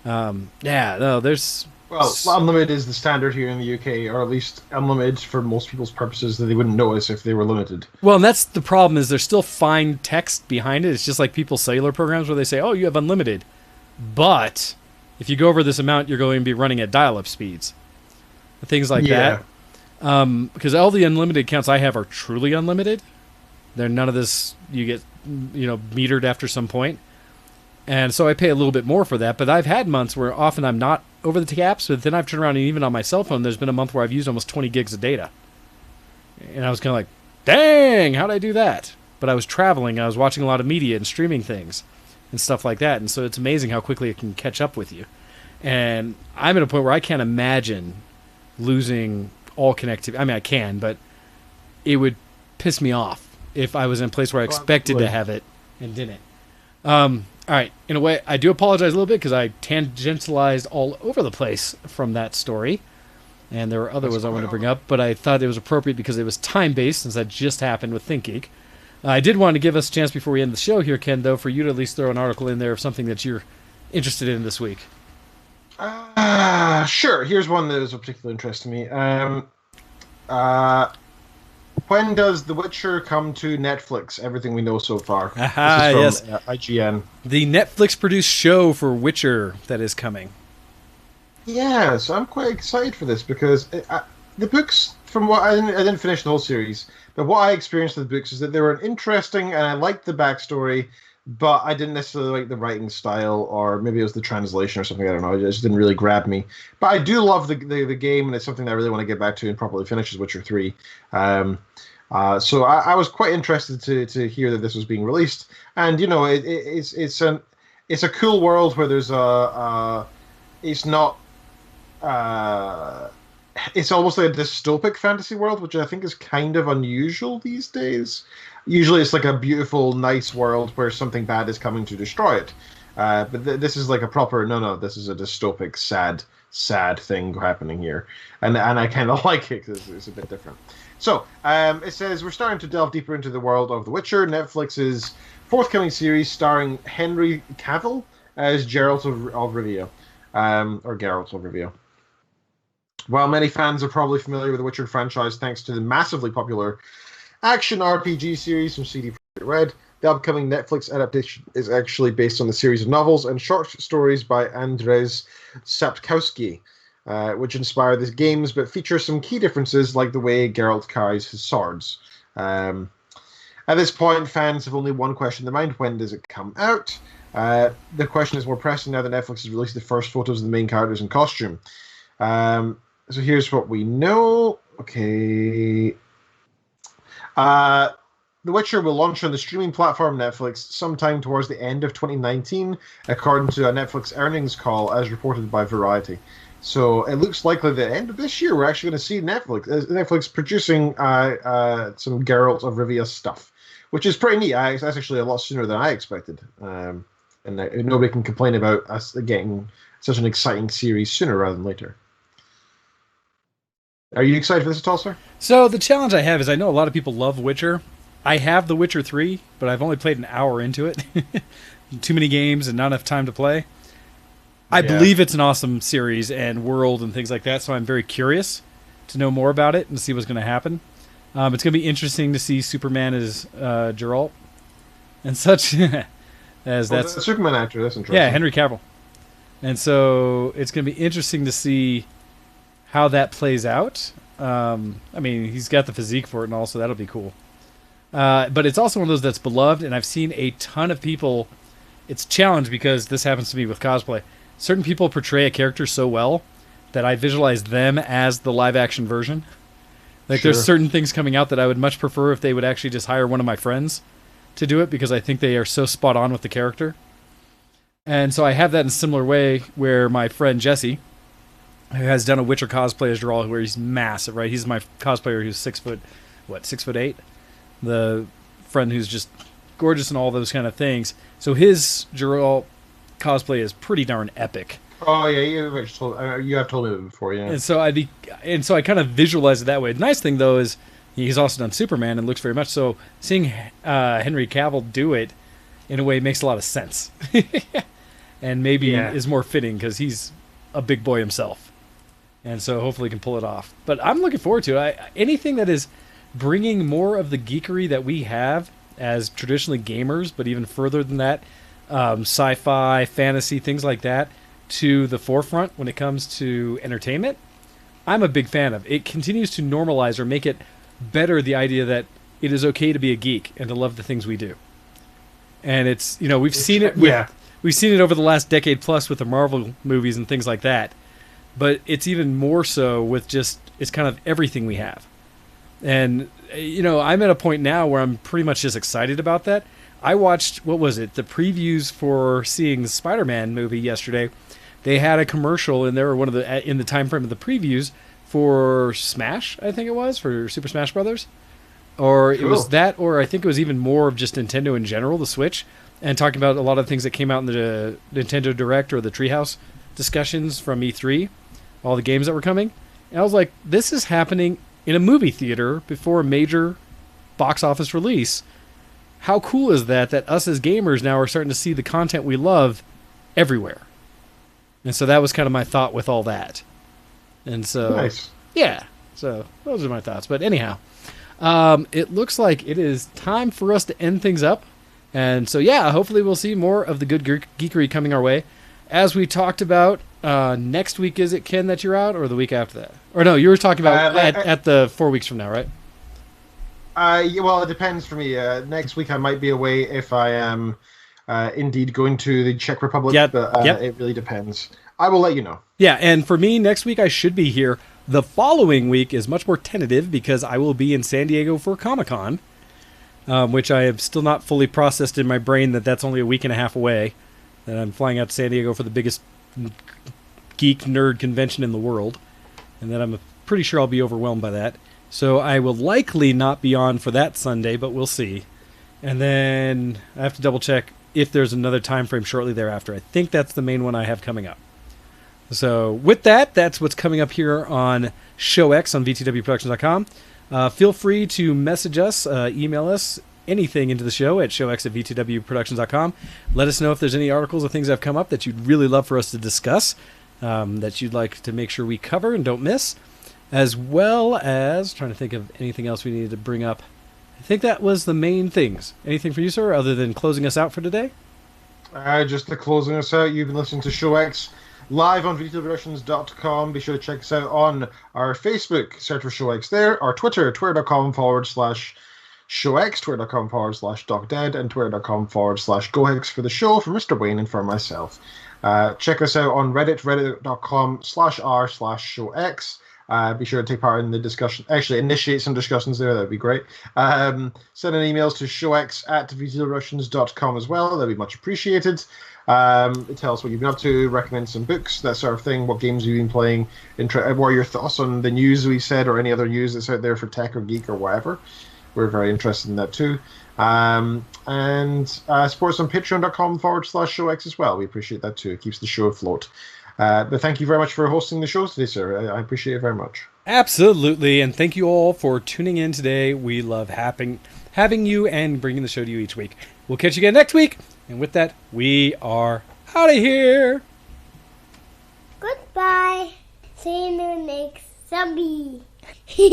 There's... Well, unlimited is the standard here in the UK, or at least unlimited for most people's purposes that they wouldn't notice if they were limited. Well, and that's the problem, is there's still fine text behind it. It's just like people's cellular programs where they say, oh, you have unlimited. But if you go over this amount, you're going to be running at dial-up speeds. Things like that. Because all the unlimited accounts I have are truly unlimited. They're none of this, you get, metered after some point. And so I pay a little bit more for that. But I've had months where often I'm not over the caps, but then I've turned around and even on my cell phone, there's been a month where I've used almost 20 gigs of data. And I was kind of like, dang, how'd I do that? But I was traveling, I was watching a lot of media and streaming things and stuff like that. And so it's amazing how quickly it can catch up with you. And I'm at a point where I can't imagine losing all connectivity. I mean, I can, but it would piss me off if I was in a place where I expected to have it and didn't. All right, in a way, I do apologize a little bit because I tangentialized all over the place from that story. And there were other ones I wanted to bring up, but I thought it was appropriate because it was time-based, since that just happened with ThinkGeek. I did want to give us a chance before we end the show here, Ken, though, for you to at least throw an article in there of something that you're interested in this week. Sure. Here's one that is of particular interest to me. When does The Witcher come to Netflix? Everything we know so far. This is from IGN. The Netflix-produced show for Witcher that is coming. Yeah, so I'm quite excited for this because the books, from what I didn't finish the whole series, but what I experienced with the books is that they were interesting and I liked the backstory, but I didn't necessarily like the writing style, or maybe it was the translation or something. I don't know. It just didn't really grab me. But I do love the game, and it's something that I really want to get back to and properly finish, is Witcher 3. So I was quite interested to hear that this was being released, and it's a cool world where there's it's not it's almost like a dystopic fantasy world, which I think is kind of unusual these days. Usually it's like a beautiful, nice world where something bad is coming to destroy it. But this is like a proper, this is a dystopic, sad thing happening here. And I kind of like it because it's a bit different. So, it says, we're starting to delve deeper into the world of The Witcher. Netflix's forthcoming series starring Henry Cavill as Geralt of Rivia. Or Geralt of Rivia. While many fans are probably familiar with the Witcher franchise thanks to the massively popular action RPG series from CD Projekt Red, the upcoming Netflix adaptation is actually based on the series of novels and short stories by Andrzej Sapkowski, which inspire the games but feature some key differences like the way Geralt carries his swords. At this point, fans have only one question in their mind: when does it come out? The question is more pressing now that Netflix has released the first photos of the main characters in costume. So here's what we know. Okay. The Witcher will launch on the streaming platform Netflix sometime towards the end of 2019, according to a Netflix earnings call, as reported by Variety. So it looks likely that at the end of this year, we're actually going to see Netflix producing some Geralt of Rivia stuff, which is pretty neat. That's actually a lot sooner than I expected. And nobody can complain about us getting such an exciting series sooner rather than later. Are you excited for this at all, sir? So the challenge I have is I know a lot of people love Witcher. I have The Witcher 3, but I've only played an hour into it. Too many games and not enough time to play. I believe it's an awesome series and world and things like that, so I'm very curious to know more about it and see what's going to happen. It's going to be interesting to see Superman as Geralt and such. That's the Superman actor. That's interesting. Yeah, Henry Cavill. And so it's going to be interesting to see how that plays out. I mean, he's got the physique for it and all, so that'll be cool. But it's also one of those that's beloved, and I've seen a ton of people. It's a challenge because this happens to me with cosplay. Certain people portray a character so well that I visualize them as the live-action version. Like, Sure. there's certain things coming out that I would much prefer if they would actually just hire one of my friends to do it, because I think they are so spot on with the character. And so I have that in a similar way where my friend Jesse, who has done a Witcher cosplay as Geralt, where he's massive, right? He's my cosplayer who's 6'8"? The friend who's just gorgeous and all those kind of things. So his Geralt cosplay is pretty darn epic. Oh yeah, you have told me that before, yeah. And so I kind of visualize it that way. The nice thing though is he's also done Superman and looks very much so. Seeing Henry Cavill do it in a way makes a lot of sense, and maybe is more fitting because he's a big boy himself, and so hopefully he can pull it off. But I'm looking forward to it. Anything that is bringing more of the geekery that we have as traditionally gamers, but even further than that, sci-fi, fantasy, things like that, to the forefront when it comes to entertainment, I'm a big fan of. It continues to normalize or make it better the idea that it is okay to be a geek and to love the things we do. And it's, we've seen it over the last decade plus with the Marvel movies and things like that. But it's even more so with it's kind of everything we have. And, I'm at a point now where I'm pretty much just excited about that. I watched, the previews for seeing the Spider-Man movie yesterday. They had a commercial in there, in the time frame of the previews for Smash, I think it was, for Super Smash Brothers. Or It was that, or I think it was even more of just Nintendo in general, the Switch, and talking about a lot of things that came out in the Nintendo Direct or the Treehouse discussions from E3, all the games that were coming. And I was like, this is happening in a movie theater before a major box office release. How cool is that us as gamers now are starting to see the content we love everywhere? And so that was kind of my thought with all that. And so, nice. Yeah, so those are my thoughts. But anyhow, it looks like it is time for us to end things up. And so, yeah, hopefully we'll see more of the good geekery coming our way. As we talked about, next week, is it, Ken, that you're out, or the week after that? Or no, you were talking about at the 4 weeks from now, right? Well, it depends for me. Next week I might be away if I am indeed going to the Czech Republic, but it really depends. I will let you know. Yeah, and for me, next week I should be here. The following week is much more tentative because I will be in San Diego for Comic-Con, which I have still not fully processed in my brain that's only a week and a half away. And I'm flying out to San Diego for the biggest geek nerd convention in the world, and then I'm pretty sure I'll be overwhelmed by that. So I will likely not be on for that Sunday, but we'll see. And then I have to double check if there's another time frame shortly thereafter. I think that's the main one I have coming up. So with that, that's what's coming up here on Show X on VTWProductions.com. Feel free to message us, email us, anything into the show at showx@vtwproductions.com. Let us know if there's any articles or things that have come up that you'd really love for us to discuss, that you'd like to make sure we cover and don't miss, as well as trying to think of anything else we needed to bring up. I think that was the main things. Anything for you, sir, other than closing us out for today? Just to closing us out, you've been listening to Show X live on VTWProductions.com. Be sure to check us out on our Facebook, search for Show X there, our Twitter, twitter.com/ShowX, twitter.com/DocDead, and twitter.com/GoHex for the show, for Mr. Wayne and for myself. Check us out on Reddit, reddit.com/r/ShowX. Be sure to take part in the discussion. Actually, initiate some discussions there. That'd be great. Send in emails to showx@VTWProductions.com as well. That'd be much appreciated. Tell us what you've been up to, recommend some books, that sort of thing, what games you've been playing, what are your thoughts on the news we said, or any other news that's out there for tech or geek or whatever. We're very interested in that too. And support us on patreon.com/showx as well. We appreciate that too. It keeps the show afloat. But thank you very much for hosting the show today, sir. I appreciate it very much. Absolutely, and thank you all for tuning in today. We love having you and bringing the show to you each week. We'll catch you again next week, and with that, we are out of here. Goodbye. See you next zombie. Good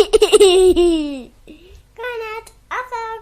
night. Awesome.